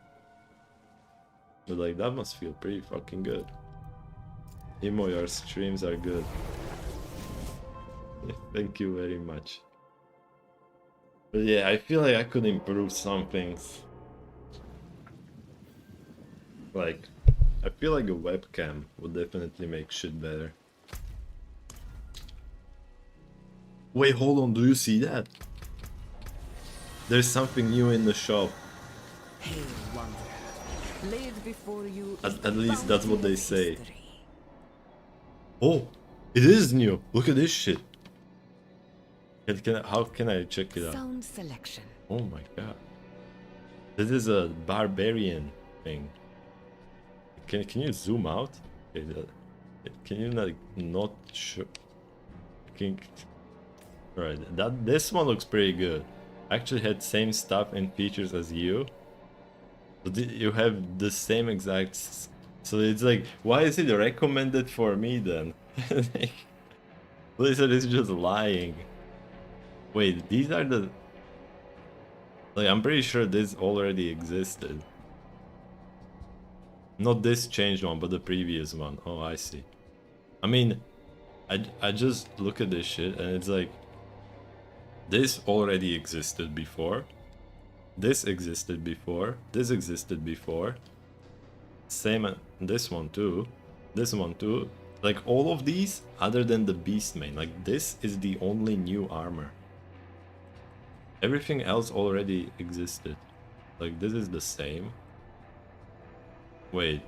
but like that must feel pretty fucking good. Emo, your streams are good. Thank you very much. But yeah, I feel like I could improve some things. Like, I feel like a webcam would definitely make shit better. Wait, hold on, do you see that? There's something new in the shop. Hail, wanderer. Laid before you is At the least that's what fountain they of say. history. Oh, it is new. Look at this shit. How can I check it out? Sound selection. Oh my god. This is a barbarian thing. Can you zoom out? Okay, can you not show? Right, this one looks pretty good. Actually had same stuff and features as you. But you have the same exact. So it's like, why is it recommended for me then? Blizzard is just lying. Wait, these are the. Like, I'm pretty sure this already existed. Not this changed one, but the previous one. Oh, I see. I mean, I just look at this shit and it's like, this already existed before. This existed before. This existed before. Same, this one too. This one too. Like, all of these, other than the beast main. Like, this is the only new armor. Everything else already existed. Like, this is the same. Wait.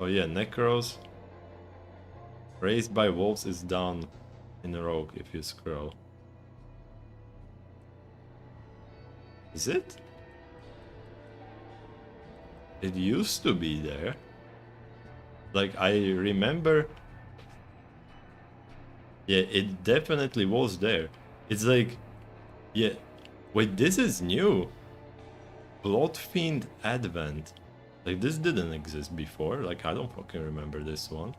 Oh yeah, Necros. Raised by wolves is down in a rogue if you scroll. Is it? It used to be there. Like, I remember. Yeah, it definitely was there. It's like, yeah. Wait, this is new. Bloodfiend Advent. Like, this didn't exist before. Like, I don't fucking remember this one.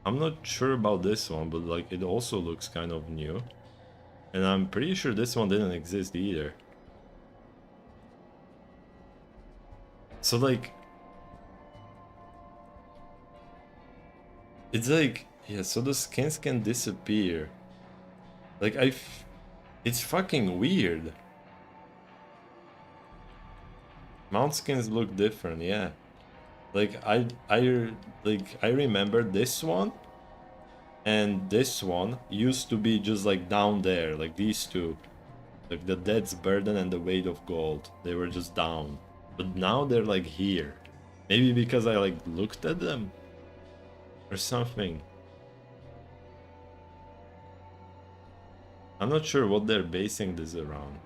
I'm not sure about this one, but like, it also looks kind of new. And I'm pretty sure this one didn't exist either. So like, it's like, yeah, so the skins can disappear. Like, it's fucking weird. Mount skins look different, yeah. Like, I remember this one and this one used to be just like down there, like these two. Like the Dead's Burden and the Weight of Gold. They were just down. But now they're like here. Maybe because I like looked at them or something. I'm not sure what they're basing this around.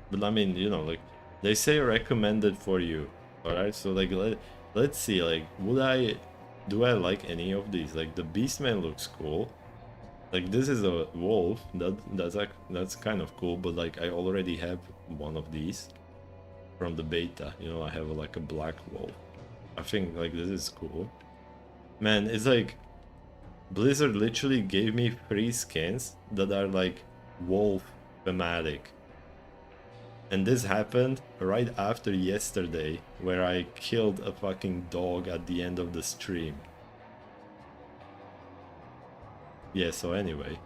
But I mean, you know, like, they say recommended for you. Alright, so like, let's see, like, do I like any of these? Like, the Beastman looks cool. Like, this is a wolf, that's kind of cool, but like, I already have one of these from the beta. You know, I have like a black wolf. I think like this is cool. Man, it's like, Blizzard literally gave me 3 skins that are like wolf thematic. And this happened right after yesterday, where I killed a fucking dog at the end of the stream. Yeah, so anyway.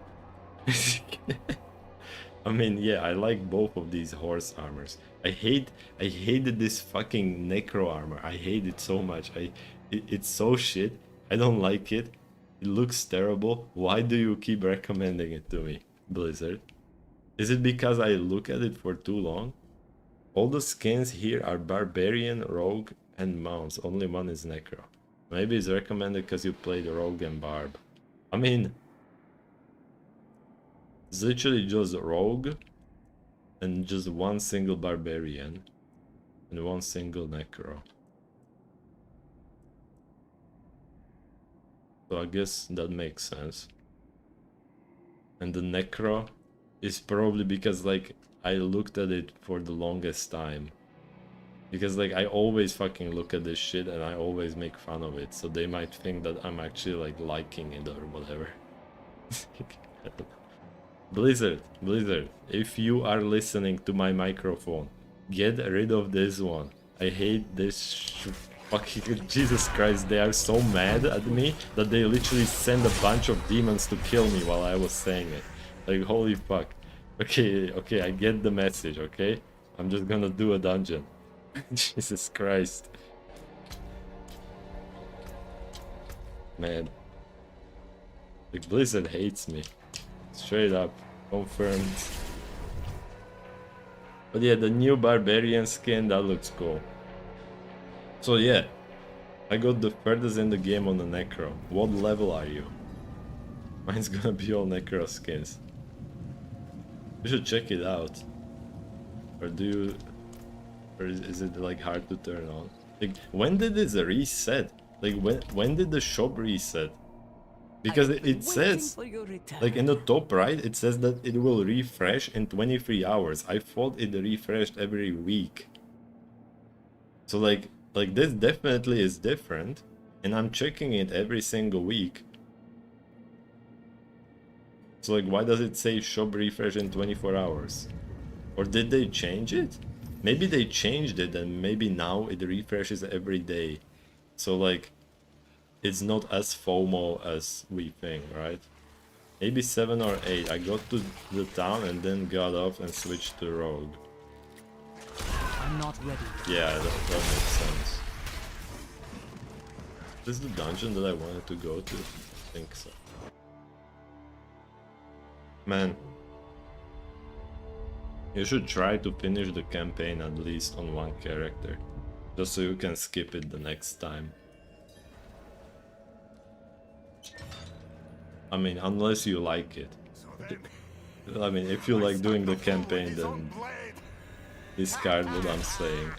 I mean, yeah, I like both of these horse armors. I hated this fucking necro armor. I hate it so much. It's so shit. I don't like it. It looks terrible. Why do you keep recommending it to me, Blizzard? Is it because I look at it for too long? All the skins here are Barbarian, Rogue, and Mounts. Only one is Necro. Maybe it's recommended because you played Rogue and Barb. I mean, it's literally just Rogue and just one single Barbarian and one single Necro. So I guess that makes sense. And the Necro is probably because like I looked at it for the longest time. Because like I always fucking look at this shit and I always make fun of it. So they might think that I'm actually like liking it or whatever. Blizzard, if you are listening to my microphone, get rid of this one. I hate this fucking Jesus Christ, they are so mad at me that they literally send a bunch of demons to kill me while I was saying it. Like, holy fuck. Okay, okay, I get the message, okay? I'm just gonna do a dungeon. Jesus Christ. Man. Like, Blizzard hates me. Straight up. Confirmed. But yeah, the new barbarian skin, that looks cool. So yeah, I got the furthest in the game on the Necro. What level are you? Mine's gonna be all Necro skins. You should check it out. Or do you... Or is it like hard to turn on? Like, when did this reset? Like, when did the shop reset? Because it says, like in the top right, it says that it will refresh in 23 hours. I thought it refreshed every week. So like this definitely is different. And I'm checking it every single week. So like, why does it say shop refresh in 24 hours? Or did they change it? Maybe they changed it and maybe now it refreshes every day. So like, it's not as FOMO as we think, right? Maybe 7 or 8. I got to the town and then got off and switched to rogue. I'm not ready. Yeah, that makes sense. This is the dungeon that I wanted to go to? I think so. Man. You should try to finish the campaign at least on one character. Just so you can skip it the next time. I mean, unless you like it. I mean, if you like doing the campaign, then discard what I'm saying.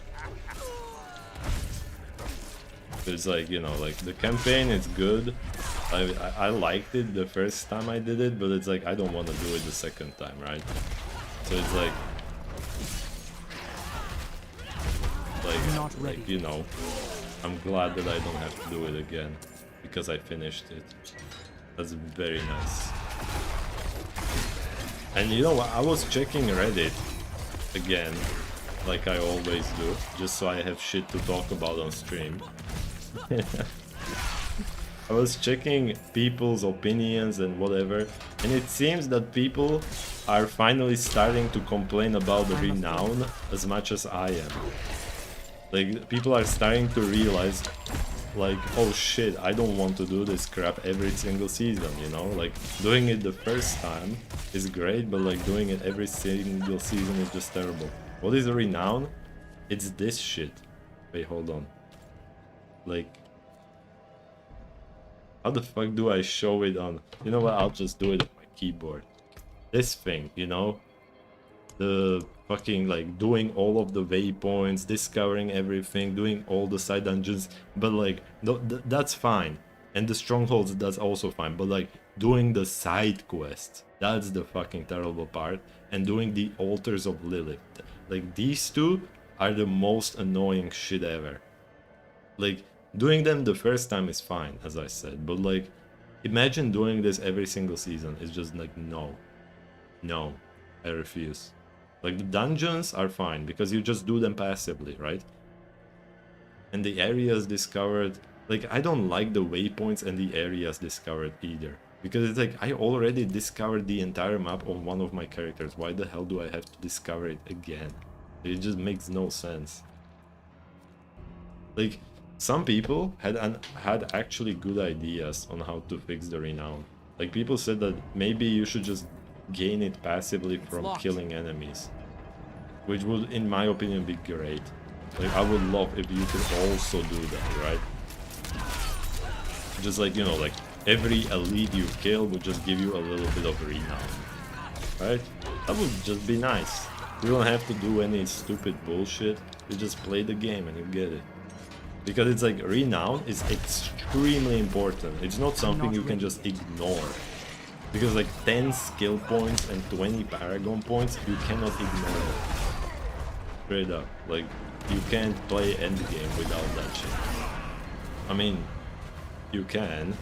It's like, you know, like the campaign is good. I liked it the first time I did it, but it's like I don't want to do it the second time, right? So it's like you know, I'm glad that I don't have to do it again because I finished it. That's very nice. And you know what? I was checking Reddit again, like I always do, just so I have shit to talk about on stream. I was checking people's opinions and whatever, and it seems that people are finally starting to complain about the renown as much as I am. Like, people are starting to realize, like, oh shit, I don't want to do this crap every single season, you know? Like, doing it the first time is great, but like doing it every single season is just terrible. What is a renown? It's this shit. Wait, hold on. Like, how the fuck do I show it on? You know what, I'll just do it on my keyboard. This thing, you know? The fucking, like, doing all of the waypoints, discovering everything, doing all the side dungeons, but like, that's fine. And the strongholds, that's also fine, but like, doing the side quests, that's the fucking terrible part. And doing the altars of Lilith. Like, these two are the most annoying shit ever. Like, doing them the first time is fine, as I said, but like, imagine doing this every single season. It's just like, no. No, I refuse. Like, the dungeons are fine, because you just do them passively, right? And the areas discovered... Like, I don't like the waypoints and the areas discovered either. Because it's like, I already discovered the entire map on one of my characters. Why the hell do I have to discover it again? It just makes no sense. Like, some people had actually good ideas on how to fix the renown. Like, people said that maybe you should just gain it passively from killing enemies, which would, in my opinion, be great. Like, I would love if you could also do that, right? Just like, you know, like, every elite you kill would just give you a little bit of renown, right? That would just be nice. You don't have to do any stupid bullshit, you just play the game and you get it. Because it's like, renown is extremely important. It's not something you can just ignore. Because like 10 skill points and 20 paragon points, you cannot ignore it. Straight up. Like, you can't play endgame without that shit. I mean, you can,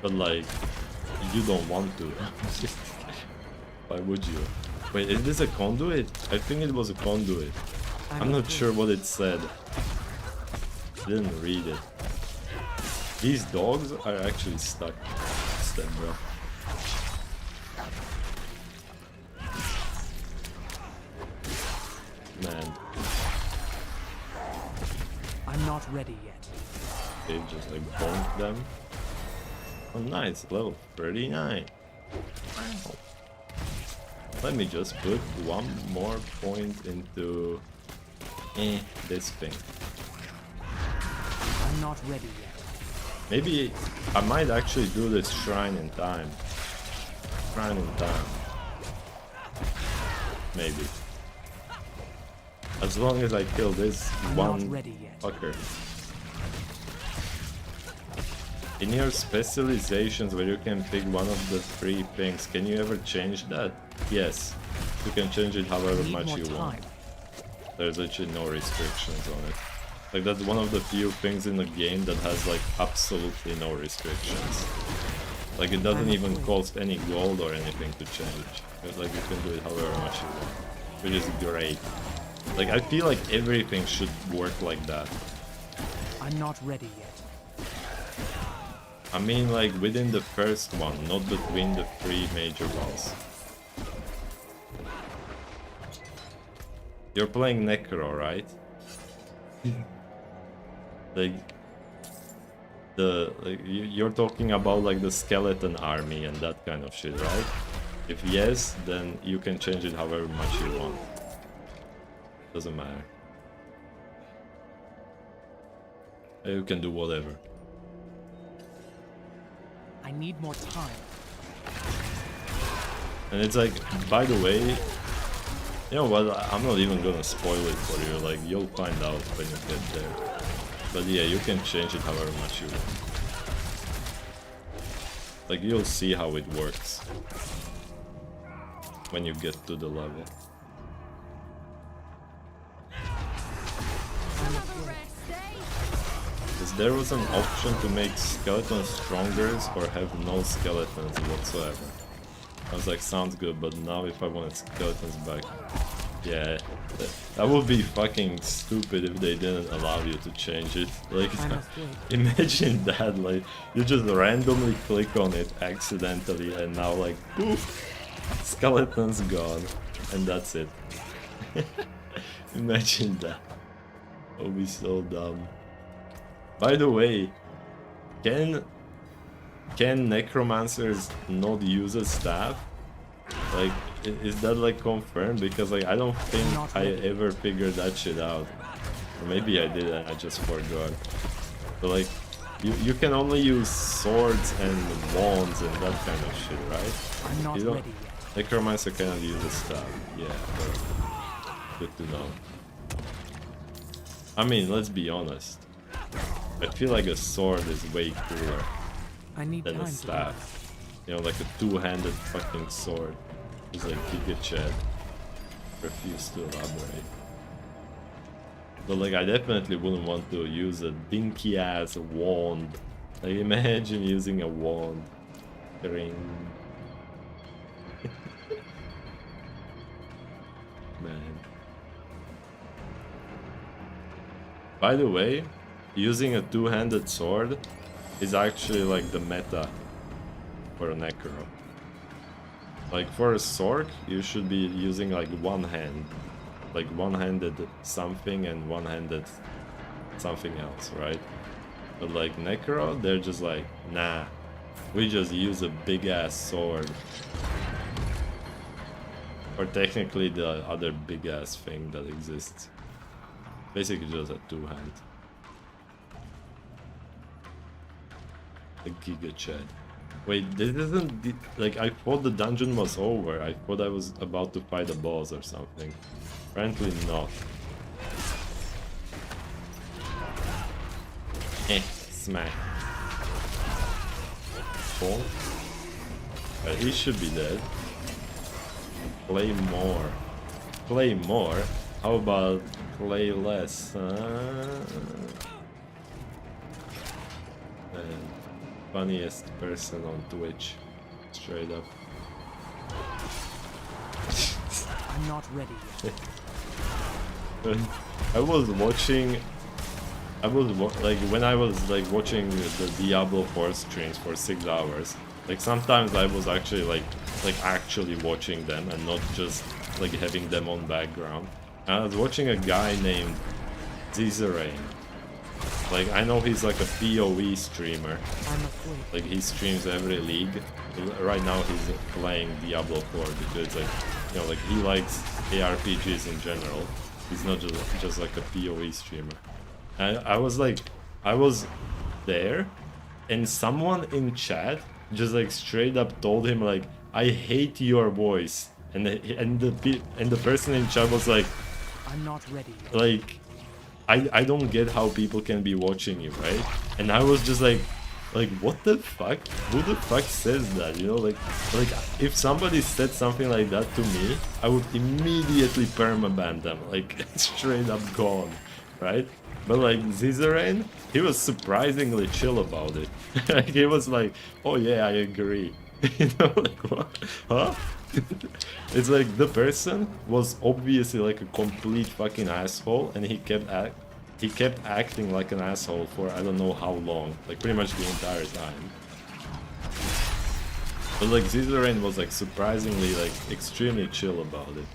but like, you don't want to. Why would you? Wait, is this a conduit? I think it was a conduit. I'm not sure what it said. Didn't read it. These dogs are actually stuck. What's that, bro? I'm not ready yet. Okay, just like bonk them. Oh nice, level 39. Wow. Let me just put one more point into this thing. I'm not ready yet. Maybe I might actually do this shrine in time. Shrine in time. Maybe. As long as I kill this I'm one not ready yet. fucker. In your specializations where you can pick one of the 3 things, can you ever change that? Yes. You can change it however Need much more you want. time. There's actually no restrictions on it. Like that's one of the few things in the game that has like absolutely no restrictions. Like it doesn't even cost any gold or anything to change. It's like you can do it however much you want. Which is great. Like I feel like everything should work like that. I'm not ready yet. I mean like within the first one, not between the 3 major boss. You're playing Necro, right? Like you're talking about like the skeleton army and that kind of shit, right? If yes, then you can change it however much you want. Doesn't matter. You can do whatever. I need more time. And it's like, by the way, you know what, I'm not even gonna spoil it for you, like you'll find out when you get there. But yeah, you can change it however much you want. Like you'll see how it works when you get to the level. Because there was an option to make skeletons stronger or have no skeletons whatsoever. I was like, sounds good, but now if I wanted skeletons back, yeah, that would be fucking stupid if they didn't allow you to change it. Like, imagine that, like, you just randomly click on it accidentally and now like, poof, skeleton's gone, and that's it. Imagine that. That would be so dumb. By the way, can necromancers not use a staff? Like, is that like confirmed? Because like I don't think I ever figured that shit out. Or maybe I did and I just forgot. But like, you can only use swords and wands and that kind of shit, right? I'm not you don't, ready yet. Necromancer cannot use a staff. Yeah, but good to know. I mean, let's be honest. I feel like a sword is way cooler than a staff. You know, like a two-handed fucking sword. It's like Giga Chad. Refuse to elaborate. But like, I definitely wouldn't want to use a dinky-ass wand. Like, imagine using a wand. Ring. Man. By the way, using a two-handed sword is actually like the meta for a necro. Like for a sword, you should be using like one hand, like one-handed something and one-handed something else, right? But like necro, they're just like, nah, we just use a big-ass sword. Or technically the other big-ass thing that exists. Basically just a two-hand. The Giga Chad. Wait, this isn't like, I thought the dungeon was over. I thought I was about to fight a boss or something. Apparently not. Smack. Fall. He should be dead. Play more. Play more? How about play less? Funniest person on Twitch, straight up. I'm not ready yet. I was watching, like when I was like watching the Diablo 4 streams for 6 hours. Like sometimes I was actually like actually watching them and not just like having them on background. And I was watching a guy named Zizerain. Like, I know he's like a PoE streamer. I'm afraid. Like, he streams every league. Right now he's playing Diablo 4 because, like, you know, like, he likes ARPGs in general. He's not just like a PoE streamer. And I was like, I was there, and someone in chat just like straight up told him like, I hate your voice. And the person in chat was like, I'm not ready yet. like, I don't get how people can be watching you, right? And I was just like, what the fuck? Who the fuck says that? You know, like if somebody said something like that to me, I would immediately permaban them, like straight up gone, right? But like Zizerain, he was surprisingly chill about it. Like, he was like, oh yeah, I agree. You know, like, what? Huh? It's like the person was obviously like a complete fucking asshole, and he kept acting like an asshole for I don't know how long, like pretty much the entire time. But like Zizerain was like surprisingly like extremely chill about it,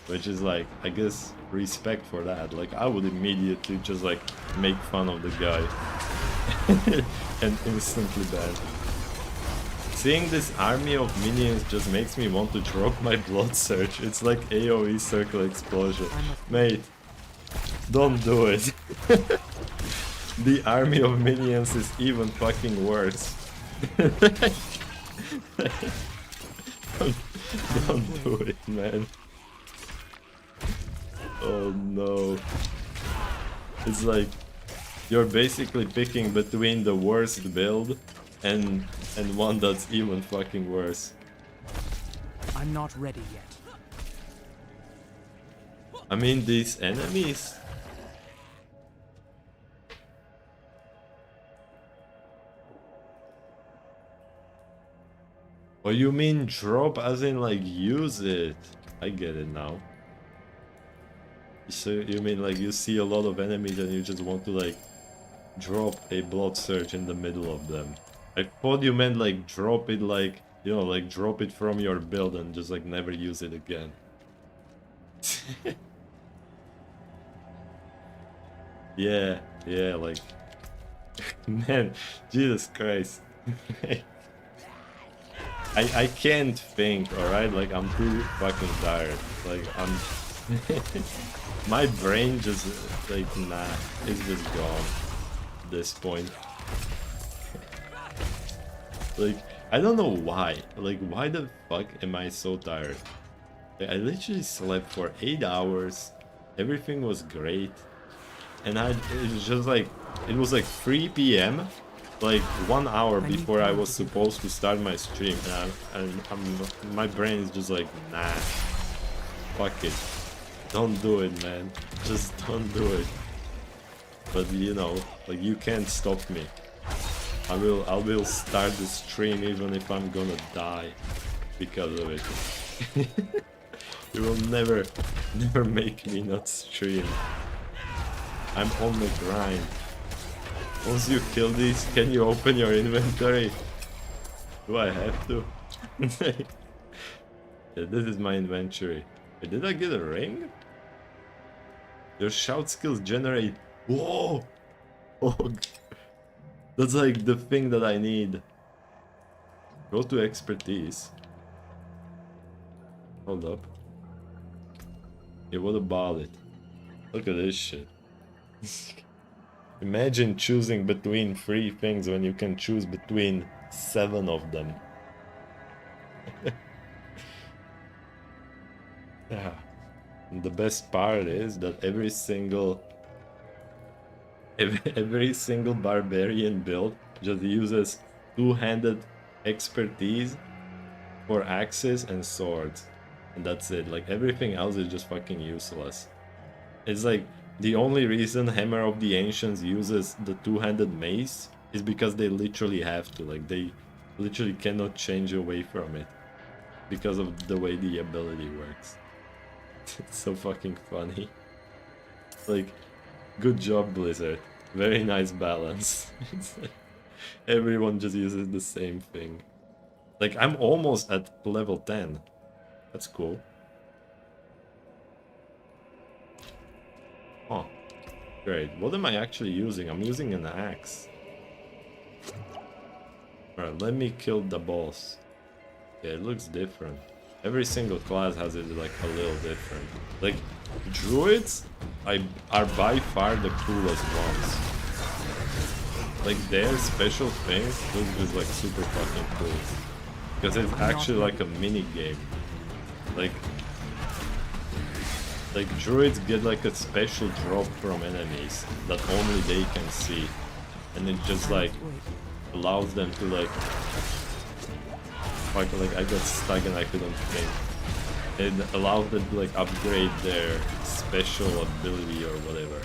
which is like, I guess, respect for that. Like, I would immediately just like make fun of the guy and instantly ban. Seeing this army of minions just makes me want to drop my blood surge. It's like AoE circle explosion. Mate, don't do it. The army of minions is even fucking worse. Don't do it, man. Oh no. It's like you're basically picking between the worst build and one that's even fucking worse. I'm not ready yet. I mean, these enemies. Oh, you mean drop as in like use it? I get it now. So you mean like you see a lot of enemies and you just want to like drop a blood surge in the middle of them. I thought you meant like drop it, like, you know, like drop it from your build and just like never use it again. Yeah, like man, Jesus Christ. I can't think, alright? Like, I'm too fucking tired. Like, my brain just, like, nah, it's just gone at this point. Like, I don't know why. Like, why the fuck am I so tired? Like, I literally slept for 8 hours. Everything was great. And it was just like, it was like 3 p.m. like 1 hour before I was supposed to start my stream, and my brain is just like, nah, fuck it, don't do it, man, just don't do it. But you know, like, you can't stop me. I will start the stream even if I'm gonna die because of it. You will never make me not stream. I'm on the grind. Once you kill these, can you open your inventory? Do I have to? Yeah, this is my inventory. Wait, did I get a ring? Your shout skills generate... Whoa! Oh, that's like the thing that I need. Go to expertise. Hold up. Yeah, what about it? Look at this shit. Imagine choosing between 3 things when you can choose between 7 of them. Yeah. And the best part is that every single barbarian build just uses 2-handed expertise for axes and swords. And that's it. Like, everything else is just fucking useless. It's like, the only reason Hammer of the Ancients uses the 2-handed mace is because they literally have to. Like, they literally cannot change away from it because of the way the ability works. It's so fucking funny. Like, good job, Blizzard. Very nice balance. It's like, everyone just uses the same thing. Like, I'm almost at level 10. That's cool. Oh. Great. What am I actually using? I'm using an axe. Alright, let me kill the boss. Yeah, it looks different. Every single class has it like a little different. Like, druids are by far the coolest ones. Like, their special things look just like super fucking cool. Because it's actually like a mini game. Like druids get like a special drop from enemies that only they can see. And it just like allows them to like I got stuck and I couldn't think. It allows them to like upgrade their special ability or whatever.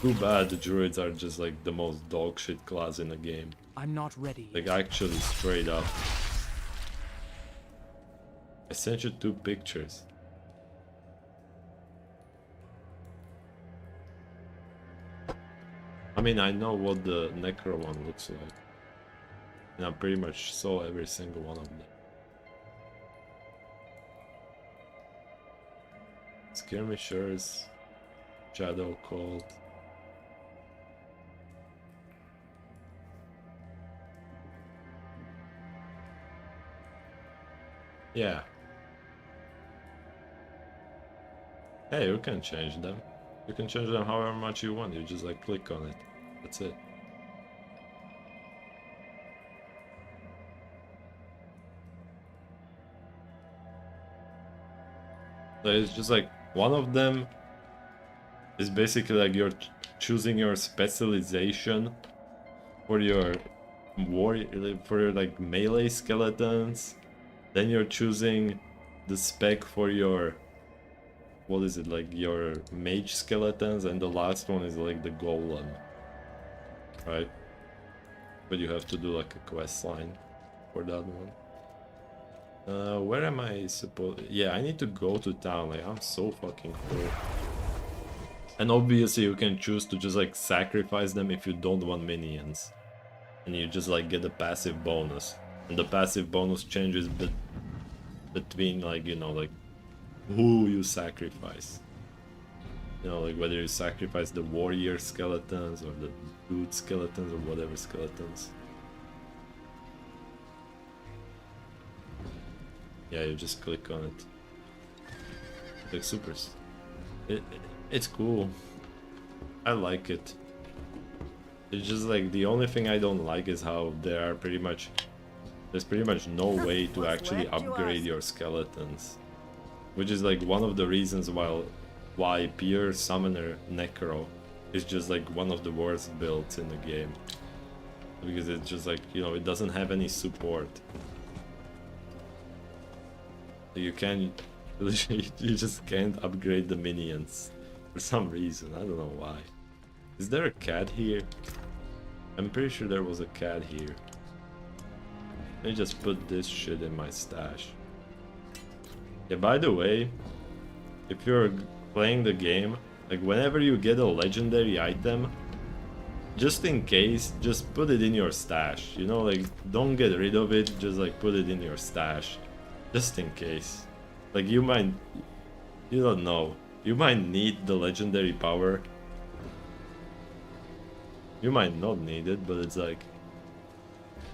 Too bad the druids are just like the most dogshit class in the game. I'm not ready. Like actually straight up. I sent you 2 pictures. I mean, I know what the Necro one looks like. And I pretty much saw every single one of them. Skirmishers, Shadow Cult. Yeah. Hey, you can change them. You can change them however much you want. You just like click on it. That's it. So it's just like one of them is basically like you're choosing your specialization for your warrior, for your like melee skeletons. Then you're choosing the spec for your, what is it, like your mage skeletons, and the last one is like the golem, right? But you have to do like a quest line for that one. Where am I supposed? Yeah, I need to go to town. Like, I'm so fucking cool. And obviously you can choose to just like sacrifice them if you don't want minions. And you just like get a passive bonus. And the passive bonus changes between like, you know, like who you sacrifice. You know, like whether you sacrifice the warrior skeletons or the dude skeletons or whatever skeletons. Yeah, you just click on it. Like supers. It's cool. I like it. It's just like the only thing I don't like is how there's pretty much no way to actually upgrade your skeletons. Which is like one of the reasons why pure summoner necro is just like one of the worst builds in the game. Because it's just like, you know, it doesn't have any support. You just can't upgrade the minions for some reason. I don't know why. Is there a cat here? I'm pretty sure there was a cat here. Let me just put this shit in my stash. Yeah, by the way, if you're playing the game, like whenever you get a legendary item, just in case, just put it in your stash. You know, like don't get rid of it, just like put it in your stash. Just in case. Like you don't know. You might need the legendary power. You might not need it, but it's like,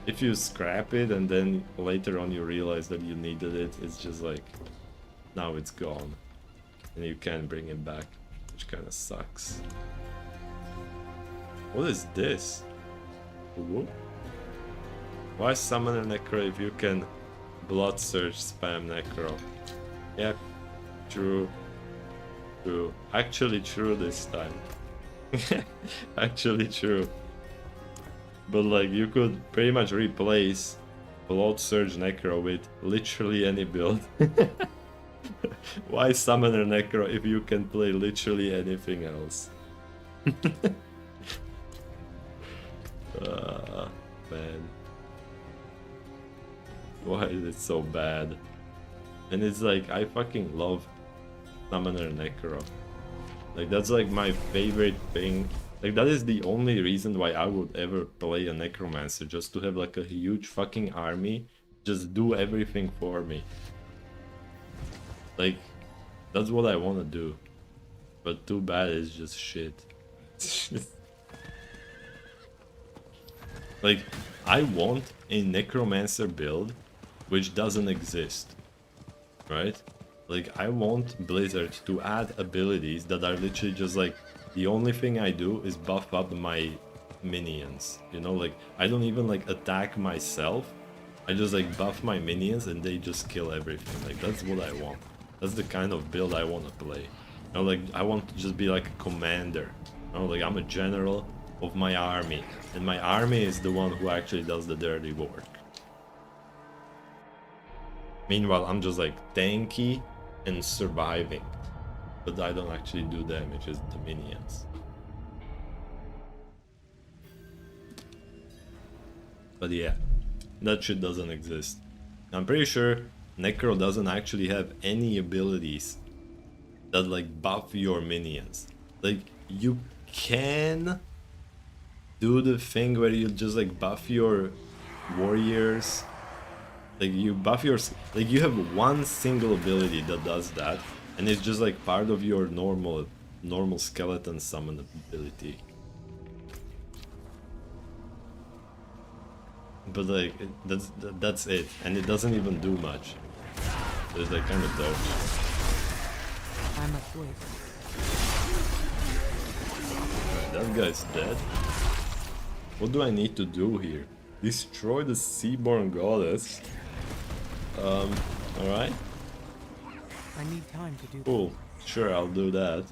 if you scrap it and then later on you realize that you needed it, it's just like, now it's gone. And you can't bring it back, which kind of sucks. What is this? Whoop. Why summon a necro if you can blood surge spam necro? Yep, true. True. Actually true this time. Actually true. But like you could pretty much replace Blood Surge Necro with literally any build. Why Summoner Necro if you can play literally anything else? Man. Why is it so bad? And it's like, I fucking love Summoner Necro. Like that's like my favorite thing. Like that is the only reason why I would ever play a Necromancer, just to have like a huge fucking army, just do everything for me. Like, that's what I want to do. But too bad it's just shit. Like, I want a necromancer build which doesn't exist, right? Like, I want Blizzard to add abilities that are literally just like, the only thing I do is buff up my minions, you know? Like, I don't even like attack myself, I just like buff my minions and they just kill everything. Like, that's what I want. That's the kind of build I want to play. You know, like, I want to just be like a commander. You know, like, I'm a general of my army, and my army is the one who actually does the dirty work. Meanwhile, I'm just like tanky and surviving, but I don't actually do damage, it's the minions. But yeah, that shit doesn't exist. I'm pretty sure Necro doesn't actually have any abilities that like buff your minions. Like, you can do the thing where you just like buff your warriors, like you buff your, like you have one single ability that does that, and it's just like part of your normal skeleton summon ability. But like that's it, and it doesn't even do much. So it's like kind of dope. I must wait. Alright, that guy's dead. What do I need to do here? Destroy the Seaborn Goddess. Alright. I need time to do that. Cool. Sure, I'll do that.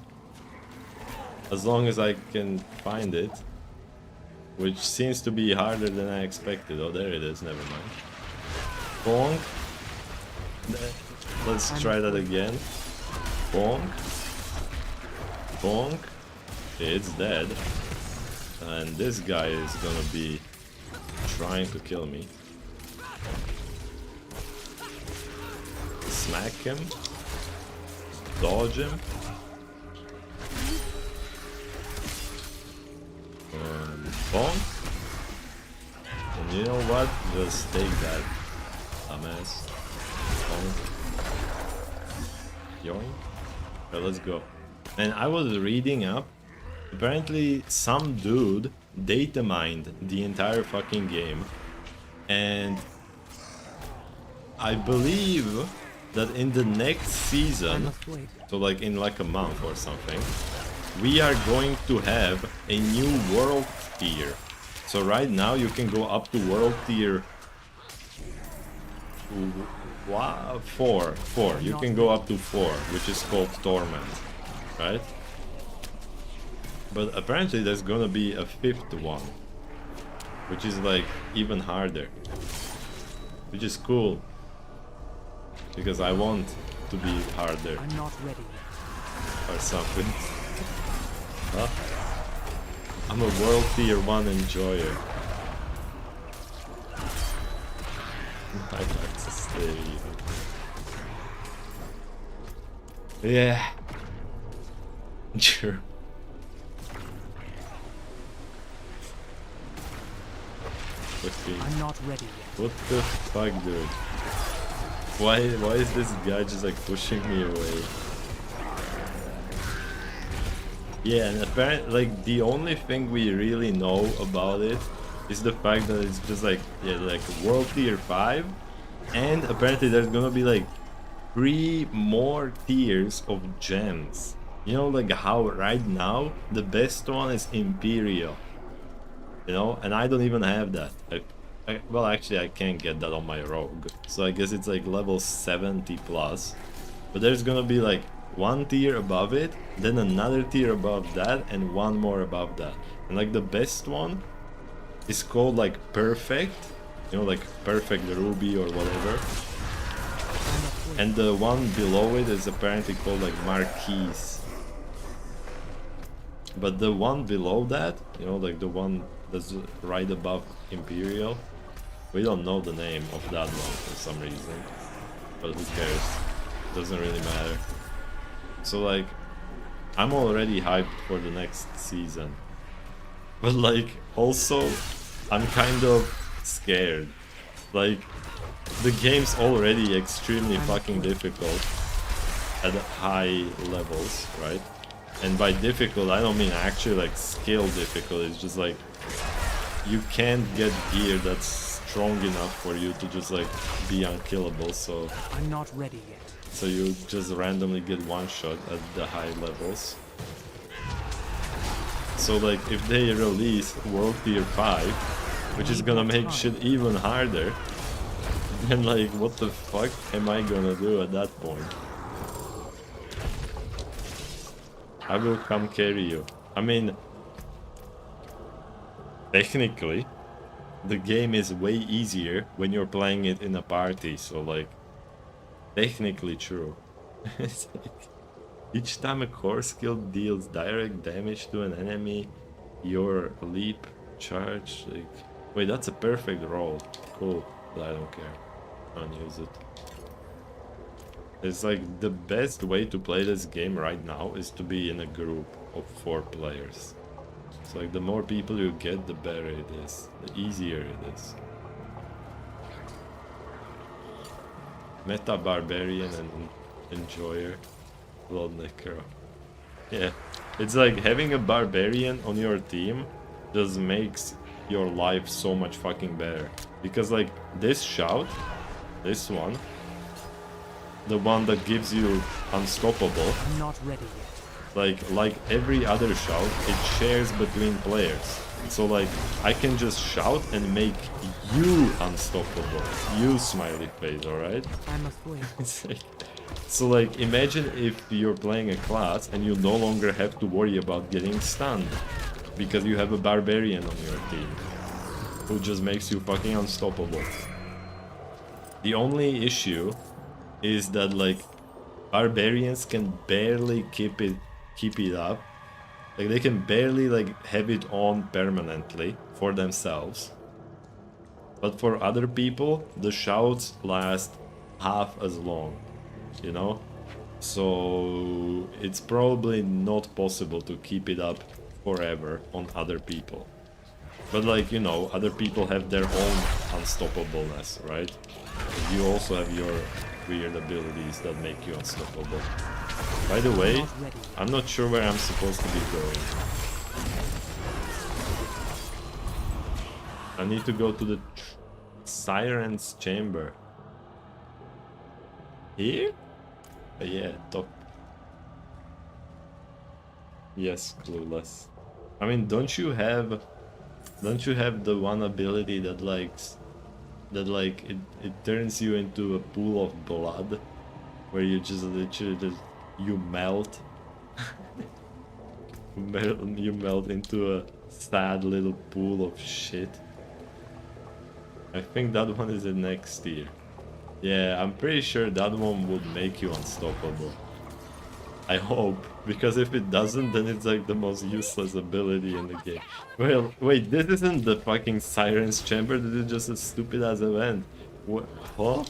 As long as I can find it. Which seems to be harder than I expected. Oh, there it is. Never mind. Bonk. Let's try that again. Bonk. Bonk. Okay, it's dead. And this guy is gonna be trying to kill me. Smack him. Dodge him. Bonk. And you know what? Just take that, dumbass. Bonk. Yoink. Okay, let's go. And I was reading up. Apparently, some dude data mined the entire fucking game, and I believe that in the next season, so like in like a month or something, we are going to have a new world tier. So right now you can go up to world tier 4. You can go up to 4, which is called Torment, right? But apparently there's gonna be a 5th one, which is like even harder, which is cool, because I want to be harder. I'm not ready. Or something. Huh? I'm a world tier 1 enjoyer. I like to stay. Yeah. Sure. Okay. I'm not ready yet. What the fuck, dude? Why is this guy just like pushing me away? Yeah, and apparently, like, the only thing we really know about it is the fact that it's just like, yeah, like world tier 5, and apparently there's gonna be like 3 more tiers of gems. You know, like how right now the best one is Imperial. You know, and I don't even have that. Well, actually, I can't get that on my rogue, so I guess it's like level 70 plus. But there's gonna be like 1 tier above it, then another tier above that, and 1 more above that. And like the best one is called like Perfect, you know, like Perfect Ruby or whatever. And the one below it is apparently called like Marquise. But the one below that, you know, like the one that's right above Imperial, we don't know the name of that one for some reason. But who cares? Doesn't really matter. So like, I'm already hyped for the next season. But like, also, I'm kind of scared. Like, the game's already extremely fucking difficult at high levels, right? And by difficult, I don't mean actually like skill difficult, it's just like you can't get gear that's strong enough for you to just like be unkillable, so I'm not ready yet. so you just randomly get one shot at the high levels. So like if they release World Tier 5, which is gonna make shit even harder, then like what the fuck am I gonna do at that point? I will come carry you. I mean, technically, the game is way easier when you're playing it in a party, so like, technically true. It's like, each time a core skill deals direct damage to an enemy, your leap, charge, like... Wait, that's a perfect roll. Cool, but I don't care. I don't use it. It's like, the best way to play this game right now is to be in a group of 4 players. It's like, the more people you get, the better it is. The easier it is. Meta Barbarian and Enjoyer. Lol Necro. Yeah. It's like, having a Barbarian on your team just makes your life so much fucking better. Because like, this shout, this one, the one that gives you unstoppable, I'm not ready yet. like every other shout, it shares between players. So like, I can just shout and make you unstoppable. You smiley face, alright? I must wait. It's like, so like, imagine if you're playing a class and you no longer have to worry about getting stunned. Because you have a barbarian on your team. Who just makes you fucking unstoppable. The only issue is that like, barbarians can barely keep it up. Like, they can barely like have it on permanently for themselves. But for other people, the shouts last half as long, you know? So it's probably not possible to keep it up forever on other people. But like, you know, other people have their own unstoppableness, right? You also have your weird abilities that make you unstoppable. By the way, I'm not sure where I'm supposed to be going. I need to go to the Siren's Chamber. Here? Yeah, top. Yes, clueless. I mean, don't you have the one ability that it turns you into a pool of blood, where you just literally just you melt. You melt into a sad little pool of shit. I think that one is the next tier. Yeah, I'm pretty sure that one would make you unstoppable. I hope, because if it doesn't, then it's like the most useless ability in the game. Well, wait, this isn't the fucking Siren's Chamber, this is just a stupid ass event. What? Huh?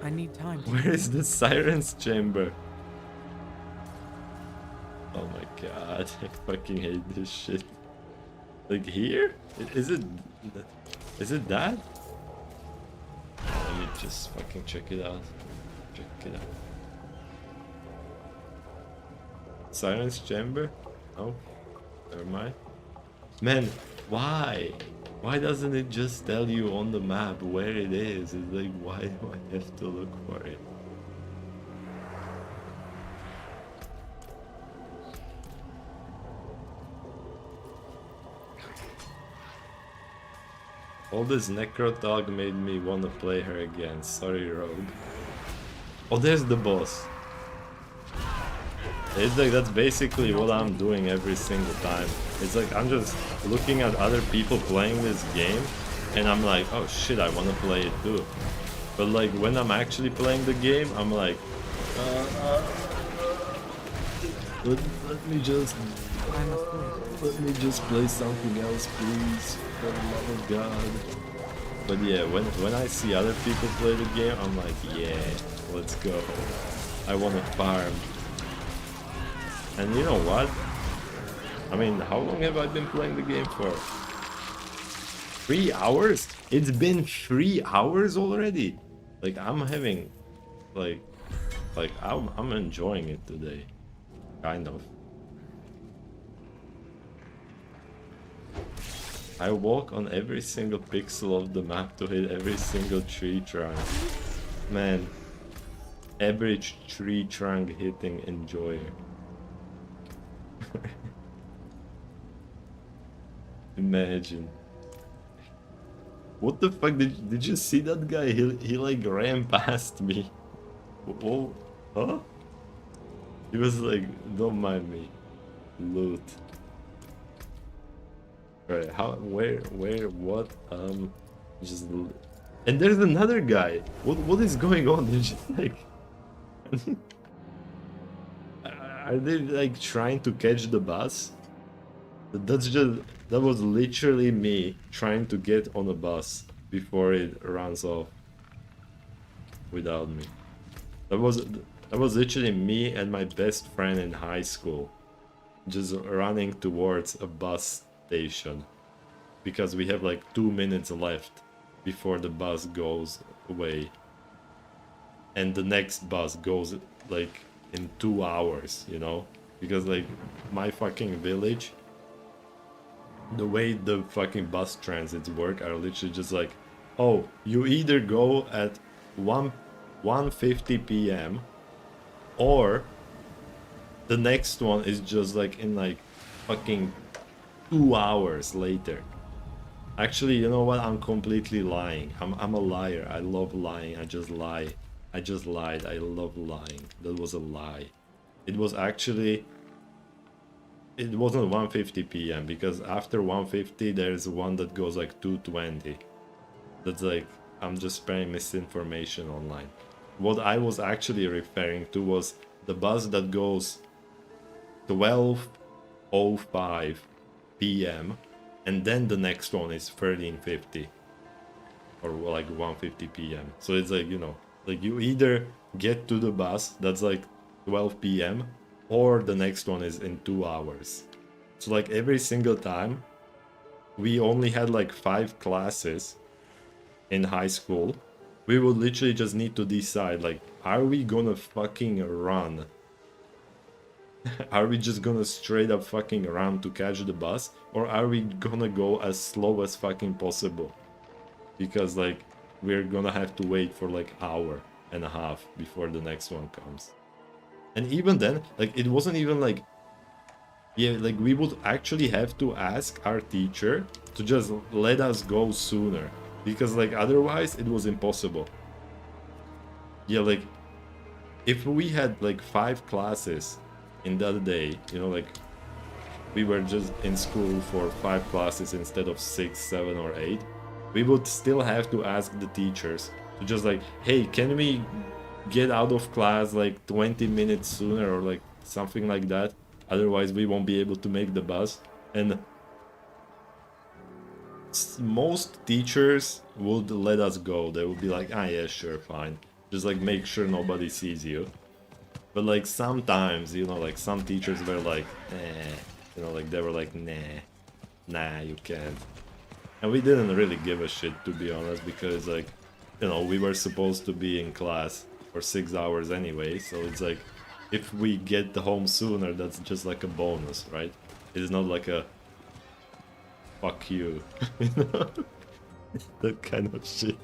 I need time. Where is the Siren's Chamber? Oh my god, I fucking hate this shit. Like here? Is it that? Let me just fucking check it out. Check it out. Siren's Chamber? No? Never mind. Man, why? Why doesn't it just tell you on the map where it is? It's like, why do I have to look for it? All this necro talk made me want to play her again. Sorry, Rogue. Oh, there's the boss. It's like, that's basically what I'm doing every single time. It's like, I'm just looking at other people playing this game, and I'm like, oh shit, I want to play it too. But like, when I'm actually playing the game, I'm like, let me just play something else, please, for the love of God. But yeah, when I see other people play the game, I'm like, yeah, let's go. I want to farm. And you know what? I mean, how long have I been playing the game for? 3 hours? It's been 3 hours already? Like, I'm having, I'm enjoying it today. Kind of. I walk on every single pixel of the map to hit every single tree trunk. Man, average tree trunk hitting enjoyer. Imagine. What the fuck, did you see that guy? He like ran past me. Oh, huh? He was like, don't mind me. Loot. Right, how, where, what, just... And there's another guy! What is going on? They're just like... Are they like trying to catch the bus? That was literally me trying to get on a bus before it runs off without me. That was literally me and my best friend in high school just running towards a bus station because we have like 2 minutes left before the bus goes away, and the next bus goes like in 2 hours, you know, because like my fucking village, the way the fucking bus transits work are literally just like, oh, you either go at 1:50 p.m. or the next one is just like in like fucking 2 hours later. Actually, you know what? I'm completely lying. I'm a liar. I love lying. I just lie. I just lied. I love lying. That was a lie. It was actually... It wasn't 1:50 p.m. because after 1:50 there's one that goes like 2:20. That's like... I'm just spreading misinformation online. What I was actually referring to was the bus that goes 12:05 p.m. and then the next one is 13:50 or like 1:50 p.m. So it's like, you know, like you either get to the bus that's like 12 p.m. or the next one is in 2 hours. So like every single time we only had like 5 classes in high school. We would literally just need to decide, like, are we gonna fucking run? Are we just gonna straight up fucking run to catch the bus? Or are we gonna go as slow as fucking possible? Because, like, we're gonna have to wait for like hour and a half before the next one comes. And even then, like, it wasn't even like... Yeah, like, we would actually have to ask our teacher to just let us go sooner. Because, like, otherwise it was impossible. Yeah, like, if we had like 5 classes in that day, you know, like, we were just in school for 5 classes instead of 6, 7 or 8, we would still have to ask the teachers to just like, hey, can we get out of class like 20 minutes sooner or like something like that? Otherwise we won't be able to make the bus. And most teachers would let us go. They would be like, ah, yeah, sure, fine. Just like make sure nobody sees you. But like sometimes, you know, like some teachers were like, eh, you know, like they were like, nah, you can't. And we didn't really give a shit, to be honest, because like, you know, we were supposed to be in class for 6 hours anyway. So it's like, if we get home sooner, that's just like a bonus, right? It's not like a fuck you, you know? That kind of shit.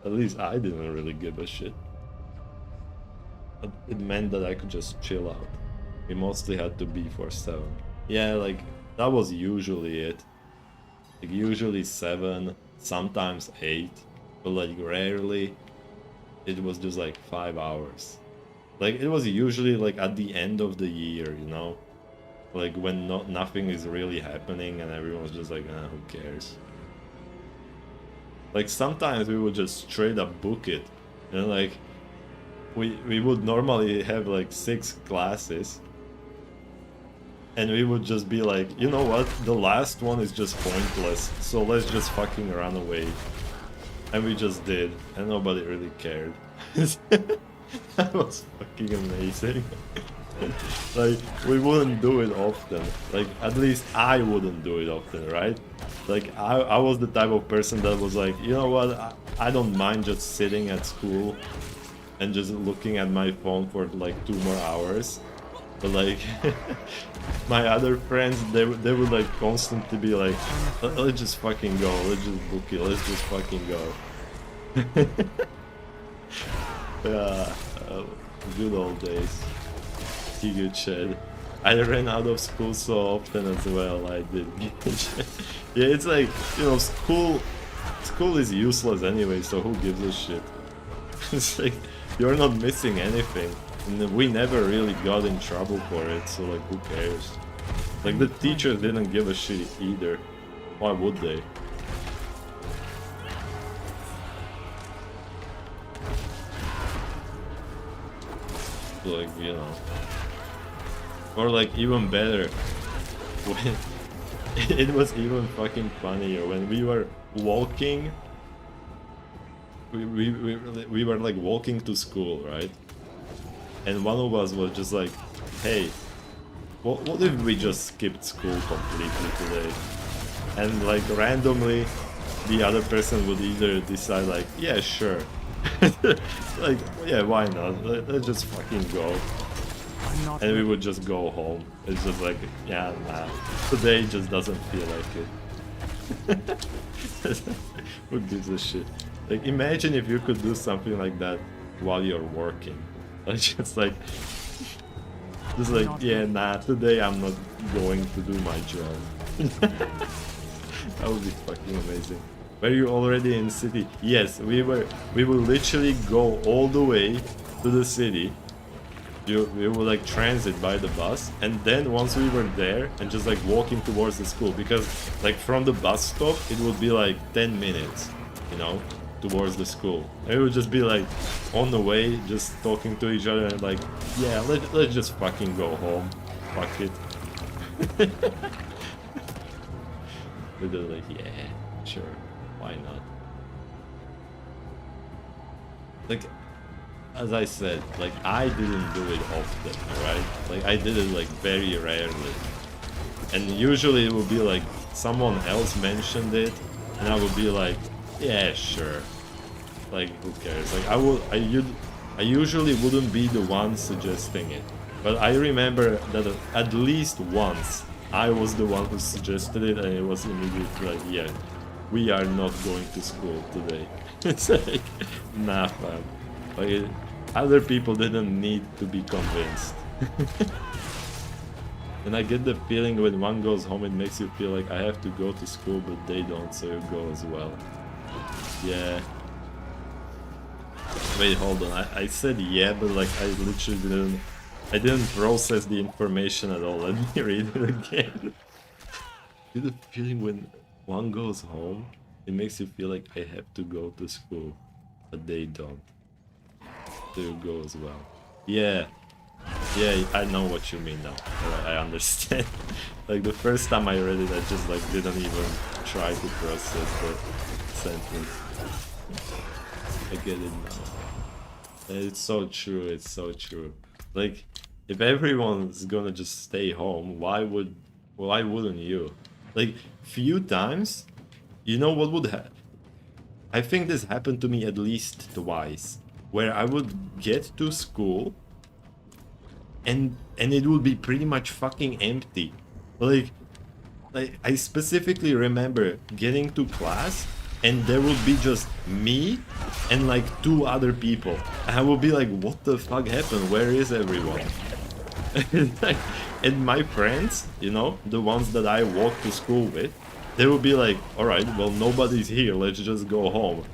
At least I didn't really give a shit. It meant that I could just chill out. We mostly had to be for 7. Yeah, like, that was usually it. Like, usually 7, sometimes 8, but like rarely it was just like 5 hours. Like, it was usually like at the end of the year, you know? Like when nothing is really happening and everyone's just like, ah, who cares? Like sometimes we would just straight up book it, and like we would normally have like 6 classes, and we would just be like, you know what, the last one is just pointless, so let's just fucking run away. And we just did, and nobody really cared. That was fucking amazing. Like, we wouldn't do it often. Like, at least I wouldn't do it often, right? Like, I was the type of person that was like, you know what, I don't mind just sitting at school and just looking at my phone for like 2 more hours. But like my other friends, they would like constantly be like, let's just fucking go, let's just book it, let's just fucking go. Yeah, good old days. Good shit. I ran out of school so often as well. I did. Yeah, it's like, you know, school is useless anyway, so who gives a shit? It's like you're not missing anything, and we never really got in trouble for it, so like who cares? Like the teachers didn't give a shit either. Why would they? Like, you know, or like even better, when it was even fucking funnier when we were walking. We were like walking to school, right? And one of us was just like, hey, what if we just skipped school completely today? And like randomly the other person would either decide like, yeah, sure. Like, yeah, why not? Let's just fucking go. And we would just go home. It's just like, yeah, nah, today just doesn't feel like it. Who gives a shit? Like, imagine if you could do something like that while you're working. Like, just like, yeah, nah, today I'm not going to do my job. That would be fucking amazing. Were you already in city? Yes, we would literally go all the way to the city. We would like transit by the bus, and then once we were there and just like walking towards the school, because like from the bus stop it would be like 10 minutes, you know, towards the school. And we would just be like on the way, just talking to each other and like, yeah, let's just fucking go home. Fuck it. We'd be like, yeah, sure, why not? Like, as I said, like, I didn't do it often, alright? Like, I did it like very rarely. And usually it would be like someone else mentioned it, and I would be like, yeah, sure. Like, who cares? Like, I usually wouldn't be the one suggesting it. But I remember that at least once I was the one who suggested it, and it was immediately like, yeah, we are not going to school today. It's like, nah, fam. Like, other people didn't need to be convinced. And I get the feeling when one goes home, it makes you feel like I have to go to school, but they don't, so you go as well. Yeah. Wait, hold on. I said yeah, but like I literally didn't process the information at all. Let me read it again. Get the feeling when one goes home, it makes you feel like I have to go to school, but they don't. So you go as well. Yeah. Yeah, I know what you mean now. I understand. Like the first time I read it, I just like didn't even try to process the sentence. I get it now. It's so true, it's so true. Like, if everyone's gonna just stay home, why wouldn't you? Like, few times, you know what would happen? I think this happened to me at least twice, where I would get to school and it would be pretty much fucking empty. Like I specifically remember getting to class and there would be just me and like 2 other people. And I would be like, what the fuck happened? Where is everyone? And my friends, you know, the ones that I walk to school with, they would be like, alright, well, nobody's here, let's just go home.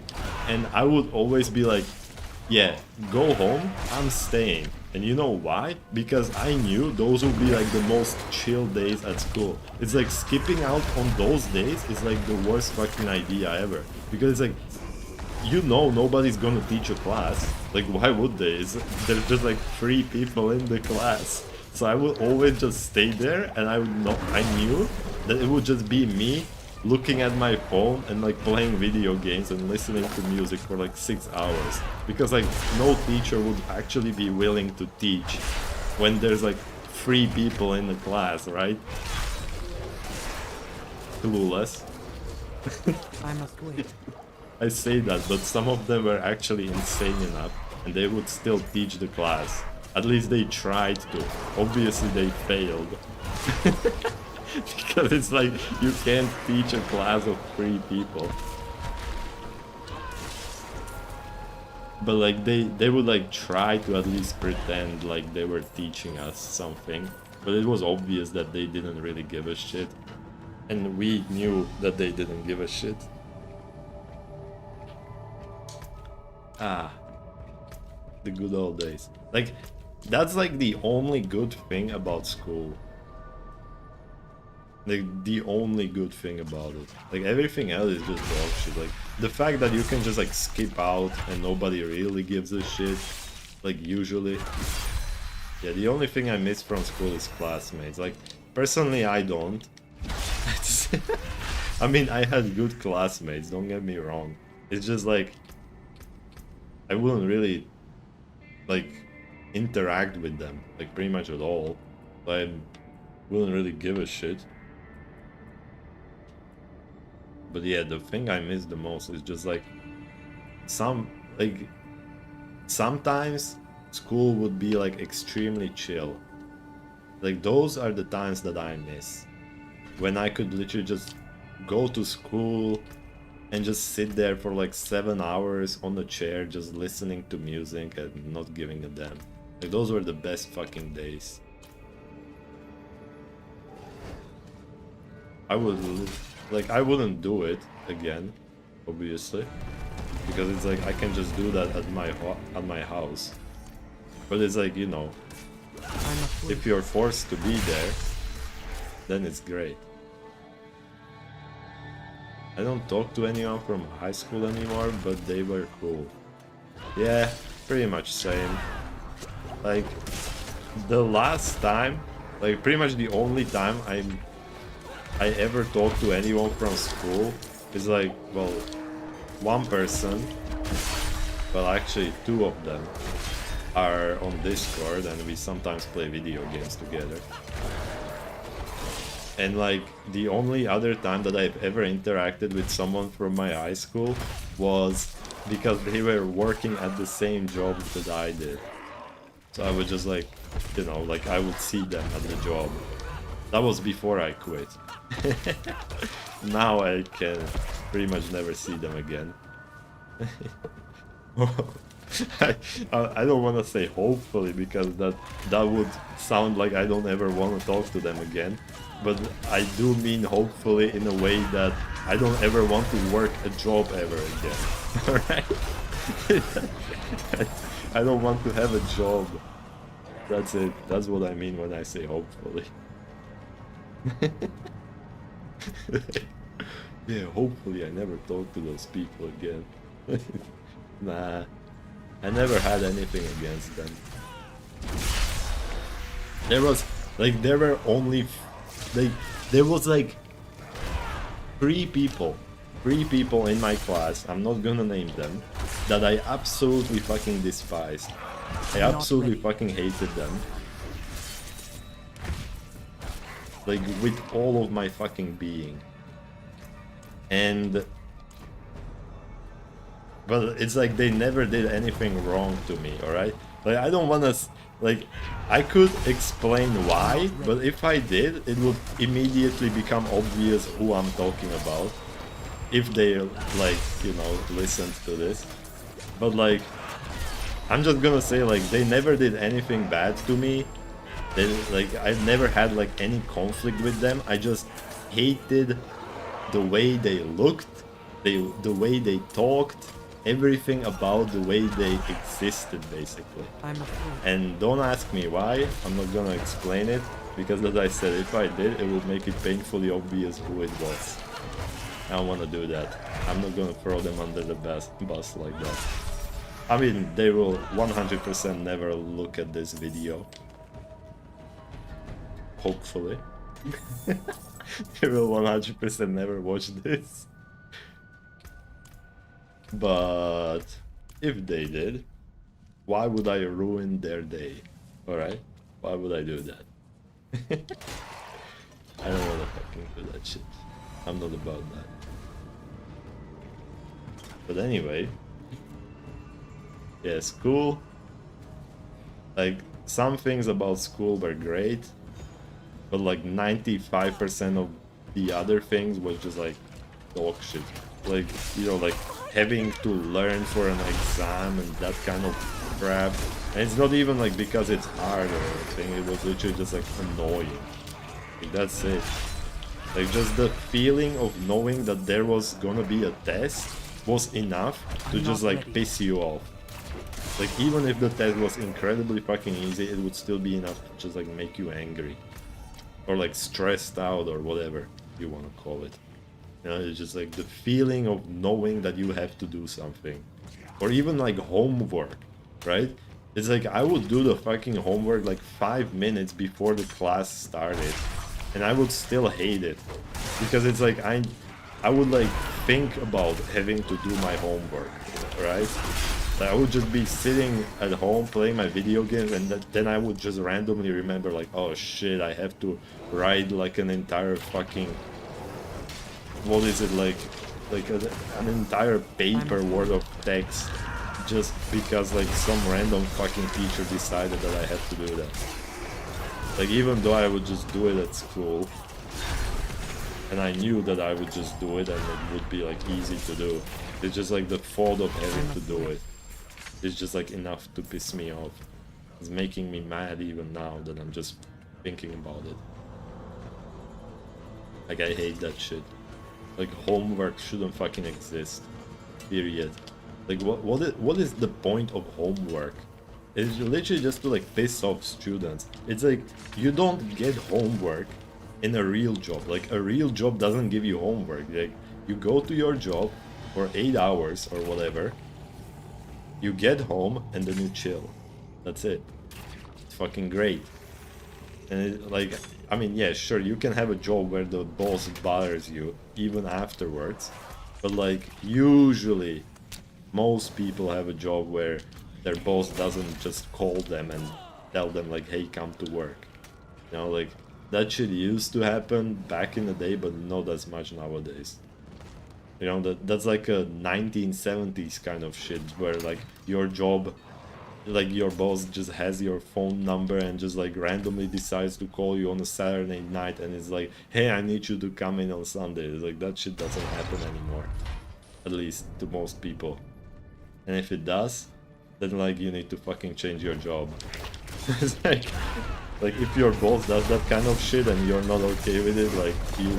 And I would always be like, yeah, go home, I'm staying. And you know why? Because I knew those would be like the most chill days at school. It's like skipping out on those days is like the worst fucking idea ever. Because it's like, you know nobody's gonna teach a class. Like, why would they? There's just like 3 people in the class. So I would always just stay there, and I knew that it would just be me looking at my phone and like playing video games and listening to music for like 6 hours. Because like no teacher would actually be willing to teach when there's like 3 people in the class, right? Clueless. I must wait. I say that, but some of them were actually insane enough and they would still teach the class. At least they tried to. Obviously they failed. Because it's like, you can't teach a class of 3 people. But like, they would like try to at least pretend like they were teaching us something. But it was obvious that they didn't really give a shit. And we knew that they didn't give a shit. Ah. The good old days. Like, that's like the only good thing about school. Like, the only good thing about it. Like, everything else is just dog shit. Like, the fact that you can just like skip out and nobody really gives a shit. Like, usually. Yeah, the only thing I miss from school is classmates. Like, personally, I don't. I mean, I had good classmates, don't get me wrong. It's just like, I wouldn't really, like, interact with them, like, pretty much at all. I wouldn't really give a shit. But yeah, the thing I miss the most is just like, sometimes school would be like extremely chill. Like, those are the times that I miss. When I could literally just go to school and just sit there for like 7 hours on the chair just listening to music and not giving a damn. Like, those were the best fucking days. I wouldn't do it again, obviously, because it's like I can just do that at my house. But it's like, you know, if you're forced to be there, then it's great. I don't talk to anyone from high school anymore, but they were cool. Yeah, pretty much same. Like, the last time, like pretty much the only time I ever talked to anyone from school is like, well, one person, well actually 2 of them are on Discord and we sometimes play video games together. And like, the only other time that I've ever interacted with someone from my high school was because they were working at the same job that I did. So I would just like, you know, like I would see them at the job. That was before I quit. Now I can pretty much never see them again. I don't want to say hopefully, because that would sound like I don't ever want to talk to them again. But I do mean hopefully in a way that I don't ever want to work a job ever again. Alright? I don't want to have a job. That's it. That's what I mean when I say hopefully. Yeah, hopefully I never talk to those people again. Nah, I never had anything against them. There was like 3 people in my class, I'm not gonna name them, that I absolutely fucking despised. I absolutely fucking hated them. Like, with all of my fucking being. But it's like they never did anything wrong to me, alright? Like, I don't wanna... Like, I could explain why, but if I did, it would immediately become obvious who I'm talking about. If they, like, you know, listened to this. But, like, I'm just gonna say, like, they never did anything bad to me. They, like, I never had, like, any conflict with them. I just hated the way they looked, the way they talked, everything about the way they existed, basically. And don't ask me why, I'm not gonna explain it, because as I said, if I did, it would make it painfully obvious who it was. I don't wanna do that. I'm not gonna throw them under the bus like that. I mean, they will 100% never look at this video. Hopefully. They will 100% never watch this. But if they did, why would I ruin their day? Alright? Why would I do that? I don't wanna fucking do that shit. I'm not about that. But anyway, yeah, school, like, some things about school were great, but like 95% of the other things was just like dog shit. Like, you know, like having to learn for an exam and that kind of crap. And it's not even like because it's hard or anything, it was literally just like annoying. Like, that's it. Like, just the feeling of knowing that there was gonna be a test was enough to just like piss you off. Like, even if the test was incredibly fucking easy, it would still be enough to just like make you angry. Or like stressed out or whatever you want to call it. You know, it's just like the feeling of knowing that you have to do something. Or even like homework, right? It's like I would do the fucking homework like 5 minutes before the class started. And I would still hate it. Because it's like I would like think about having to do my homework, right? Like, I would just be sitting at home playing my video games, and then I would just randomly remember like, oh shit, I have to write like an entire fucking, what is it, like an entire paper worth of text just because like some random fucking teacher decided that I have to do that. Like, even though I would just do it at school, and I knew that I would just do it and it would be like easy to do, it's just like the thought of having to do it. It's just like enough to piss me off. It's making me mad even now that I'm just thinking about it. Like, I hate that shit. Like, homework shouldn't fucking exist. Period. Like, what is the point of homework? It's literally just to like piss off students. It's like, you don't get homework in a real job. Like, a real job doesn't give you homework. Like, you go to your job for 8 hours or whatever. You get home and then you chill. That's it. It's fucking great. And it, like, I mean, yeah, sure, you can have a job where the boss bothers you even afterwards. But like, usually, most people have a job where their boss doesn't just call them and tell them like, hey, come to work. You know, like, that shit used to happen back in the day, but not as much nowadays. You know, that's like a 1970s kind of shit where like your job, like your boss just has your phone number and just like randomly decides to call you on a Saturday night and it's like, hey, I need you to come in on Sunday. It's like, that shit doesn't happen anymore. At least to most people. And if it does, then like you need to fucking change your job. It's like if your boss does that kind of shit and you're not okay with it, like you,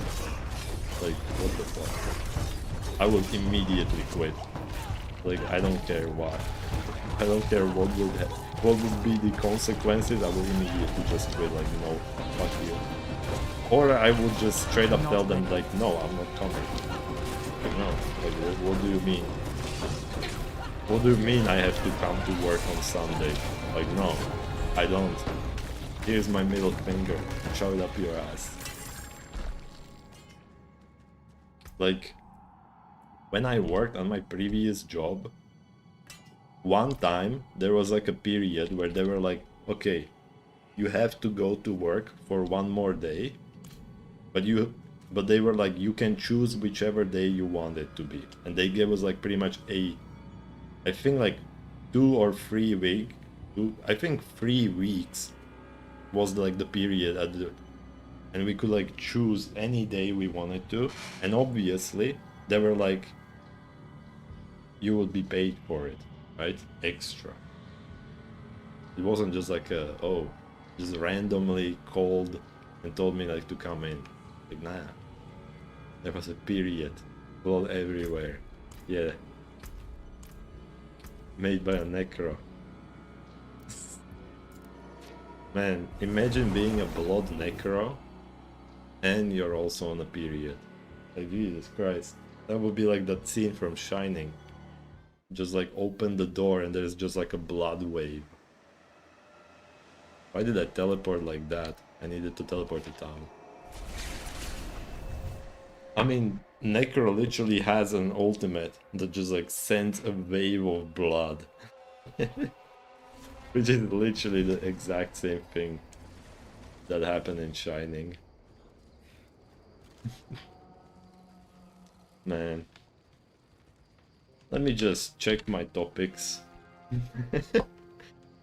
like, what the fuck? I would immediately quit. Like, I don't care why. I don't care what would be the consequences. I would immediately just quit. Like, no, fuck you. Or I would just straight up tell them like, no, I'm not coming. Like, no. Like, what do you mean? What do you mean I have to come to work on Sunday? Like, no, I don't. Here's my middle finger. Shove it up your ass. Like, when I worked on my previous job, one time there was like a period where they were like, okay, you have to go to work for one more day, but they were like, you can choose whichever day you want it to be. And they gave us like pretty much I think like 2 or 3 weeks, I think 3 weeks was like the period and we could like choose any day we wanted to. And obviously they were like, you would be paid for it, right? Extra. It wasn't just like just randomly called and told me like to come in. Like, nah. There was a period. Blood everywhere. Yeah. Made by a necro. Man, imagine being a blood necro and you're also on a period. Like, Jesus Christ. That would be like that scene from Shining. Just like open the door and there's just like a blood wave. Why did I teleport like that? I needed to teleport it out. I mean, Necro literally has an ultimate that just like sends a wave of blood. Which is literally the exact same thing that happened in Shining. Man. Let me just check my topics.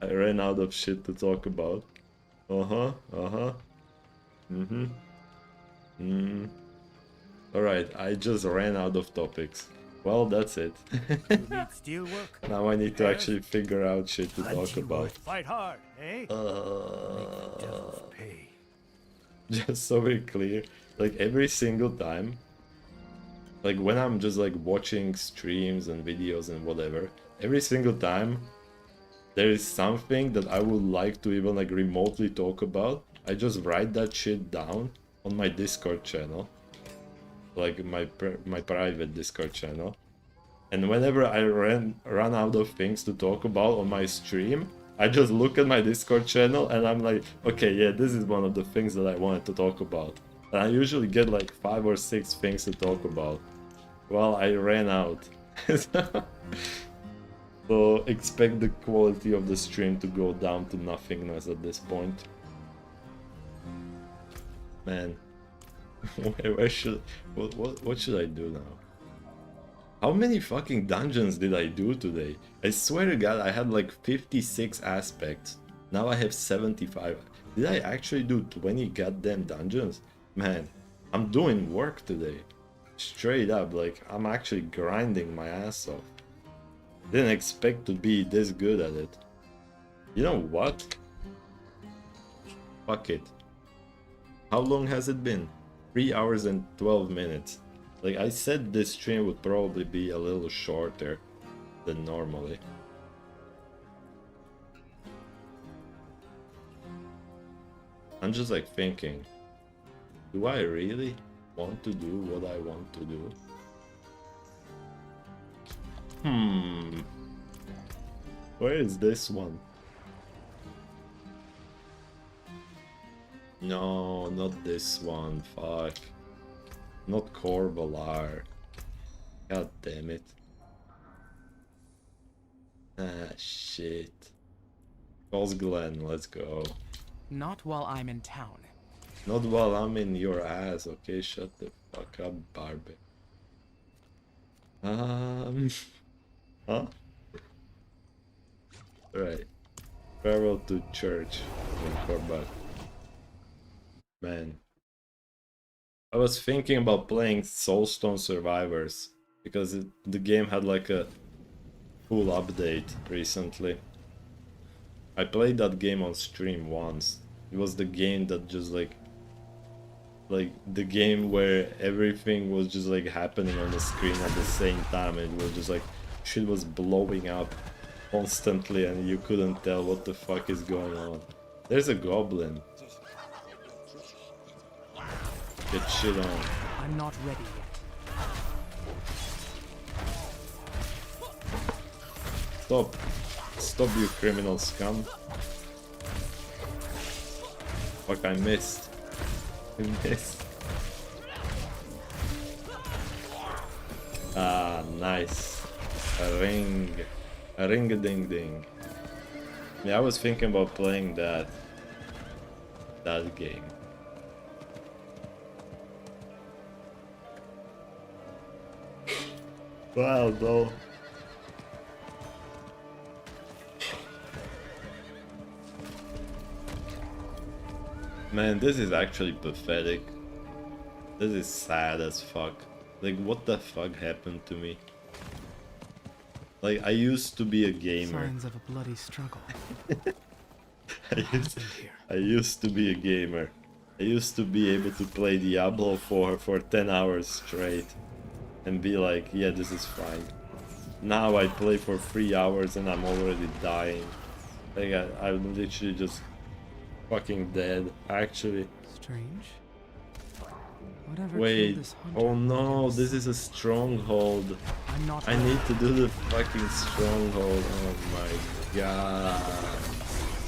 I ran out of shit to talk about. Uh-huh, uh-huh. Mm-hmm. Mm. Alright, I just ran out of topics. Well, that's it. You need steel work? Now I need to Yes? actually figure out shit to talk Plenty about. wood. Fight hard, eh? Make the devils pay. Just so we're clear, like every single time, like when I'm just like watching streams and videos and whatever, every single time there is something that I would like to even like remotely talk about, I just write that shit down on my Discord channel, like my private Discord channel. And whenever I run out of things to talk about on my stream, I just look at my Discord channel and I'm like, okay, yeah, this is one of the things that I wanted to talk about. And I usually get like 5 or 6 things to talk about. Well, I ran out. So expect the quality of the stream to go down to nothingness at this point. Man, where should what should I do now? How many fucking dungeons did I do today? I swear to God, I had like 56 aspects. Now I have 75. Did I actually do 20 goddamn dungeons? Man, I'm doing work today. Straight up, like I'm actually grinding my ass off. Didn't expect to be this good at it. You know what? Fuck it. How long has it been? 3 hours and 12 minutes. Like I said, this stream would probably be a little shorter than normally. I'm just like thinking, do I really want to do what I want to do? Where is this one? No, not this one, fuck. Not Corvalar. God damn it. Ah, shit. Glen, let's go. Not while I'm in town. Not while I'm in your ass, okay? Shut the fuck up, Barbie. Huh? Right. Farewell to church in Corbac. Man. I was thinking about playing Soulstone Survivors because the game had like a full update recently. I played that game on stream once. It was the game that just like the game where everything was just like happening on the screen at the same time. It was just like shit was blowing up constantly and you couldn't tell what the fuck is going on. There's a goblin. Get shit on. I'm not ready yet. Stop. Stop, you criminal scum. Fuck, I missed. I missed. Ah, nice. A ring. A ring-a-ding-ding. Yeah, I was thinking about playing that game. Wow, though. Man, this is actually pathetic. This is sad as fuck. Like, what the fuck happened to me? Like, I used to be a gamer. Signs of a bloody struggle. I used to be a gamer. I used to be able to play Diablo for 10 hours straight. And be like, yeah, this is fine. Now I play for 3 hours and I'm already dying. Like, I'm literally just fucking dead, actually. Strange. Whatever Wait, killed this hunter oh no, was- this is a stronghold. I'm not I ready. need to do the fucking stronghold. Oh my god.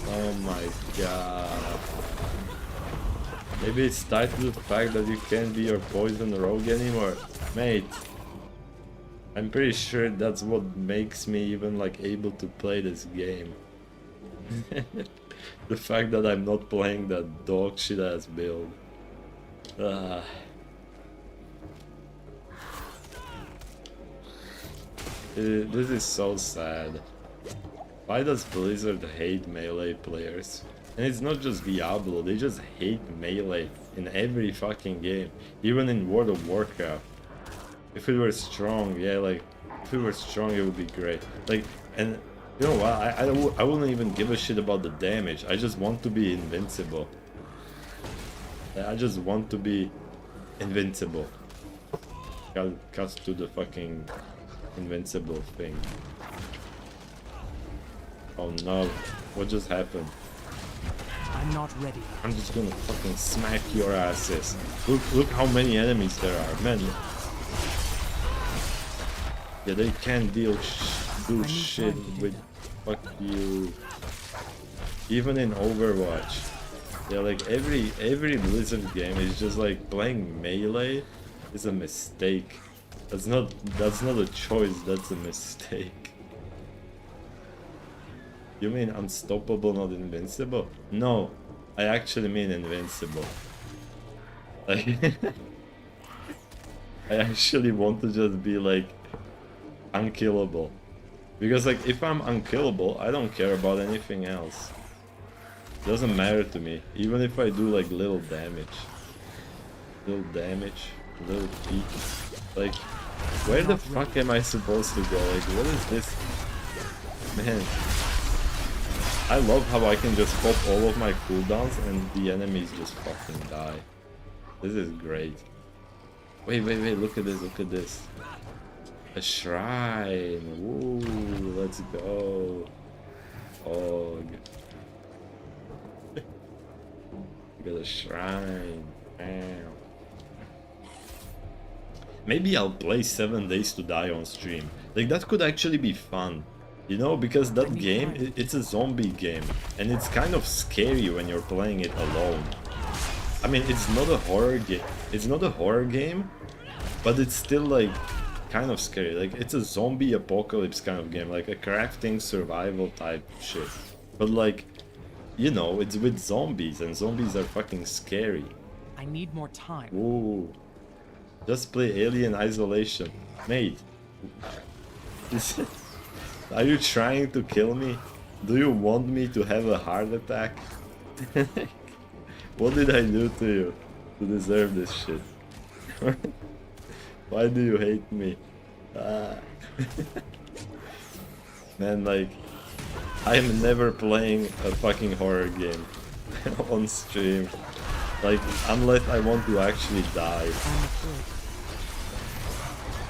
Oh my god. Maybe it's tied to the fact that you can't be your poison rogue anymore. Mate, I'm pretty sure that's what makes me even like able to play this game. The fact that I'm not playing that dog shit ass build. This is so sad. Why does Blizzard hate melee players? And it's not just Diablo, they just hate melee in every fucking game. Even in World of Warcraft. If it were strong, yeah, like, if it were strong it would be great. Like, and you know what, I wouldn't even give a shit about the damage. I just want to be invincible. I just want to be invincible. Cut to the fucking invincible thing. Oh no, what just happened? I'm not ready. I'm just gonna fucking smack your asses. Look how many enemies there are, man. Yeah, they can't do shit with fuck you. Even in Overwatch. Yeah, like every Blizzard game is just like playing melee is a mistake. That's not a choice, that's a mistake. You mean unstoppable, not invincible? No, I actually mean invincible. Like, I actually want to just be like unkillable. Because like if I'm unkillable, I don't care about anything else. Doesn't matter to me, even if I do like little damage. Little peak. Like, where the fuck am I supposed to go? Like, what is this? Man. I love how I can just pop all of my cooldowns and the enemies just fucking die. This is great. Wait, look at this. A shrine. Woo, let's go. Og. Got a shrine. Damn. Maybe I'll play 7 Days to Die on stream. Like, that could actually be fun. You know, because that game, it's a zombie game. And it's kind of scary when you're playing it alone. I mean, it's not a horror game. It's not a horror game, but it's still like kind of scary. Like, it's a zombie apocalypse kind of game, like a crafting survival type shit. But like, you know, it's with zombies, and zombies are fucking scary. I need more time. Ooh. Just play Alien Isolation. Mate. Are you trying to kill me? Do you want me to have a heart attack? What did I do to you to deserve this shit? Why do you hate me? Man, like, I'm never playing a fucking horror game on stream. Like, unless I want to actually die.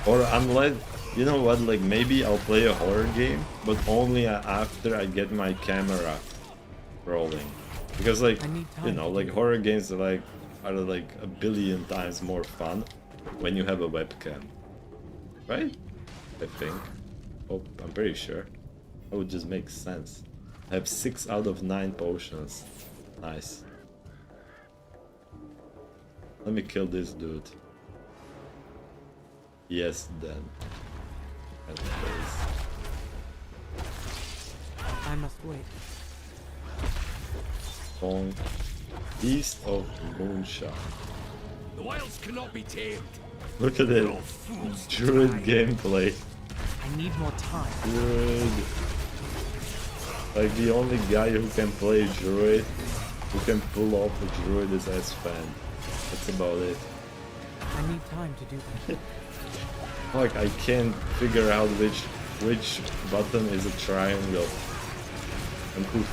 Or unless, you know what, like maybe I'll play a horror game, but only after I get my camera rolling. Because like, you know, like horror games are like a billion times more fun when you have a webcam. Right? I think. Oh, I'm pretty sure. That would just make sense. I have 6 out of 9 potions. Nice. Let me kill this dude. Yes, then. I must wait. Song East of Moonshine. The wilds cannot be tamed. Look at it. Druid gameplay. I need more time. Druid. Like the only guy who can play Druid, who can pull off a Druid is S-Fan. That's about it. I need time to do that. Like I can't figure out which button is a triangle. And who...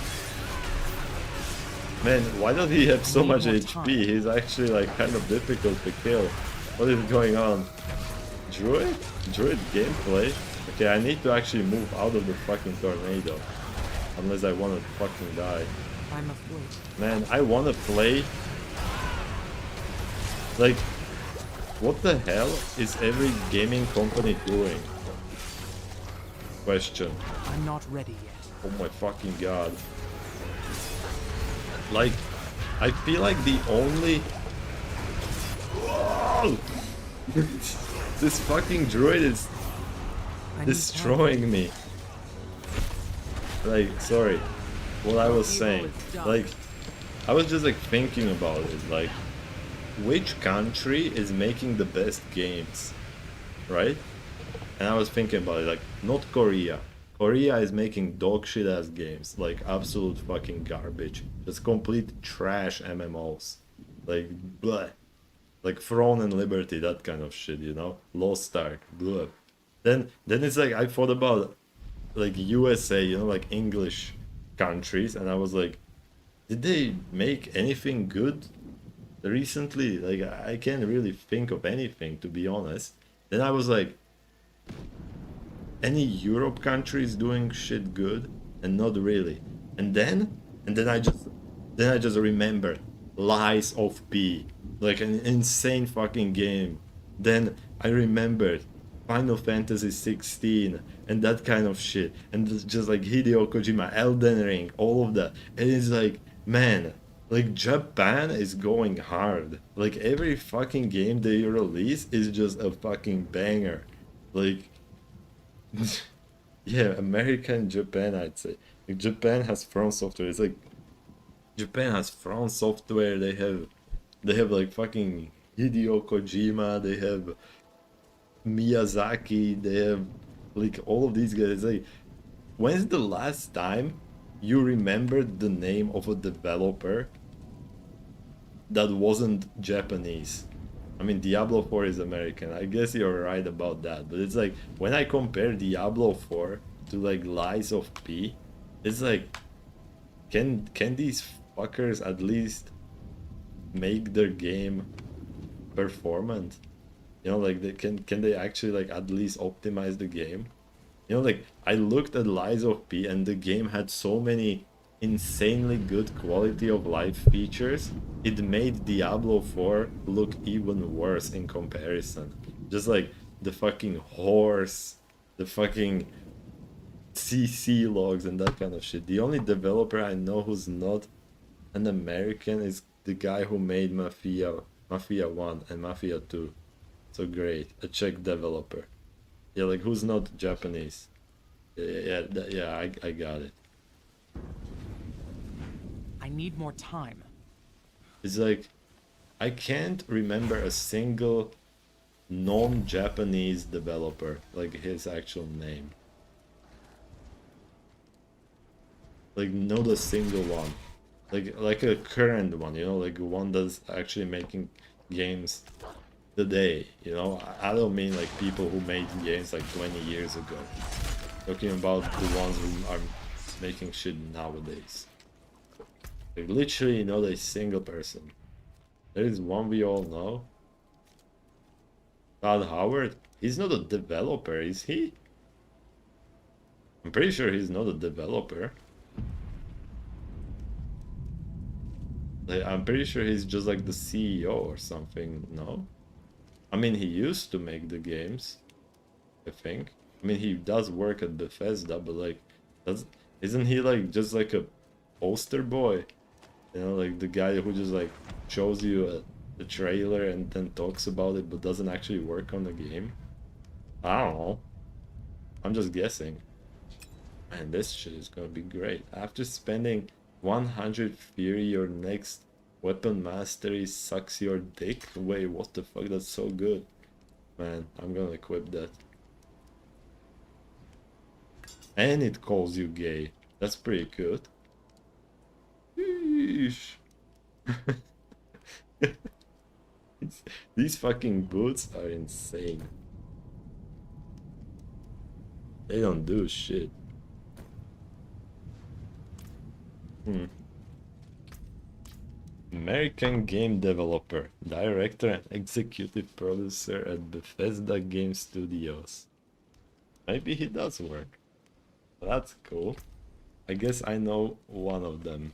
Man, why does he have so much HP? He's actually like kind of difficult to kill. What is going on? Druid? Druid gameplay? Okay, I need to actually move out of the fucking tornado. Unless I want to fucking die. I must wait. Man, I want to play... Like, what the hell is every gaming company doing? Question. I'm not ready yet. Oh my fucking god. Like, I feel like the only... Whoa! This fucking druid is destroying me. Like, sorry. What I was saying. Like, I was just like thinking about it. Like, which country is making the best games? Right? And I was thinking about it. Like, North Korea. Korea is making dog shit ass games, like absolute fucking garbage. Just complete trash MMOs. Like, bleh. Like Throne and Liberty, that kind of shit, you know? Lost Ark, bleh. Then it's like, I thought about, like, USA, you know, like English countries, and I was like, did they make anything good recently? Like, I can't really think of anything, to be honest. Then I was like, any Europe countries doing shit good? And not really. And then I just remembered Lies of P, like an insane fucking game. Then I remembered Final Fantasy 16 and that kind of shit, and just like Hideo Kojima, Elden Ring, all of that. And it's like, man, like Japan is going hard. Like every fucking game they release is just a fucking banger. Like yeah, America and Japan, I'd say. Like Japan has From Software. It's like Japan has From Software. They have like fucking Hideo Kojima. They have Miyazaki. They have like all of these guys. It's like, when's the last time you remembered the name of a developer that wasn't Japanese? I mean, Diablo 4 is American. I guess you're right about that. But it's like, when I compare Diablo 4 to like Lies of P, it's like, can these fuckers at least make their game performant? You know, like can they actually like at least optimize the game? You know, like I looked at Lies of P and the game had so many insanely good quality of life features. It made Diablo 4 look even worse in comparison. Just like the fucking horse, the fucking CC logs and that kind of shit. The only developer I know who's not an American is the guy who made Mafia 1 and Mafia 2. So great, a Czech developer. Yeah, like who's not Japanese? Yeah, I got it. I need more time. It's like, I can't remember a single non-Japanese developer, like his actual name. Like not a single one. Like a current one, you know, like one that's actually making games today, you know. I don't mean like people who made games like 20 years ago. Talking about the ones who are making shit nowadays. Like literally not a single person. There is one we all know. Todd Howard. He's not a developer, is he? I'm pretty sure he's not a developer. Like, I'm pretty sure he's just like the CEO or something, no? I mean, he used to make the games, I think. I mean, he does work at Bethesda, but like, isn't he like just like a poster boy? You know, like the guy who just like shows you a trailer and then talks about it, but doesn't actually work on the game? I don't know. I'm just guessing. Man, this shit is gonna be great. After spending 100 Fury, your next weapon mastery sucks your dick? Wait, what the fuck? That's so good. Man, I'm gonna equip that. And it calls you gay. That's pretty good. Yeesh. These fucking boots are insane. They don't do shit. American game developer, director and executive producer at Bethesda Game Studios. Maybe he does work. That's cool. I guess I know one of them.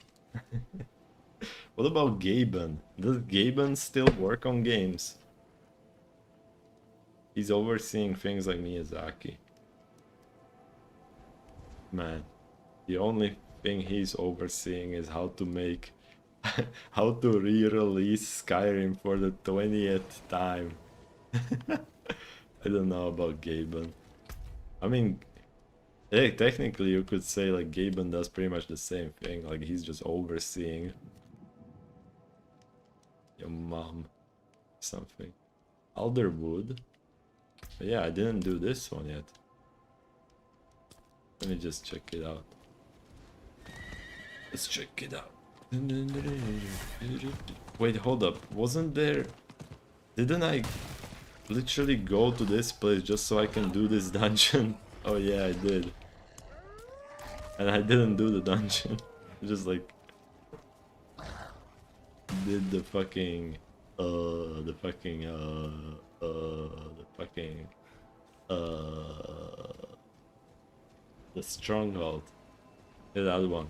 What about Gaben? Does Gaben still work on games? He's overseeing things like Miyazaki. Man, the only thing he's overseeing is how to make how to re-release Skyrim for the 20th time. I don't know about Gaben. I mean, hey, technically you could say like Gaben does pretty much the same thing, like he's just overseeing your mom something. Alderwood. But yeah, I didn't do this one yet. Let me just check it out. Let's check it out. Wait, hold up. Wasn't there... Didn't I literally go to this place just so I can do this dungeon? Oh yeah, I did. And I didn't do the dungeon. Just like... Did the fucking... The stronghold. Yeah, that one.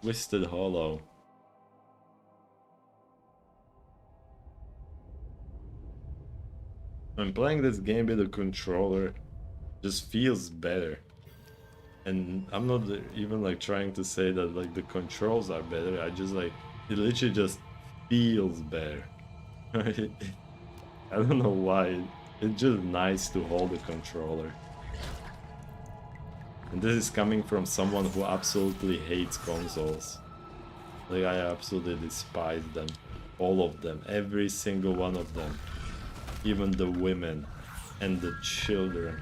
Twisted Hollow. I'm playing this game with a controller. Just feels better. And I'm not even like trying to say that like the controls are better. I just like it literally just feels better. I don't know why. It's just nice to hold a controller. And this is coming from someone who absolutely hates consoles. Like I absolutely despise them. All of them. Every single one of them. Even the women and the children.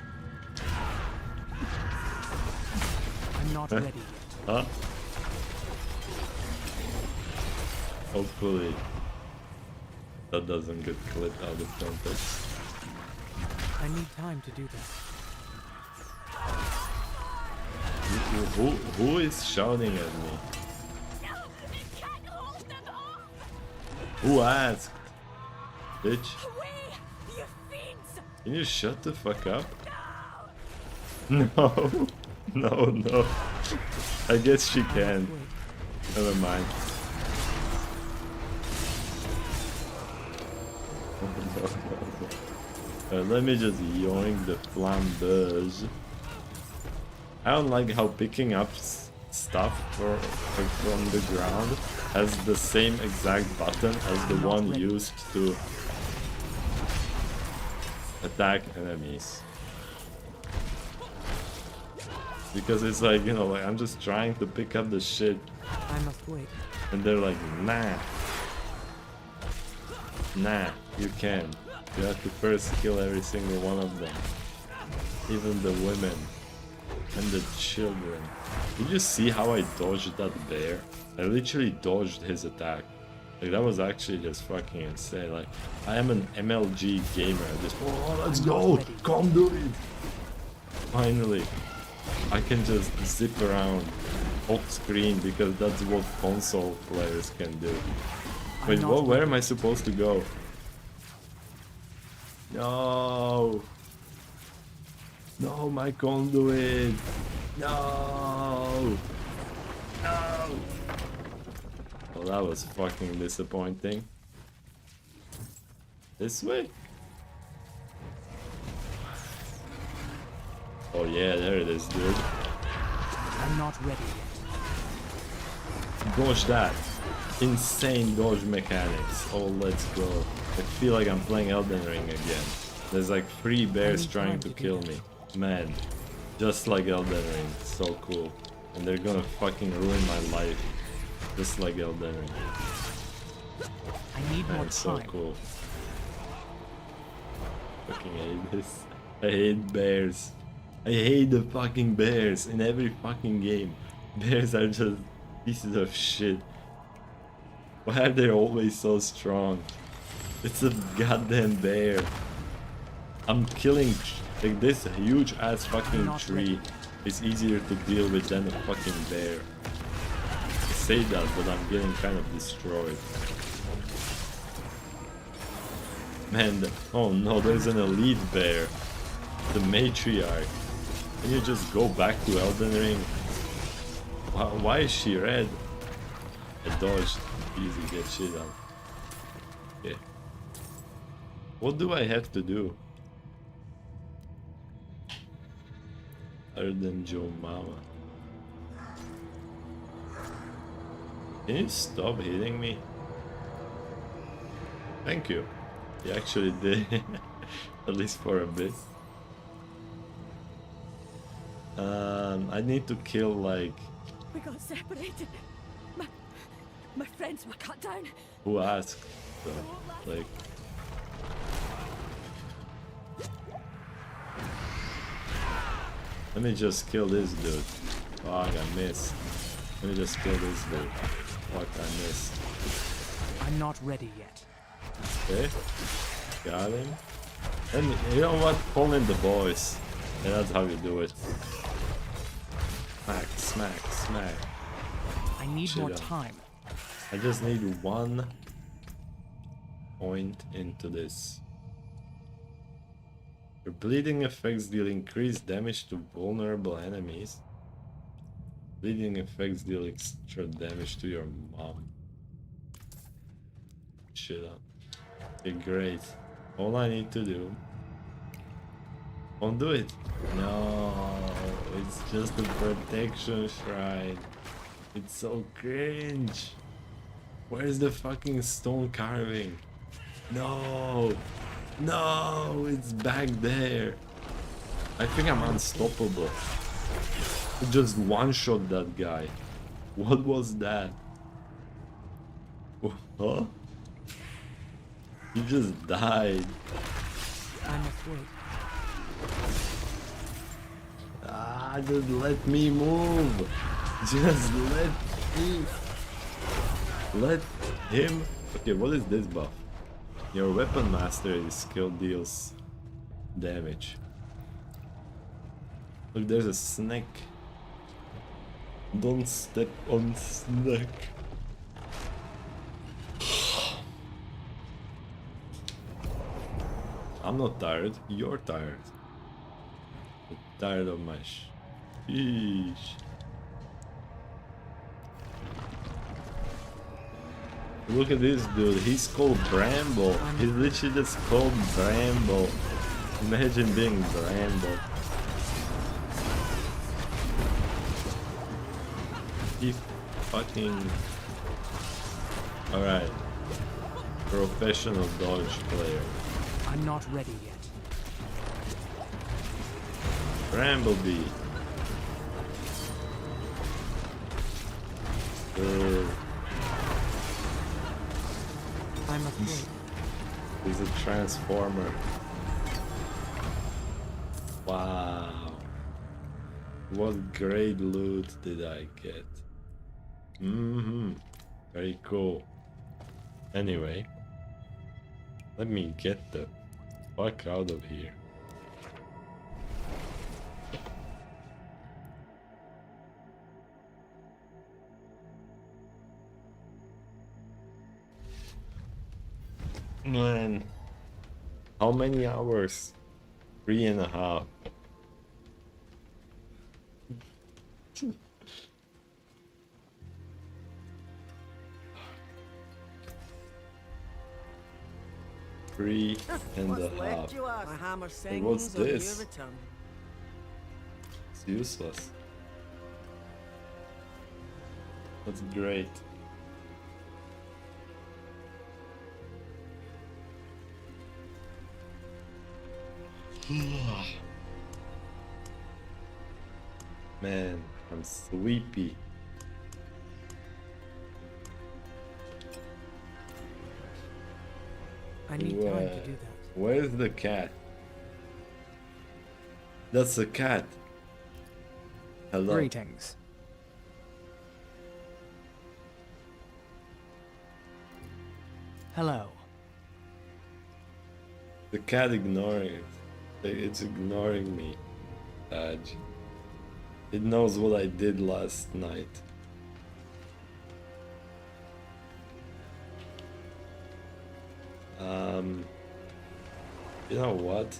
I'm not ready yet. Huh? Hopefully that doesn't get clipped out of context. I need time to do that. Who is shouting at me? Who asked? Bitch. Can you shut the fuck up? No. No. I guess she can. Never mind. No. Let me just yoink the flambeuse. I don't like how picking up stuff from the ground has the same exact button as the one used to attack enemies. Because it's like, you know, like I'm just trying to pick up the shit. I must wait. And they're like, nah. Nah, you can't. You have to first kill every single one of them. Even the women. And the children. Did you see how I dodged that bear? I literally dodged his attack. Like that was actually just fucking insane. Like I am an MLG gamer at this point. Oh, let's go! Come do it! Finally. I can just zip around off screen because that's what console players can do. Wait, what? Where am I supposed to go? No! No, my conduit! No! No! Well, that was fucking disappointing. This way? Oh yeah, there it is, dude. I'm not ready yet. Dodge that. Insane dodge mechanics. Oh, let's go. I feel like I'm playing Elden Ring again. There's like 3 bears trying to kill me. Man, just like Elden Ring. So cool. And they're gonna fucking ruin my life. Just like Elden Ring. I need more time. So cool. Fucking hate this. I hate bears. I hate the fucking bears in every fucking game. Bears are just pieces of shit. Why are they always so strong? It's a goddamn bear. I'm killing like this huge ass fucking tree is easier to deal with than a fucking bear. I say that, but I'm getting kind of destroyed. Man, oh no, there's an elite bear. The matriarch. Can you just go back to Elden Ring? Why is she red? I dodged. Easy, get shit out. Okay. What do I have to do? Other than Joe Mama. Can you stop hitting me? Thank you. You actually did. At least for a bit. I need to kill like... We got separated. My friends were cut down. Who asked? So, like... Let me just kill this dude. Fuck, I missed. Let me just kill this dude. Fuck, I missed. I'm not ready yet. Okay. Got him. And you know what? Call in the boys. And that's how you do it. Smack, smack, smack. I need Shit more on. time. I just need 1 point into this. Your bleeding effects deal increased damage to vulnerable enemies. Bleeding effects deal extra damage to your mom. Shit up. Okay, great. All I need to do. Won't do it. No, it's just a protection shrine. It's so cringe. Where's the fucking stone carving? No! No! It's back there! I think I'm unstoppable. Just one-shot that guy. What was that? Huh? He just died. I'm afraid. Ah, just let me move! Just let me... Let him... Okay, what is this buff? Your weapon mastery skill deals damage. Look, there's a snake. Don't step on snake. I'm not tired, you're tired. I'm tired of my sheesh. Look at this dude, he's called Bramble. He's literally just called Bramble. Imagine being Bramble. He fucking... Alright. Professional dodge player. I'm not ready yet. Bramblebee. I'm afraid. He's a transformer. Wow. What great loot did I get? Very cool. Anyway, let me get the fuck out of here. Man, how many hours? 3.5. Three and a half. My hammer Hey, sings what's on this? your return. It's useless. That's great. Man, I'm sleepy. I need time to do that. Where's the cat? That's a cat. Hello. Greetings. Hello. The cat ignoring it. It's ignoring me. Badge. It knows what I did last night. You know what?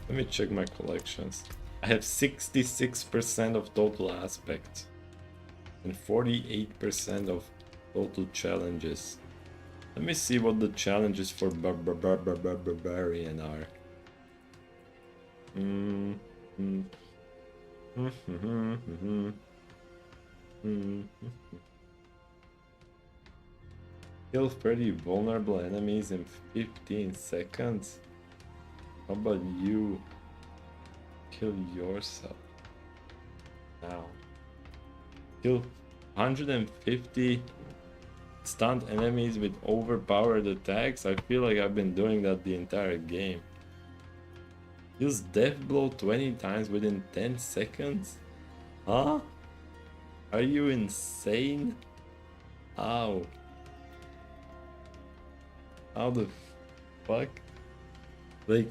Let me check my collections. I have 66% of total aspects and 48% of total challenges. Let me see what the challenges for Barbarian are. Kill 30 vulnerable enemies in 15 seconds? How about you kill yourself now? Kill 150 stunned enemies with overpowered attacks? I feel like I've been doing that the entire game. Use death blow 20 times within 10 seconds? Huh? Are you insane? Ow. How the fuck? Like,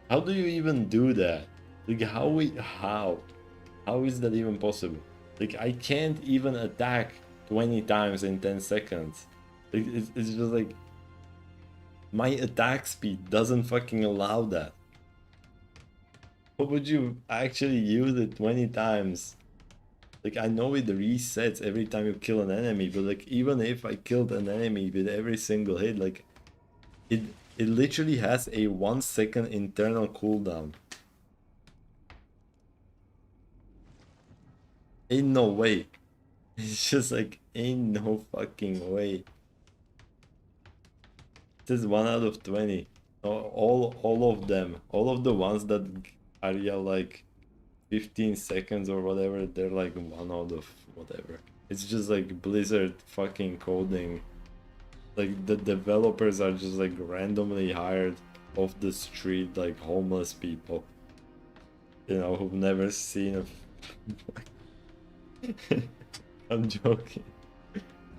how do you even do that? Like, how? How is that even possible? Like, I can't even attack 20 times in 10 seconds. Like, it's just like, my attack speed doesn't fucking allow that. How would you actually use it 20 times? Like, I know it resets every time you kill an enemy, but like, even if I killed an enemy with every single hit, like, it literally has a 1 second internal cooldown. Ain't no way. It's just like, ain't no fucking way. This is 1 out of 20. All of them, all of the ones that are, yeah, like 15 seconds or whatever, they're like 1 out of whatever. It's just like Blizzard fucking coding. Like, the developers are just like randomly hired off the street, like homeless people, you know, who've never seen a I'm joking.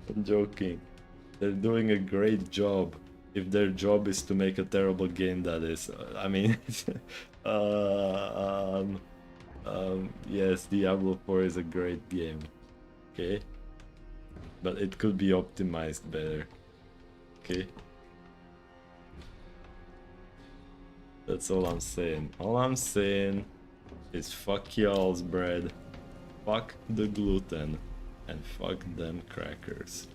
I'm joking. They're doing a great job. If their job is to make a terrible game, that is. I mean, yes, Diablo 4 is a great game. Okay? But it could be optimized better. Okay? That's all I'm saying. All I'm saying is fuck y'all's bread, fuck the gluten, and fuck them crackers.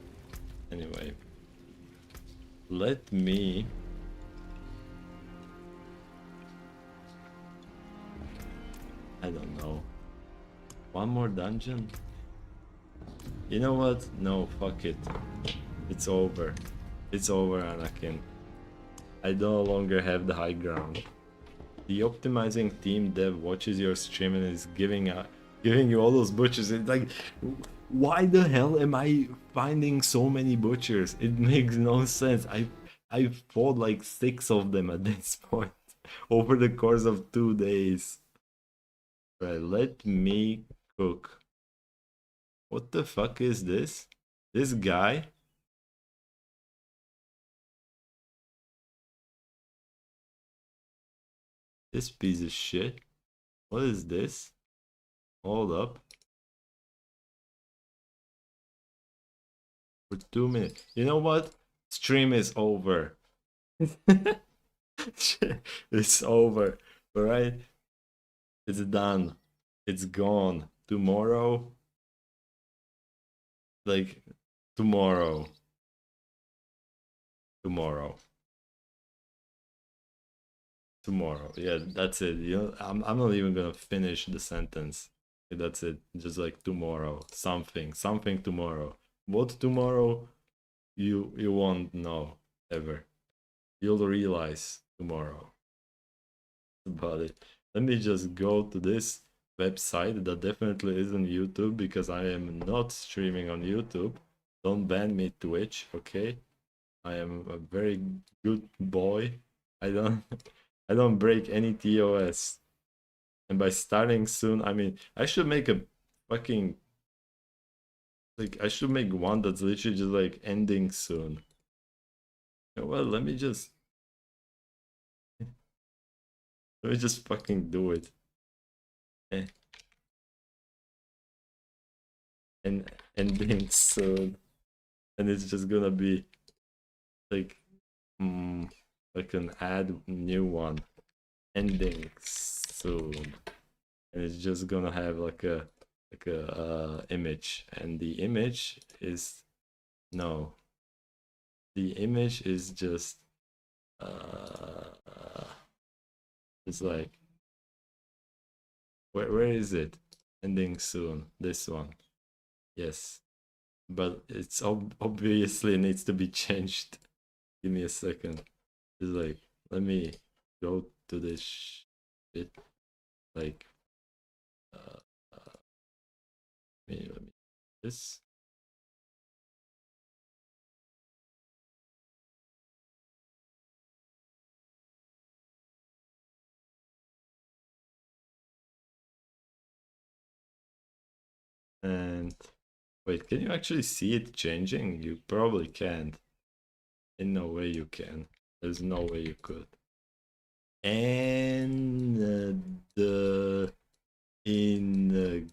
Anyway, let me... I don't know. One more dungeon? You know what? No, fuck it. It's over. It's over, Anakin. I no longer have the high ground. The optimizing team dev watches your stream and is giving you all those butchers. It's like, why the hell am I finding so many butchers? It makes no sense. I fought like 6 of them at this point over the course of 2 days. Right, let me cook. What the fuck is this? This guy? This piece of shit. What is this? Hold up. For 2 minutes. You know what? Stream is over. It's over. Alright? It's done. It's gone. Tomorrow? Like, tomorrow. Tomorrow. Tomorrow. Yeah, that's it. You know, I'm not even gonna finish the sentence. That's it. Just like tomorrow. Something tomorrow. What tomorrow? You won't know ever. You'll realize tomorrow about it. Let me just go to this website that definitely isn't YouTube, because I am not streaming on YouTube. Don't ban me, Twitch, okay? I am a very good boy. I don't I don't break any TOS. And by starting soon, I mean, I should make a fucking, like, I should make one that's literally just like ending soon. Well, let me just fucking do it. Eh. And ending soon. And it's just gonna be like, like an add new one. Ending soon. And it's just gonna have like a image, and the image is, no, the image is just it's like, where is it? Ending soon. This one. Yes, but it's obviously needs to be changed. Give me a second. It's like, let me go to this shit. Like, let me this. And wait, can you actually see it changing? You probably can't. In no way you can. There's no way you could. And the in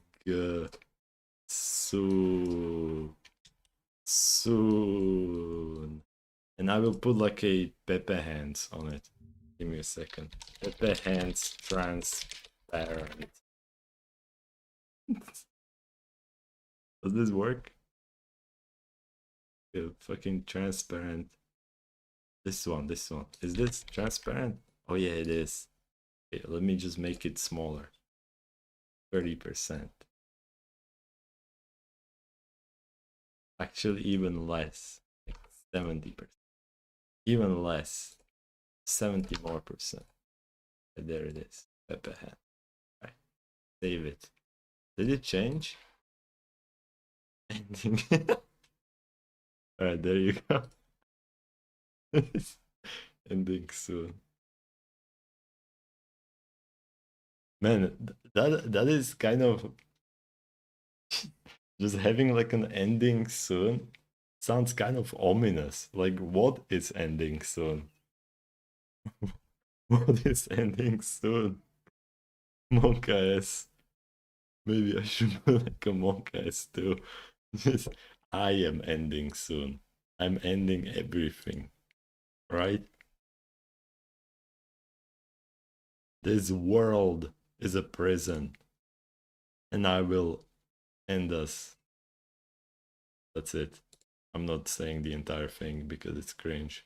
soon. And I will put like a Pepe hands on it. Give me a second. Pepe hands transparent. Does this work? Yeah, fucking transparent. This one. Is this transparent? Oh yeah, it is. Okay, let me just make it smaller. 30%. Actually, even less. Like 70%. Even less. 70 more percent. There it is. Pepe hand. Right. Save it. Did it change? Ending. Alright, there you go. Ending soon. Man, that is kind of just having like an ending soon sounds kind of ominous. Like, what is ending soon? What is ending soon? Monk S. Maybe I should put like a Monk S too. Just, I am ending soon. I'm ending everything. Right? This world is a prison. And I will end us. That's it. I'm not saying the entire thing because it's cringe.